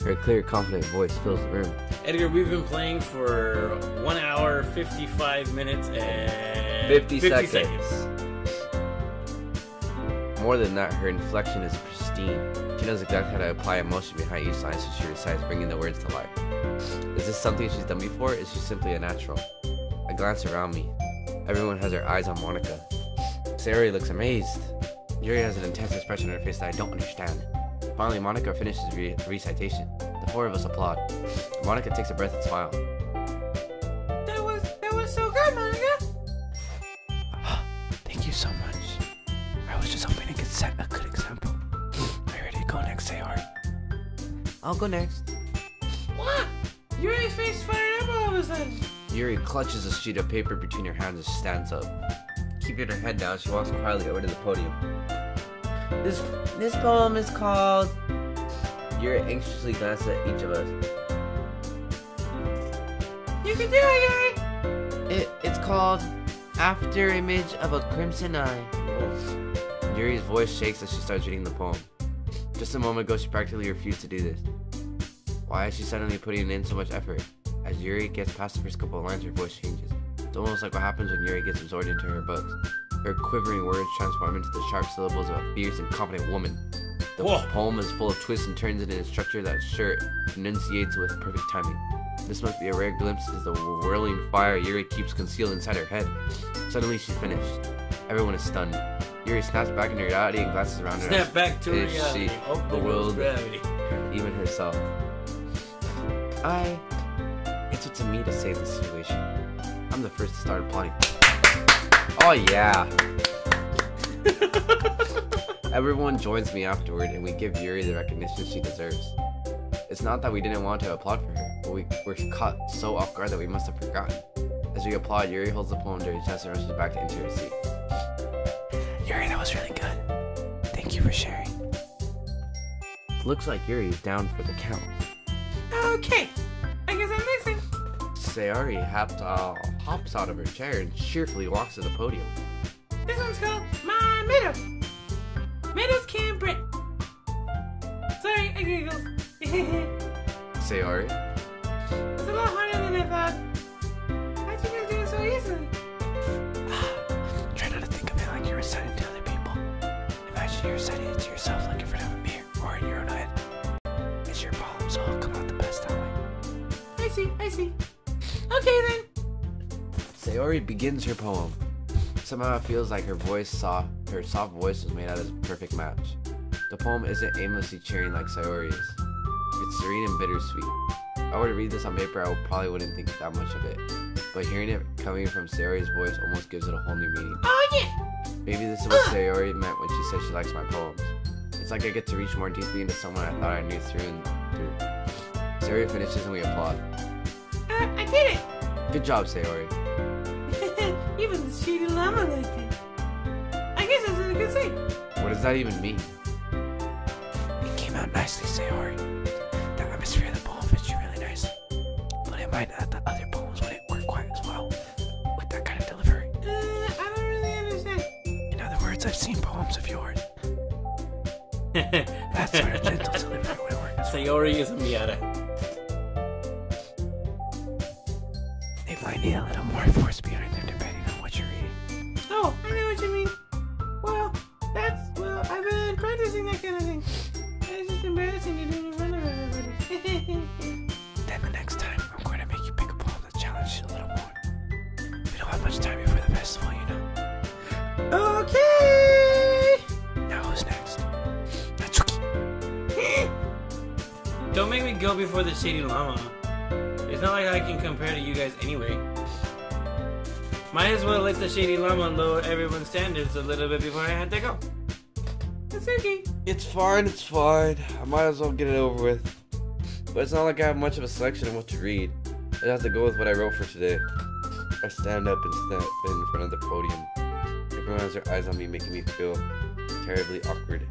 Her clear, confident voice fills the room. Edgar, we've been playing for 1 hour, 55 minutes, and 50 seconds. More than that, her inflection is pristine. She knows exactly how to apply emotion behind each line, so she recites, bringing the words to life. Is this something she's done before, or is she simply a natural? I glance around me. Everyone has their eyes on Monica. Sayori looks amazed. Yuri has an intense expression on her face that I don't understand. Finally, Monica finishes recitation. The four of us applaud. Monica takes a breath and smiles. That was so good, Monica. Thank you so much. I was just hoping I could set a good example. Are you ready to go next, Sayori? I'll go next. What? Yuri's face fired up all of a sudden. Yuri clutches a sheet of paper between her hands and stands up. Keeping her head down, she walks quietly over to the podium. This poem is called... Yuri anxiously glances at each of us. You can do it, Yuri. It's called After Image of a Crimson Eye. Yuri's voice shakes as she starts reading the poem. Just a moment ago, she practically refused to do this. Why is she suddenly putting in so much effort? As Yuri gets past the first couple of lines, her voice changes. It's almost like what happens when Yuri gets absorbed into her books. Her quivering words transform into the sharp syllables of a fierce and confident woman. The poem is full of twists and turns in a structure that sure enunciates with perfect timing. This must be a rare glimpse as the whirling fire Yuri keeps concealed inside her head. Suddenly she's finished. Everyone is stunned. Yuri snaps back into reality and glances around her. Snap back to reality. The world, gravity. even herself. It's up to me to save the situation. I'm the first to start applauding. Oh yeah! Everyone joins me afterward and we give Yuri the recognition she deserves. It's not that we didn't want to applaud for her, but we were caught so off guard that we must have forgotten. As we applaud, Yuri holds the poem to her chest and rushes back into her seat. Yuri, that was really good. Thank you for sharing. Looks like Yuri is down for the count. Okay, I guess I'm missing. Sayori hops out of her chair and cheerfully walks to the podium. This one's called My Meadow. Meadows can't break. Sorry, I giggled. Sayori? It's a lot harder than I thought. How'd you guys do it so easily? Try not to think of it like you're reciting to other people. Imagine you're reciting it to yourself like in front of a mirror or in your own head. It's your poem, so it'll come out the best that way. I see. Okay then. Sayori begins her poem. Somehow it feels like her soft voice was made out of a perfect match. The poem isn't aimlessly cheering like Sayori's. It's serene and bittersweet. If I were to read this on paper, I probably wouldn't think that much of it. But hearing it coming from Sayori's voice almost gives it a whole new meaning. Oh yeah. Maybe this is what Sayori meant when she said she likes my poems. It's like I get to reach more deeply into someone I thought I knew through and through. Sayori finishes and we applaud. I did it. Good job, Sayori. Even the shady llama liked it. I guess that's a good thing. What does that even mean? It came out nicely, Sayori. The atmosphere of the poem fits you really nicely. But it might that the other poems wouldn't work quite as well with that kind of delivery. I don't really understand. In other words, I've seen poems of yours. That sort of gentle delivery would work as well. Sayori is a Miata. They might need a little more force behind them depending on what you're reading. Oh, I know what you mean. Well, I've been practicing that kind of thing. It's just embarrassing to do it in front of everybody. Then the next time, I'm going to make you pick a poem that challenges you a little more. We don't have much time before the festival, you know. Okay. Now who's next? Natsuki. Don't make me go before the shady llama. It's not like I can compare to you guys anyway. Might as well let the shady llama lower everyone's standards a little bit before I had to go. Natsuki. It's fine. I might as well get it over with. But it's not like I have much of a selection of what to read. I have to go with what I wrote for today. I stand up and step in front of the podium. Everyone has their eyes on me, making me feel terribly awkward.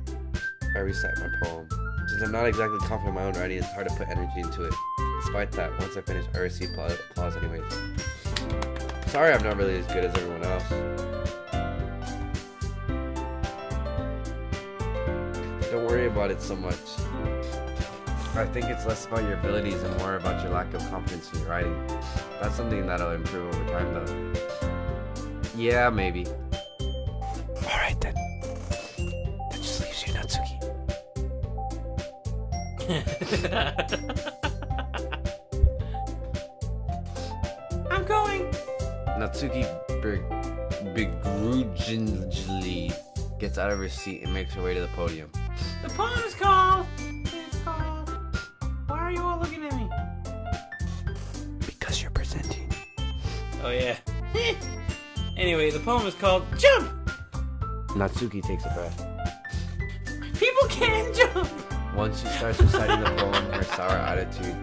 I recite my poem. Since I'm not exactly confident in my own writing, it's hard to put energy into it. Despite that, once I finish, I receive applause anyways. Sorry I'm not really as good as everyone else. Don't worry about it so much. I think it's less about your abilities and more about your lack of confidence in your writing. That's something that'll improve over time though. Yeah, maybe. Alright then. That just leaves you, Natsuki. I'm going. Natsuki begrudgingly gets out of her seat and makes her way to the podium. The poem is called. Why are you all looking at me? Because you're presenting. Oh yeah. Anyway, the poem is called Jump! Natsuki takes a breath. People can jump! Once she starts reciting the poem, her sour attitude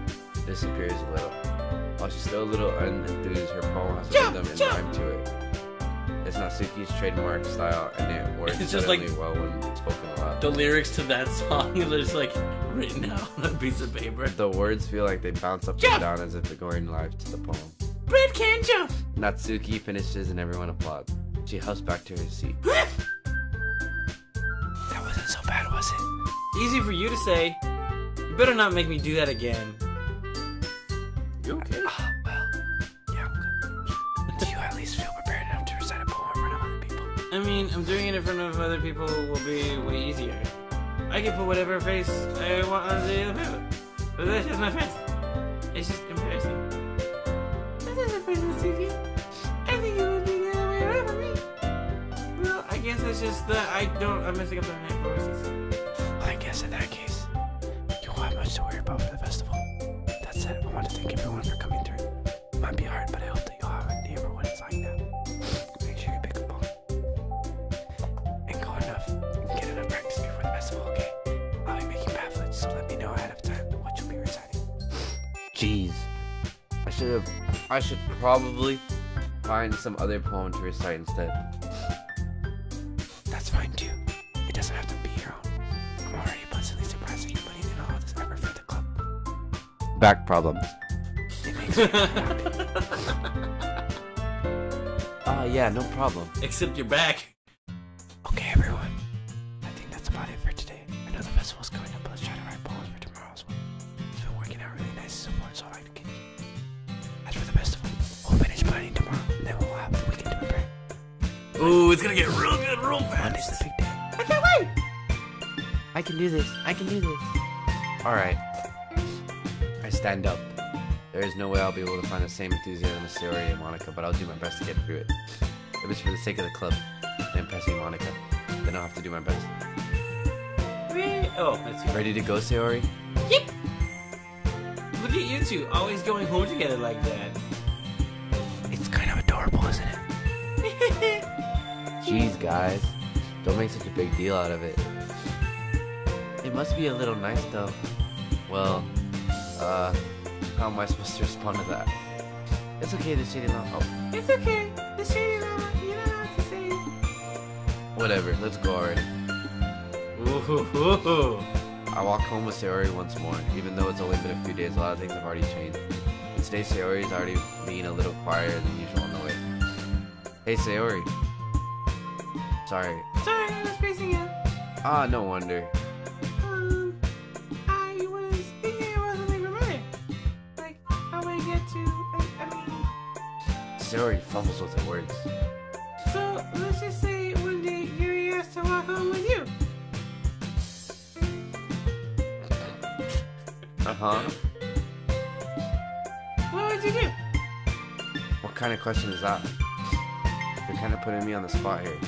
disappears a little. While she's still a little unenthused, her poem has a rhythm and rhyme to it. It's Natsuki's trademark style, and it works It's just suddenly like well when spoken aloud. the lyrics to that song are just like written out on a piece of paper. The words feel like they bounce up and down as if they're going live to the poem. Bread can jump! Natsuki finishes and everyone applauds. She huffs back to her seat. Easy for you to say. You better not make me do that again. You okay? Well, yeah, I'm good. Do you at least feel prepared enough to recite a poem in front of other people? I mean, I'm doing it in front of other people will be way easier. I can put whatever face I want on the other paper. But that's just my face. It's just embarrassing. This is a person secret. I think it would be the other way around for me. Well, I guess it's just that I'm messing up the night voices. Well, I guess in that case, you won't have much to worry about for the festival. That said, I want to thank everyone for coming through. It might be hard, but I hope that you'll have an idea for what it's like now. Make sure you pick a poem. And go enough and get enough practice before the festival, okay? I'll be making pamphlets, so let me know ahead of time what you'll be reciting. Jeez. I should probably find some other poem to recite instead. That's fine too. It doesn't have to be your own. I'm already pleasantly surprised that you're putting in all this effort for the club. Back problems. It makes me happy. Yeah, no problem. Except you're back. Okay, everyone. I think that's about it for today. I know the festival's coming up, but let's try to write poems for tomorrow as well. It's been working out really nice so far, so I like to continue. As for the festival, we'll finish planning tomorrow, and then we'll have the weekend to prepare. Ooh, it's gonna get real good real Monday's fast. the big day. I can't wait. I can do this. I can do this. Alright. I stand up. There is no way I'll be able to find the same enthusiasm as Sayori and Monica, but I'll do my best to get through it. If it's for the sake of the club and impressing Monica, then I'll have to do my best. Oh, that's you. Ready to go, Sayori? Yep. Look at you two, always going home together like that. It's kind of adorable, isn't it? Jeez, guys. Don't make such a big deal out of it. It must be a little nice, though. Well, how am I supposed to respond to that? It's okay, the shady long. Oh, It's okay. The shady mama, you don't know what to say. whatever. Let's go already. Ooh. I walk home with Sayori once more. Even though it's only been a few days, a lot of things have already changed. And today, Sayori is already being a little quieter than usual on the way. Hey, Sayori. Sorry. Sorry, I was spacing out. Ah, no wonder. I was thinking about something familiar. Like, how I get to, I mean, Sayori fumbles with her words. so let's just say one day Yuri has to walk home with you. Uh-huh. What would you do? What kind of question is that? You're kind of putting me on the spot here.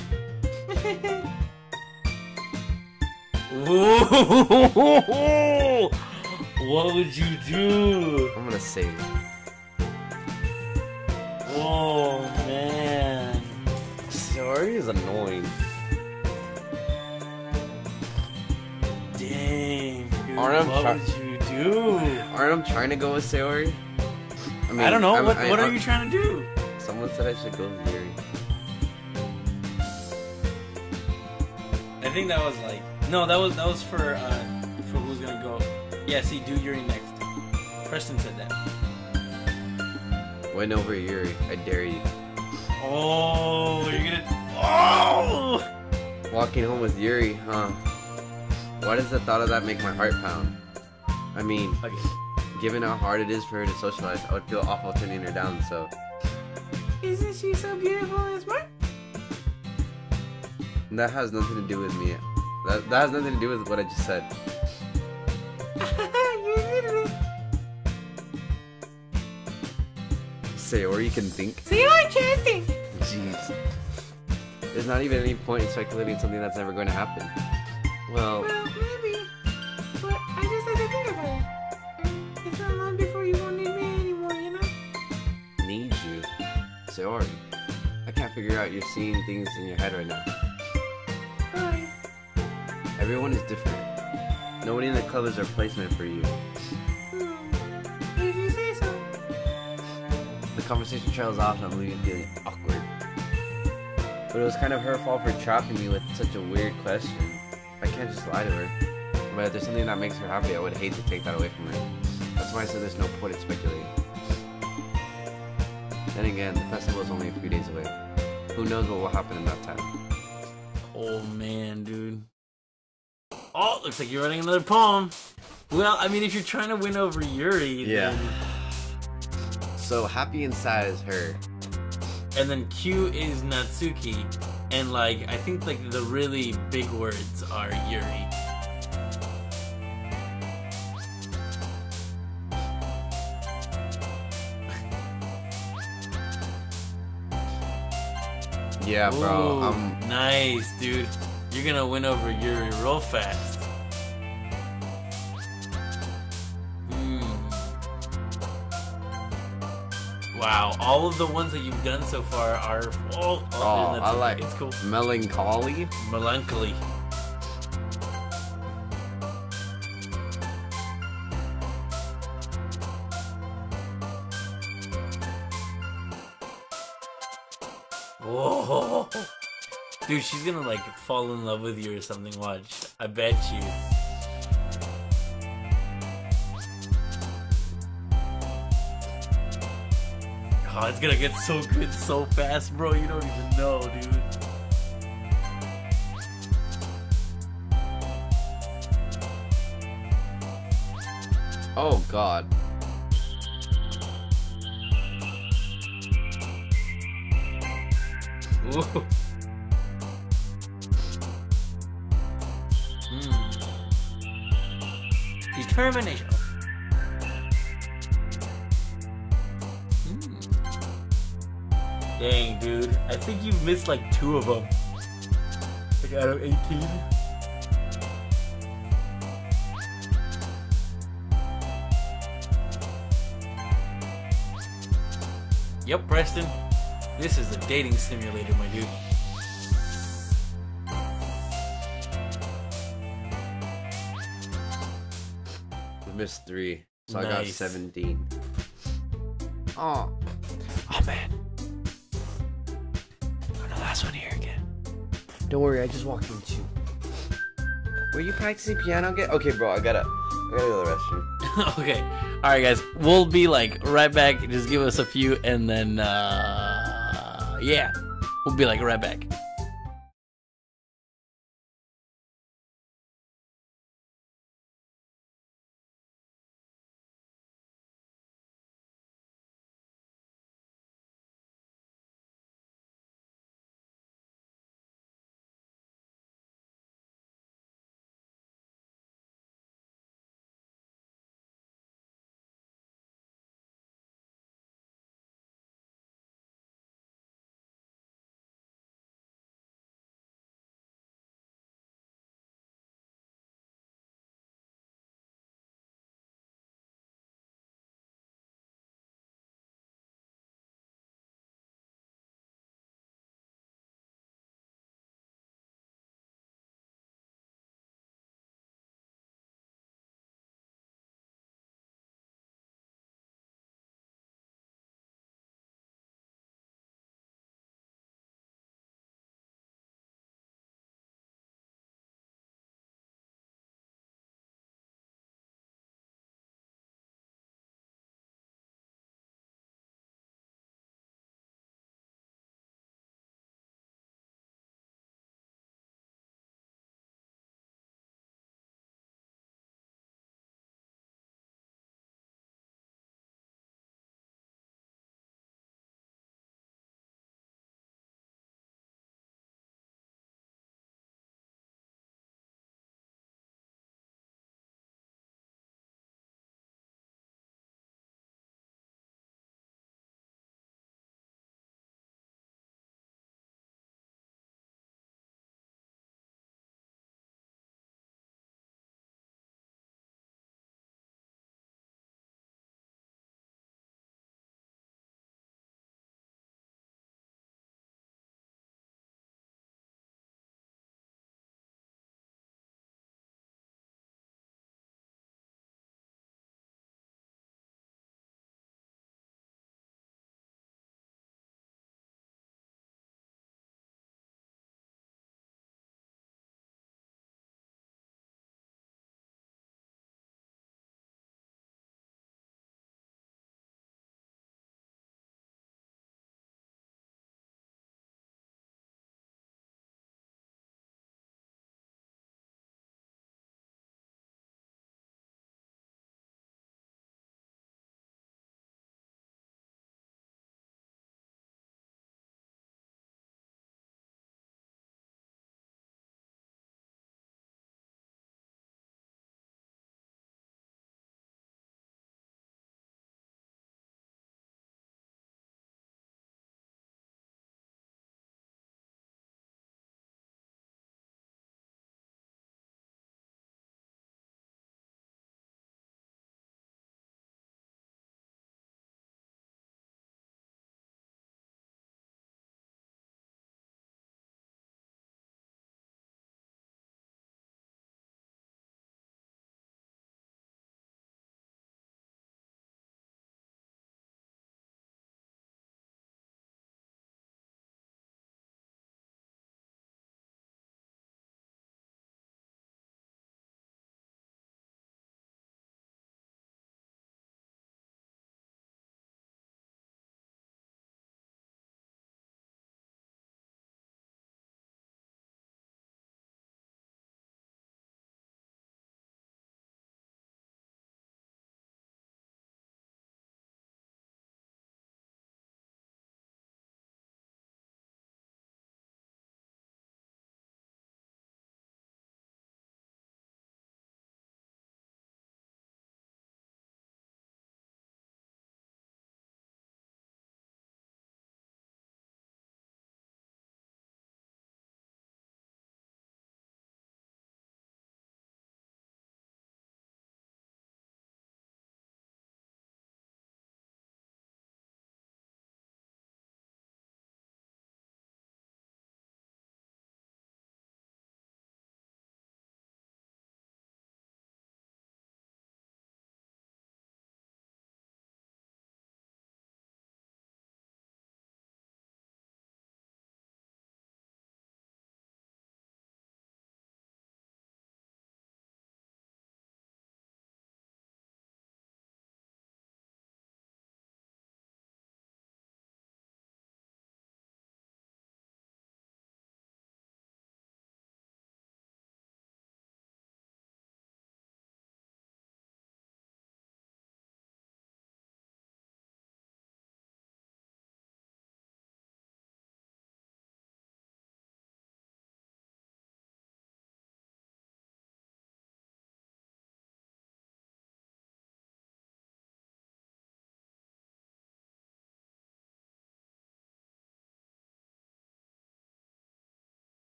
Ooh. What would you do? I'm gonna save. Oh man. Sayori is annoying. Dang. Dude, Aren't I what try- would you do? Aren't I trying to go with Sayori? I don't know. What I- are you trying to do? Someone said I should go with Yuri. I think that was like that was for who's gonna go. Yeah, see, do Yuri next. Preston said that. Win over Yuri. I dare you. Oh, you're gonna. Oh. Walking home with Yuri, huh? Why does the thought of that make my heart pound? I mean, Okay. given how hard it is for her to socialize, I would feel awful turning her down, so... Isn't she so beautiful and smart? That has nothing to do with me. That has nothing to do with what I just said. You admitted it. Sayori can think. So you are chanting. Jeez. There's not even any point in speculating something that's never going to happen. Well, Well, maybe. But I just had to think about it. It's not long before you won't need me anymore, you know? need you. Sayori, I can't figure out you're seeing things in your head right now. Sorry. Everyone is different. Nobody in the club is a replacement for you. If you say so. The conversation trails off and I'm leaving feeling awkward. But it was kind of her fault for trapping me with such a weird question. I can't just lie to her. But if there's something that makes her happy, I would hate to take that away from her. That's why I said there's no point in speculating. Then again, the festival is only a few days away. Who knows what will happen in that time? Oh man, dude. Oh, looks like you're running another poem. Well, I mean, if you're trying to win over Yuri, Yeah. then... So happy and sad is her. And then Q is Natsuki. And, like, I think, like, the really big words are Yuri. Yeah, bro. Ooh, nice, dude. You're gonna win over Yuri real fast. Wow, all of the ones that you've done so far are... I like it's cool. melancholy. Melancholy. Whoa. Dude, she's gonna like fall in love with you or something, watch. I bet you. Oh, it's gonna get so good so fast, bro. You don't even know, dude. Oh god. Ooh. Determination. Dang, dude. I think you missed like 2 of them. Like out of 18. Yep, Preston. This is a dating simulator, my dude. I missed 3. So Nice. I got 17. Oh. Oh man. I'm the last one here again. Don't worry, I just walked in 2. Were you practicing piano again? Okay, bro, I gotta go to the restroom. Okay. Alright, guys. We'll be like right back. Just give us a few and then, yeah. We'll be like right back.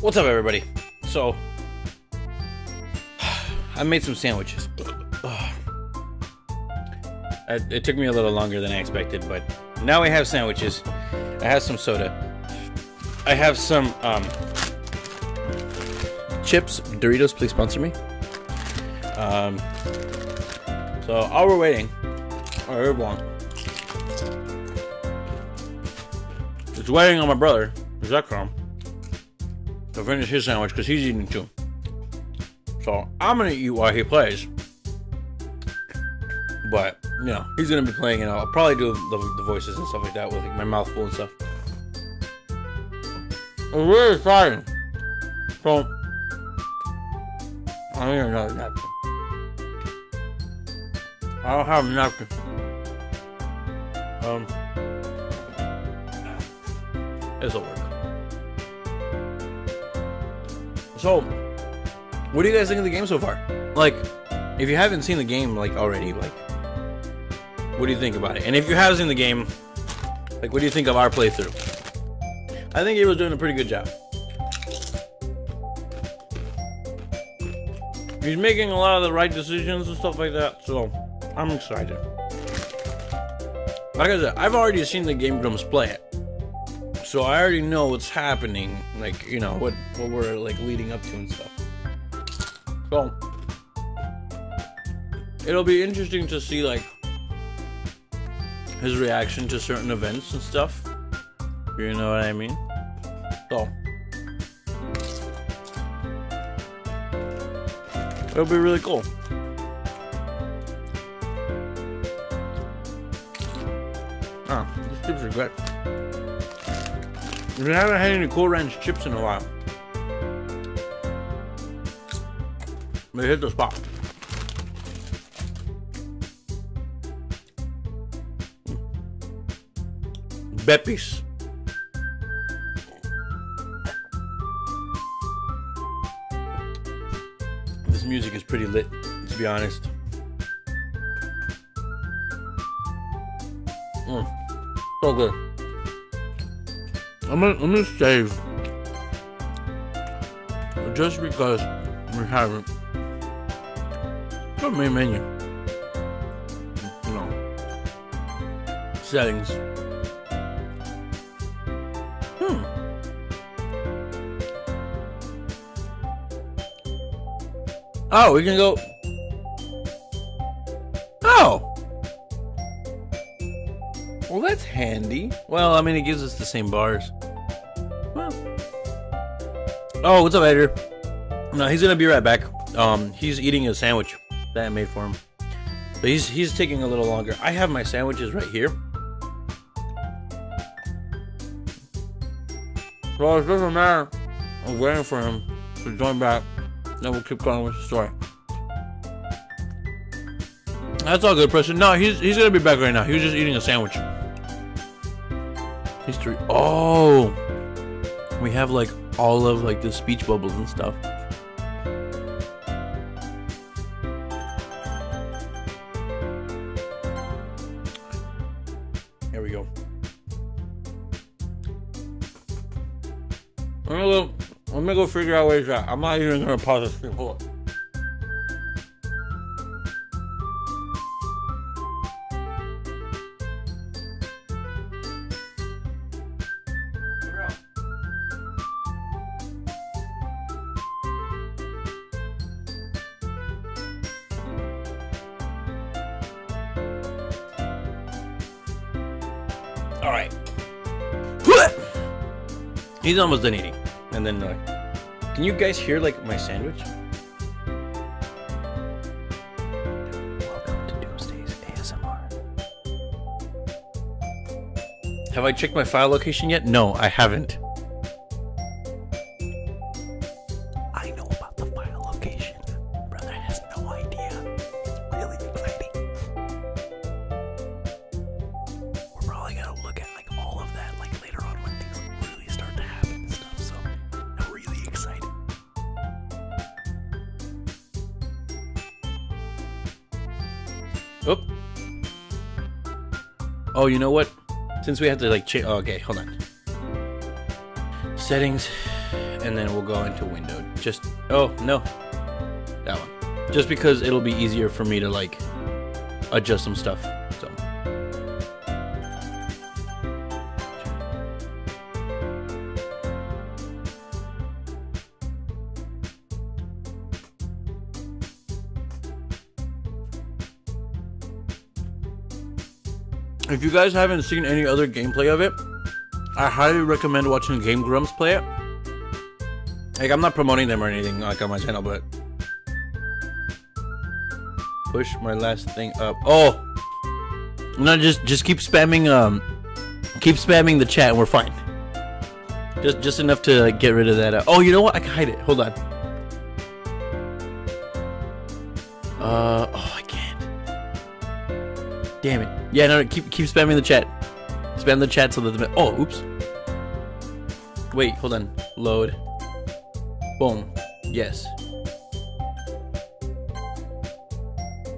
What's up, everybody? So, I made some sandwiches. It took me a little longer than I expected, but now we have sandwiches. I have some soda. I have some chips. Doritos, please sponsor me. So while we're waiting, everyone, it's waiting on my brother, ZECHROM, to finish his sandwich because he's eating too. So I'm gonna eat while he plays. But, you know, he's gonna be playing and I'll probably do the voices and stuff like that with like, my mouth full and stuff. It's really exciting. So, I need another napkin. I don't have a napkin. This'll work. So, what do you guys think of the game so far? Like, if you haven't seen the game, like, already, like, what do you think about it? And if you have seen the game, like, what do you think of our playthrough? I think he was doing a pretty good job. He's making a lot of the right decisions and stuff like that, so I'm excited. Like I said, I've already seen the Game Grumps play it. So I already know what's happening, like, you know, what we're, like, leading up to and stuff. So, it'll be interesting to see, like, his reaction to certain events and stuff. You know what I mean? So, it'll be really cool. Ah, these chips are good. We haven't had any Cool Ranch chips in a while. They hit the spot. Beppis. This music is pretty lit, to be honest. So good. I'm gonna save just because we haven't. The main menu, you know, settings. Oh, we can go. Oh. Well, that's handy. Well, I mean, it gives us the same bars. Well. Oh, what's up, editor? No, he's gonna be right back. He's eating a sandwich that I made for him. So he's taking a little longer. I have my sandwiches right here. Well, it doesn't matter. I'm waiting for him to join back. Then we'll keep going with the story. That's all good, Preston. No, he's gonna be back right now. He was just eating a sandwich. History. Oh, we have like all of like the speech bubbles and stuff. Here we go. I'm gonna go figure out where he's at. I'm not even gonna pause this thing. Hold on. All right. He's almost done eating. And then, can you guys hear, like, my sandwich? Welcome to Doomsday's ASMR. Have I checked my file location yet? No, I haven't. I know about the file location. Brother has no idea. It's really exciting. We're probably gonna look at like all of that like later on when things really start to happen and stuff. So I'm really excited. Oop. Oh, you know what? Since we have to like change. Oh, okay, hold on. Settings, and then we'll go into windowed. Just, oh, no. That one. Just because it'll be easier for me to, like, adjust some stuff. So. If you guys haven't seen any other gameplay of it, I highly recommend watching Game Grumps play it. Like, I'm not promoting them or anything, like, on my channel, but... Push my last thing up. Oh! No, just keep spamming, the chat and we're fine. Just enough to, like, get rid of that. Oh, you know what? I can hide it. Hold on. Oh, I can't. Damn it. Yeah, no, keep spamming the chat. Spam the chat so that the... Oh, oops. Wait, hold on. Load. Boom. Yes.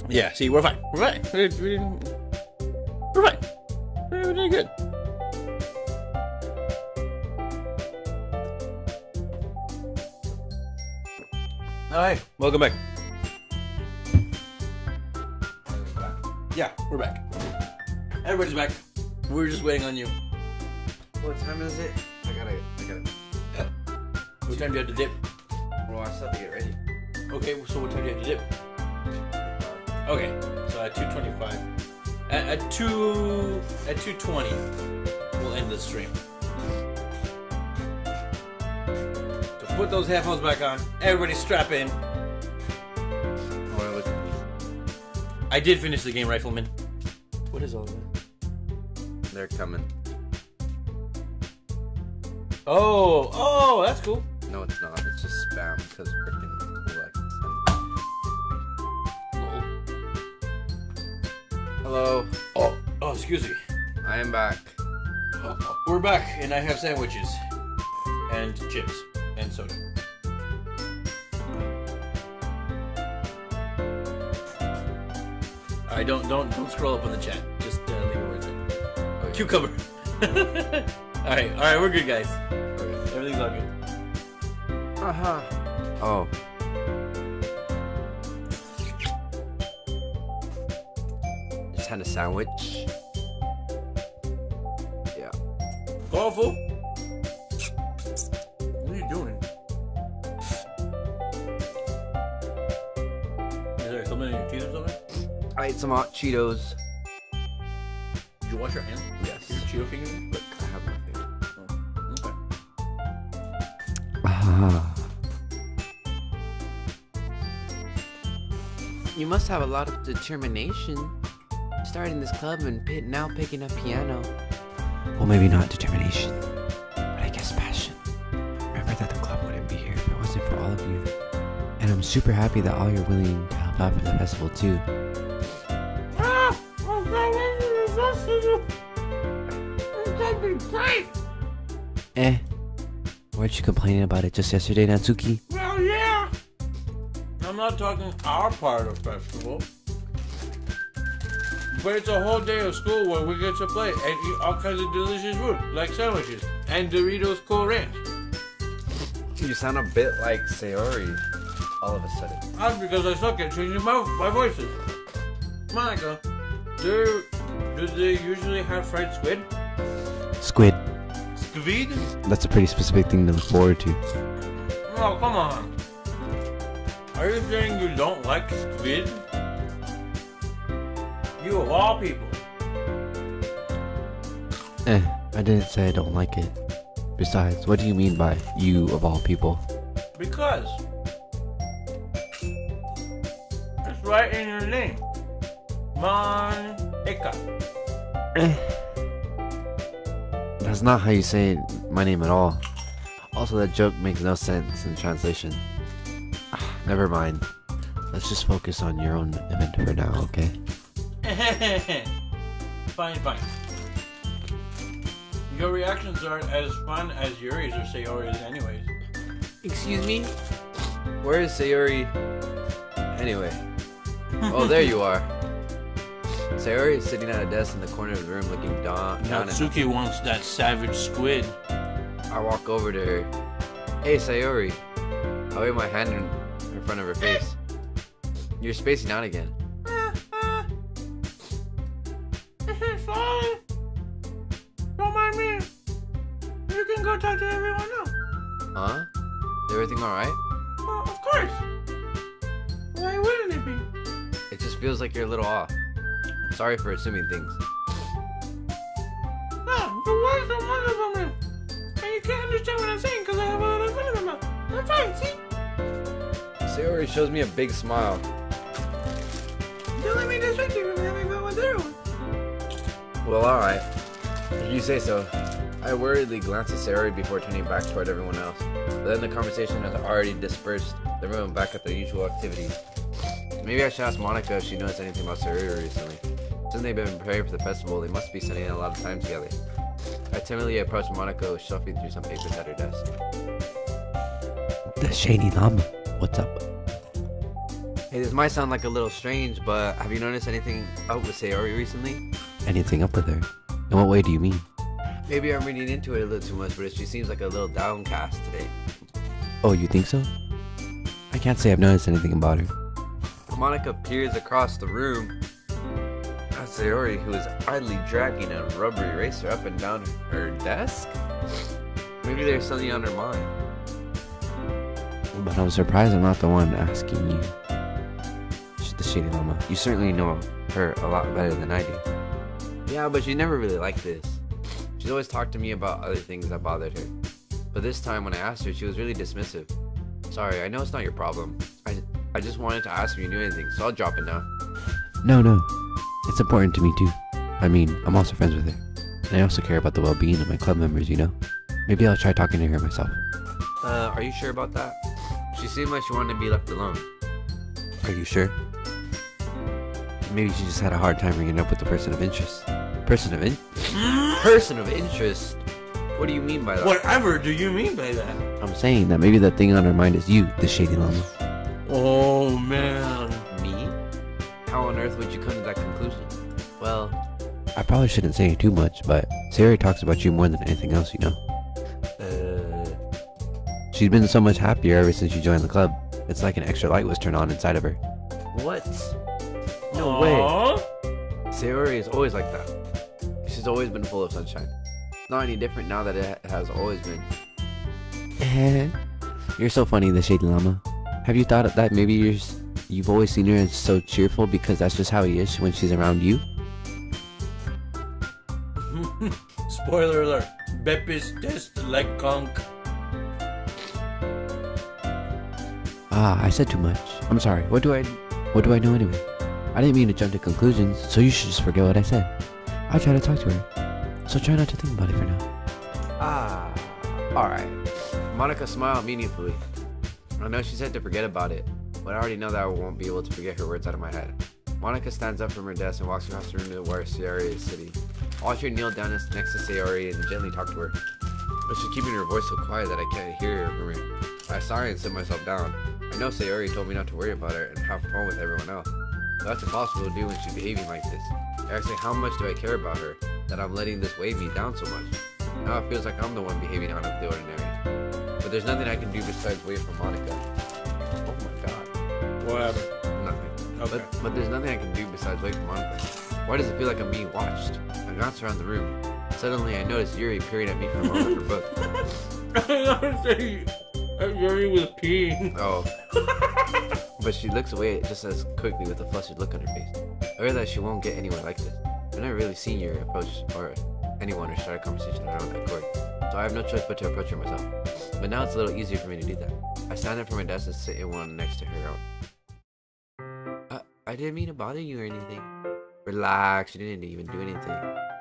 Yeah, see, we're fine. We're fine. We're fine. We're doing good. Alright, welcome back. Yeah, we're back. Everybody's back. We're just waiting on you. What time is it? I gotta. What time do you have to dip? Well, I still have to get ready. Okay, so what time do you have to dip? Okay, so at 2:25. At 2:20, we'll end the stream. So put those headphones back on. Everybody strap in. I did finish the game, Rifleman. What is all that? They're coming. Oh, that's cool. No, it's not. It's just spam because freaking like. Hello. Oh, excuse me. I am back. We're back, and I have sandwiches and chips and soda. Alright, don't scroll up on the chat. Just leave it where it's at. Okay. Cucumber. Alright, we're good, guys. Okay. Everything's all good. Oh. Just had a sandwich. Yeah. Colorful. What are you doing? Is there something in your teeth or something? I ate some hot Cheetos. Did you wash your hands? Yes. Your Cheeto fingers? Look, I have my finger. Okay. You must have a lot of determination starting this club and now picking up piano. Well, maybe not determination, but I guess passion. Remember that the club wouldn't be here if it wasn't for all of you. And I'm super happy that all you're willing to help out for the festival too. Weren't you complaining about it just yesterday, Natsuki? Well, yeah. I'm not talking our part of festival. But it's a whole day of school where we get to play and eat all kinds of delicious food, like sandwiches and Doritos Cool Ranch. You sound a bit like Sayori all of a sudden. That's because I suck at changing my voices. Monica, do they usually have fried squid? Squid. Squid? That's a pretty specific thing to look forward to. Oh, come on. Are you saying you don't like squid? You of all people. I didn't say I don't like it. Besides, what do you mean by you of all people? Because it's right in your name. Monica. That's not how you say my name at all. Also, that joke makes no sense in translation. Never mind. Let's just focus on your own event for now, okay? Fine. Your reactions aren't as fun as Yuri's or Sayori's anyways. Excuse me? Where is Sayori? Anyway. Oh, there you are. Sayori is sitting at a desk in the corner of the room looking down at Natsuki wants that savage squid. I walk over to her. Hey, Sayori. I wave my hand in front of her face. You're spacing out again. It's fine. Don't mind me. You can go talk to everyone else. Huh? Is everything alright? Well, of course. Why wouldn't it be? It just feels like you're a little off. I'm sorry for assuming things. No, the words are wonderful, man. And you can't understand what I'm saying because I have a little foot in my mouth. I'm fine, see? Sayori shows me a big smile. Don't let me distract you from having fun with everyone. Well, alright. If you say so. I worriedly glance at Sayori before turning back toward everyone else. But then the conversation has already dispersed, everyone back at their usual activities. Maybe I should ask Monica if she knows anything about Sayori recently. Since they've been preparing for the festival, they must be spending a lot of time together. I timidly approached Monica, shuffling through some papers at her desk. The Shady Llama. What's up? Hey, this might sound like a little strange, but have you noticed anything out with Sayori recently? Anything up with her? In what way do you mean? Maybe I'm reading into it a little too much, but she seems like a little downcast today. Oh, you think so? I can't say I've noticed anything about her. Monica peers across the room at Sayori, who is idly dragging a rubber eraser up and down her desk. Maybe there's something on her mind. But I'm surprised I'm not the one asking you. The Shady Llama. You certainly know her a lot better than I do. Yeah, but she never really liked this. She's always talked to me about other things that bothered her. But this time when I asked her, she was really dismissive. Sorry, I know it's not your problem. I just wanted to ask if you knew anything, so I'll drop it now. No. It's important to me too. I mean, I'm also friends with her. And I also care about the well-being of my club members, you know? Maybe I'll try talking to her myself. Are you sure about that? She seemed like she wanted to be left alone. Are you sure? Maybe she just had a hard time bringing up with the person of interest. Person of interest? What do you mean by that? Whatever do you mean by that? I'm saying that maybe the thing on her mind is you, the Shady Llama. Oh, man. Me? How on earth would you come to that conclusion? Well, I probably shouldn't say too much, but Sayori talks about you more than anything else, you know? She's been so much happier ever since you joined the club. It's like an extra light was turned on inside of her. What? No way. Sayori is always like that. She's always been full of sunshine. Not any different now that it has always been. You're so funny, the Shady Llama. Have you thought that maybe you've always seen her as so cheerful because that's just how he is when she's around you? Spoiler alert. Beppis test like conch. I said too much. I'm sorry. What do I know anyway? I didn't mean to jump to conclusions, so you should just forget what I said. I'll try to talk to her. So try not to think about it for now. Alright. Monica smiled meaningfully. I know she said to forget about it, but I already know that I won't be able to forget her words out of my head. Monica stands up from her desk and walks across the room to where Sayori is sitting. I watch her kneel down next to Sayori and gently talk to her. But she's keeping her voice so quiet that I can't hear her from her. I sigh and sit myself down. I know Sayori told me not to worry about her and have fun with everyone else. But that's impossible to do when she's behaving like this. Actually, how much do I care about her that I'm letting this weigh me down so much? Now it feels like I'm the one behaving out of the ordinary. But there's nothing I can do besides wait for Monica. Oh my god. Whatever. Nothing. Okay. But there's nothing I can do besides wait for Monica. Why does it feel like I'm being watched? I glance around the room. Suddenly I notice Yuri peering at me from over her book. Yuri was peeing. Oh. But she looks away just as quickly with a flustered look on her face. I realize she won't get anywhere like this. I've never really seen Yuri approach or anyone or start a conversation on her own accord. So I have no choice but to approach her myself. But now it's a little easier for me to do that. I stand up from my desk and sit in one next to her own. I didn't mean to bother you or anything. Relax, you didn't even do anything.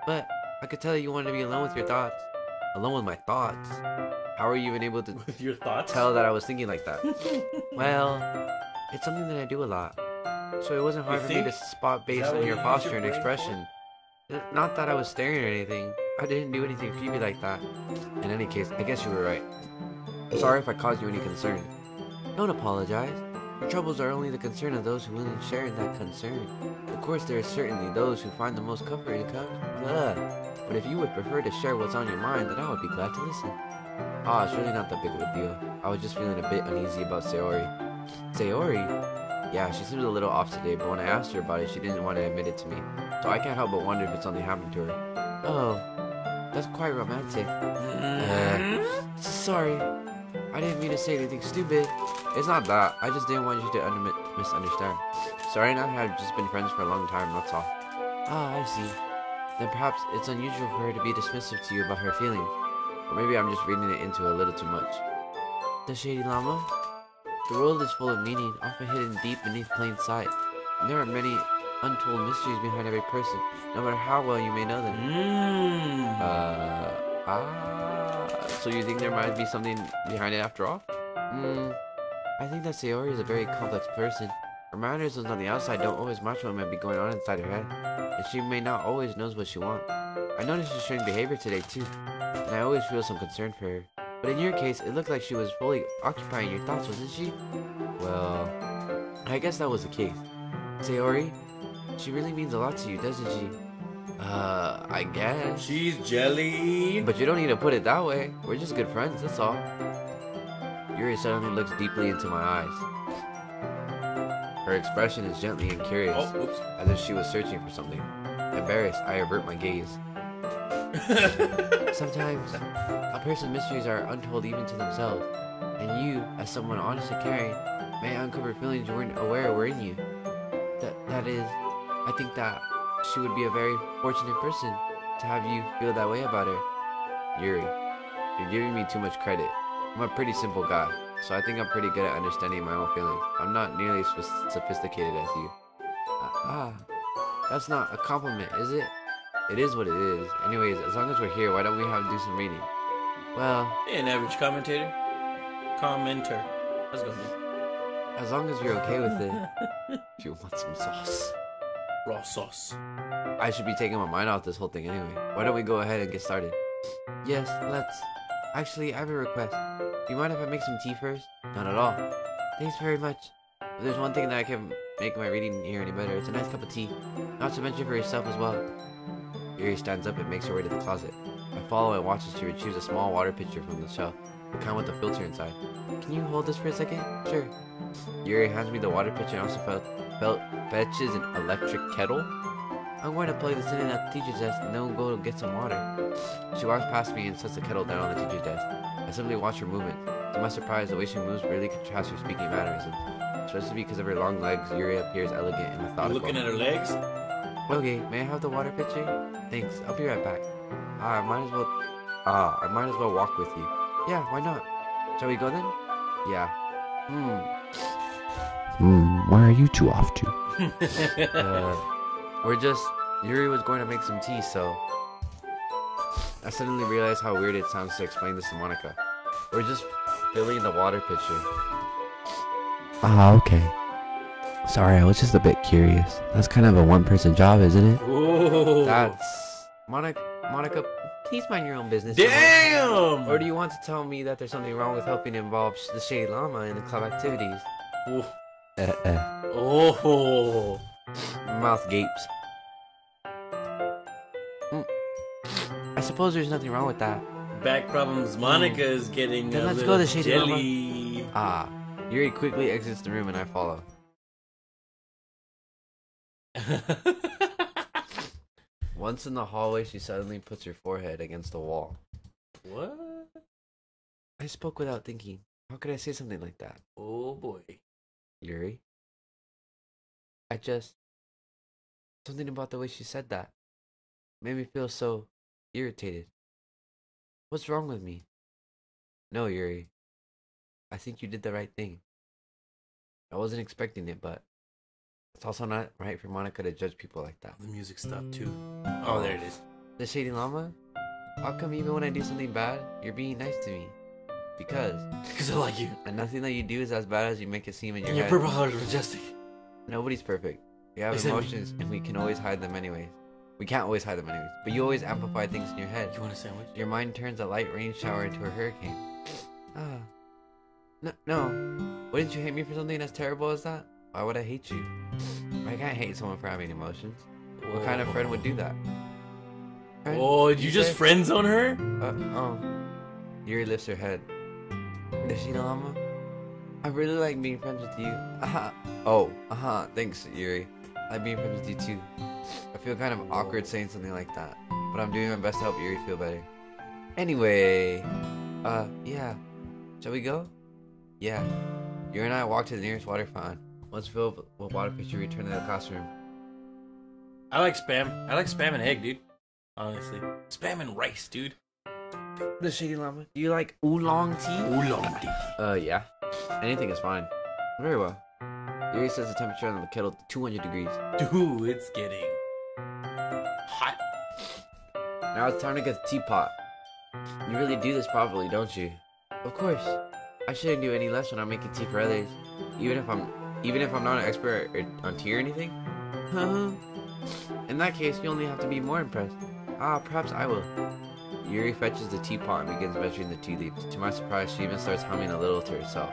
But I could tell you wanted to be alone with your thoughts. Alone with my thoughts. How are you even able to With your thoughts? tell that I was thinking like that? Well, it's something that I do a lot. So it wasn't hard for me to spot based on your posture and expression. Not that I was staring or anything. I didn't do anything creepy like that. In any case, I guess you were right. I'm sorry if I caused you any concern. Don't apologize. Your troubles are only the concern of those who willingly share in that concern. Of course, there are certainly those who find the most comfort in but if you would prefer to share what's on your mind, then I would be glad to listen. Ah, it's really not that big of a deal. I was just feeling a bit uneasy about Sayori. Sayori? Yeah, she seems a little off today, but when I asked her about it, she didn't want to admit it to me. So I can't help but wonder if it's something happened to her. Oh, that's quite romantic. Sorry. I didn't mean to say anything stupid. It's not that. I just didn't want you to misunderstand. Sorry, and I have just been friends for a long time, that's all. Ah, I see. Then perhaps it's unusual for her to be dismissive to you about her feelings. Or maybe I'm just reading it into a little too much. The Shady Llama? The world is full of meaning, often hidden deep beneath plain sight. And there are many untold mysteries behind every person, no matter how well you may know them. So you think there might be something behind it after all? I think that Sayori is a very complex person. Her mannerisms on the outside don't always match what might be going on inside her head, and she may not always knows what she wants. I noticed her strange behavior today too, and I always feel some concern for her. But in your case, it looked like she was fully occupying your thoughts, wasn't she? Well, I guess that was the case. Sayori, she really means a lot to you, doesn't she? I guess. She's jelly. But you don't need to put it that way. We're just good friends, that's all. Yuri suddenly looks deeply into my eyes. Her expression is gently and curious, as if she was searching for something. Embarrassed, I avert my gaze. Sometimes, a person's mysteries are untold even to themselves, and you, as someone honest and caring, may uncover feelings you weren't aware were in you. That is, I think that she would be a very fortunate person to have you feel that way about her. Yuri, you're giving me too much credit. I'm a pretty simple guy, so I think I'm pretty good at understanding my own feelings. I'm not nearly as sophisticated as you. That's not a compliment, is it? It is what it is. Anyways, as long as we're here, why don't we do some reading? Well... Hey, an average commenter. Let's go, man. As long as you're okay with it. If you want some sauce. Raw sauce. I should be taking my mind off this whole thing anyway. Why don't we go ahead and get started? Yes, let's. Actually, I have a request. Do you mind if I make some tea first? Not at all. Thanks very much. If there's one thing that I can make my reading here any better, it's a nice cup of tea. Not to mention for yourself as well. Yuri stands up and makes her way to the closet. I follow and watch as she retrieves a small water pitcher from the shelf, the kind with the filter inside. Can you hold this for a second? Sure. Yuri hands me the water pitcher and also fetches an electric kettle. I'm going to plug this in at the teacher's desk and then we'll go get some water. She walks past me and sets the kettle down on the teacher's desk. I simply watch her movement. To my surprise, the way she moves really contrasts her speaking mannerisms. Especially because of her long legs, Yuri appears elegant and methodical. You looking at her legs? Okay, may I have the water pitcher? Thanks, I'll be right back. I might as well walk with you. Yeah, why not? Shall we go then? Yeah. Where are you two off to? Yuri was going to make some tea, so... I suddenly realized how weird it sounds to explain this to Monica. We're just filling the water pitcher. Okay. Sorry, I was just a bit curious. That's kind of a one-person job, isn't it? Ooh. That's... Monica, please mind your own business. Damn! Or do you want to tell me that there's something wrong with helping involve the Shady Llama in the club activities? Ooh. Oh. Mouth gapes. I suppose there's nothing wrong with that. Back problems. Monica is getting then a let's little go to Shady jelly. Llama. Yuri quickly exits the room and I follow. Once in the hallway, she suddenly puts her forehead against the wall. What? I spoke without thinking. How could I say something like that? Oh boy. Yuri? Something about the way she said that made me feel so irritated. What's wrong with me? No, Yuri. I think you did the right thing. I wasn't expecting it, but it's also not right for Monica to judge people like that. The music stopped too. Oh, there it is. The Shady Llama? How come even when I do something bad, you're being nice to me? Because I like you. And nothing that you do is as bad as you make it seem in your And your head. purple heart is majestic. Nobody's perfect. We have Except emotions and we can always hide them anyways. We can't always hide them anyways, but you always amplify things in your head. You want a sandwich? Your mind turns a light rain shower into a hurricane. No. Wouldn't you hate me for something as terrible as that? Why would I hate you? I can't hate someone for having emotions. What kind of friend would do that? Friend? Oh, did you just friend zone her? Yuri lifts her head. Nishina Llama? I really like being friends with you. Thanks, Yuri. I like being friends with you too. I feel kind of awkward saying something like that, but I'm doing my best to help Yuri feel better. Anyway, yeah. Shall we go? Yeah. Yuri and I walk to the nearest water fountain. Once filled with water fish, we return to the classroom. I like Spam. I like Spam and egg, dude. Honestly. Spam and rice, dude. The Shady Llama, do you like oolong tea? Oolong tea. Yeah. Anything is fine. Very well. Yuri sets the temperature on the kettle to 200 degrees. Dude, it's getting hot. Now it's time to get the teapot. You really do this properly, don't you? Of course. I shouldn't do any less when I'm making tea for others. Even if I'm not an expert on tea or anything. In that case, you only have to be more impressed. Perhaps I will. Yuri fetches the teapot and begins measuring the tea leaves. To my surprise, she even starts humming a little to herself.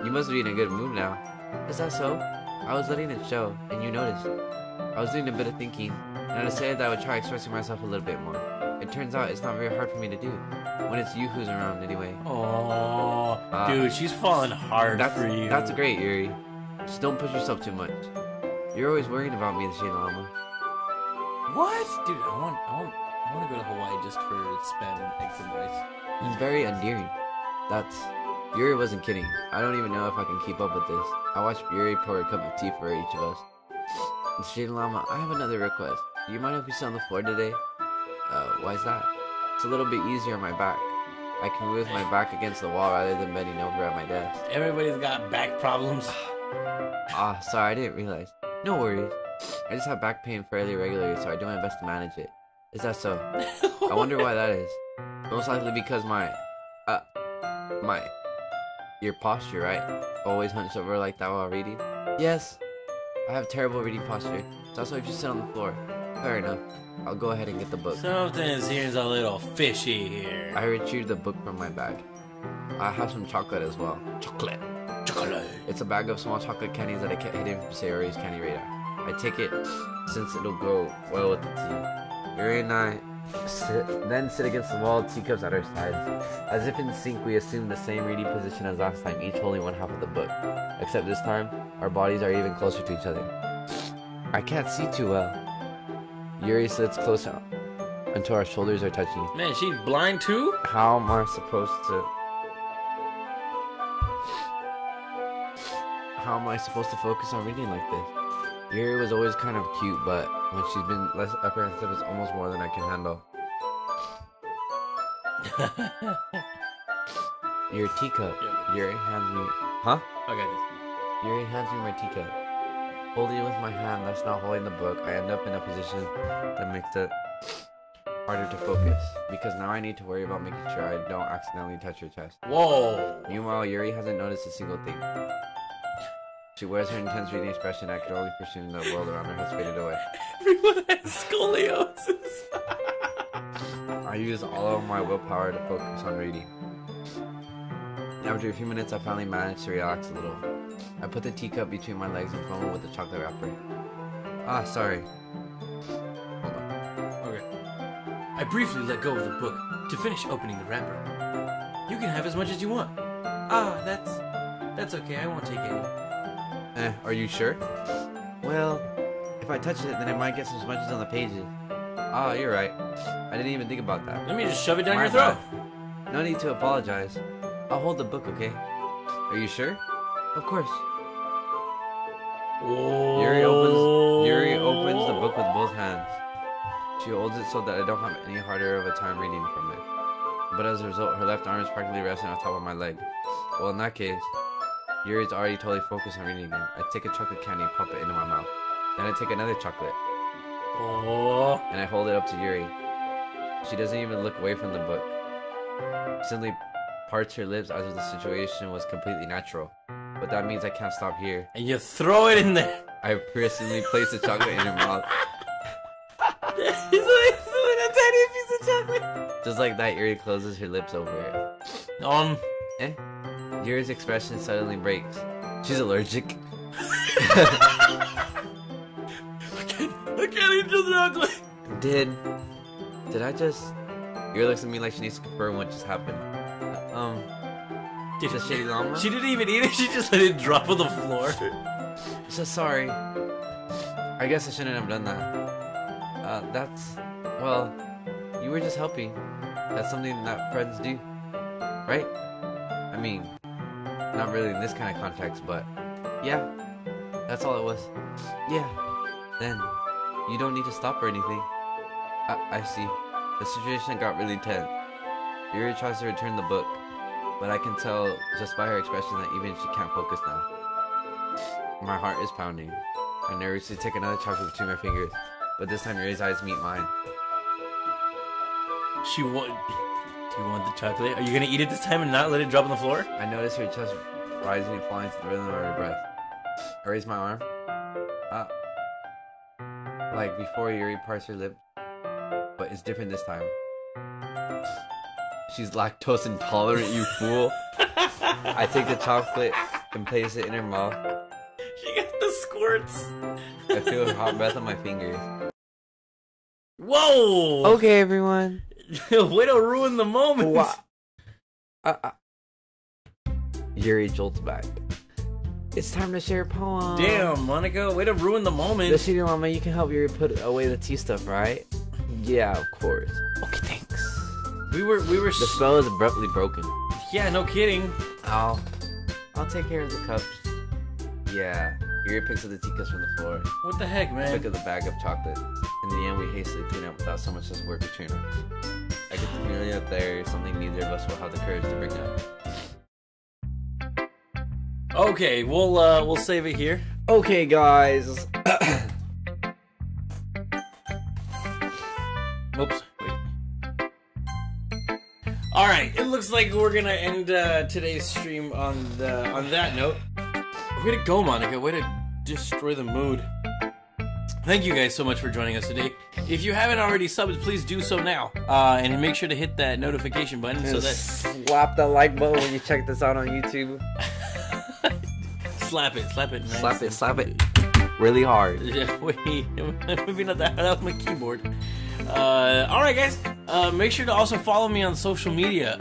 You must be in a good mood now. Is that so? I was letting it show, and you noticed. I was doing a bit of thinking, and I decided that I would try expressing myself a little bit more. It turns out it's not very hard for me to do, when it's you who's around anyway. Oh, dude, she's falling hard for you. That's great, Yuri. Just don't push yourself too much. You're always worrying about me, the Shade Llama. What? Dude, I want to go to Hawaii just for Spam, eggs, and rice. He's very endearing. Yuri wasn't kidding. I don't even know if I can keep up with this. I watched Yuri pour a cup of tea for each of us. The Shade Llama, I have another request. Do you mind if we sit on the floor today? Why is that? It's a little bit easier on my back. I can move my back against the wall rather than bending over at my desk. Everybody's got back problems. Sorry, I didn't realize. No worries. I just have back pain fairly regularly, so I do my best to manage it. Is that so? I wonder why that is. Most likely because your posture, right? Always hunched over like that while reading? Yes. I have terrible reading posture, so that's why if you sit on the floor. Fair enough. I'll go ahead and get the book. Something seems a little fishy here. I retrieved the book from my bag. I have some chocolate as well. Chocolate. It's a bag of small chocolate candies that I kept hidden from Sayori's candy radar. I take it since it'll go well with the tea. Yuri and I sit against the wall, teacups at our sides. As if in sync, we assume the same reading position as last time, each holding one half of the book. Except this time, our bodies are even closer to each other. I can't see too well. Yuri sits closer until our shoulders are touching. Man, she's blind too? How am I supposed to focus on reading like this? Yuri was always kind of cute, but when she's been less apprehensive, it's almost more than I can handle. Your teacup. Yuri hands me... Huh? I got this. Yuri hands me my teacup. Holding it with my hand that's not holding the book, I end up in a position that makes it harder to focus. Because now I need to worry about making sure I don't accidentally touch her chest. Whoa! Meanwhile, Yuri hasn't noticed a single thing. She wears her intense reading expression. I can only presume the world around her has faded away. Everyone has scoliosis. I use all of my willpower to focus on reading. After a few minutes, I finally managed to relax a little. I put the teacup between my legs and fumbled with the chocolate wrapper. Sorry. Hold on. Okay. I briefly let go of the book to finish opening the wrapper. You can have as much as you want. That's okay. I won't take any. Are you sure? Well, if I touch it, then I might get some smudges on the pages. You're right. I didn't even think about that. Let me just shove it down your throat. No need to apologize. I'll hold the book, okay? Are you sure? Of course. Oh. Yuri opens the book with both hands. She holds it so that I don't have any harder of a time reading from it. But as a result, her left arm is practically resting on top of my leg. Well, in that case, Yuri's already totally focused on reading again. I take a chocolate candy and pop it into my mouth. Then I take another chocolate. Oh. And I hold it up to Yuri. She doesn't even look away from the book. Simply parts her lips as if the situation was completely natural. But that means I can't stop here. And you throw it in there. I personally place the chocolate in her mouth. He's like a tiny piece of chocolate. Just like that, Yuri closes her lips over it. Yuri's expression suddenly breaks. She's allergic. I can't eat the chocolate. Did I just Yuri looks at me like she needs to confirm what just happened. The shitty llama? She didn't even eat it. She just let it drop on the floor. So sorry. I guess I shouldn't have done that. Well, you were just helping. That's something that friends do, right? I mean, not really in this kind of context, but yeah, that's all it was. Yeah, then you don't need to stop or anything. I see. The situation got really tense. Yuri tries to return the book, but I can tell just by her expression that even she can't focus now. My heart is pounding. I nervously take another chocolate between my fingers, but this time Yuri's eyes meet mine. Do you want the chocolate? Are you gonna eat it this time and not let it drop on the floor? I notice her chest rising and falling to the rhythm of her breath. I raise my arm. Like before, Yuri parts her lip, but it's different this time. She's lactose intolerant, you fool. I take the chocolate and place it in her mouth. She got the squirts. I feel her hot breath on my fingers. Whoa! Okay, everyone. Way to ruin the moment. Yuri jolts back. It's time to share a poem. Damn, Monica, way to ruin the moment. The shitty llama, you can help Yuri put away the tea stuff, right? Yeah, of course. Okay, thanks. We were. The spell is abruptly broken. Yeah, no kidding. I'll take care of the cups. Yeah. Yuri picks up the teacups from the floor. What the heck, man? Pick up the bag of chocolates. In the end, we hastily clean up without so much as word between us. I get the feeling that there's something neither of us will have the courage to bring up. Okay, we'll save it here. Okay, guys. Oops. Wait. All right. It looks like we're gonna end today's stream on that note. Way to go, Monica. Way to destroy the mood. Thank you guys so much for joining us today. If you haven't already subbed, please do so now. And make sure to hit that notification button so that... Slap the like button when you check this out on YouTube. Slap it. Nice. Slap it. Really hard. Yeah, wait. Maybe not that. That was my keyboard. Alright, guys. Make sure to also follow me on social media.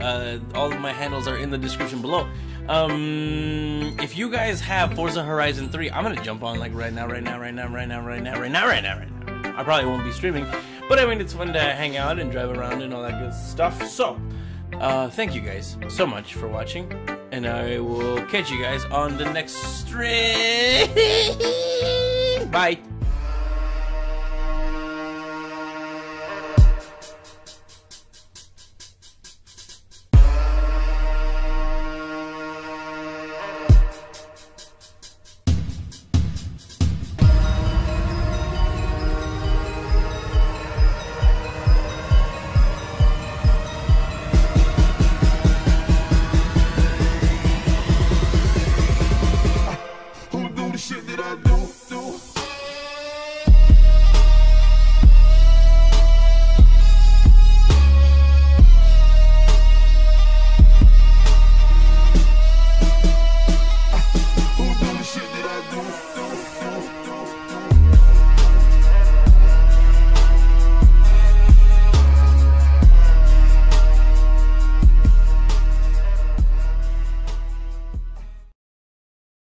All of my handles are in the description below. If you guys have Forza Horizon 3, I'm gonna jump on like right now. I probably won't be streaming, but I mean it's fun to hang out and drive around and all that good stuff. So, thank you guys so much for watching, and I will catch you guys on the next stream. Bye.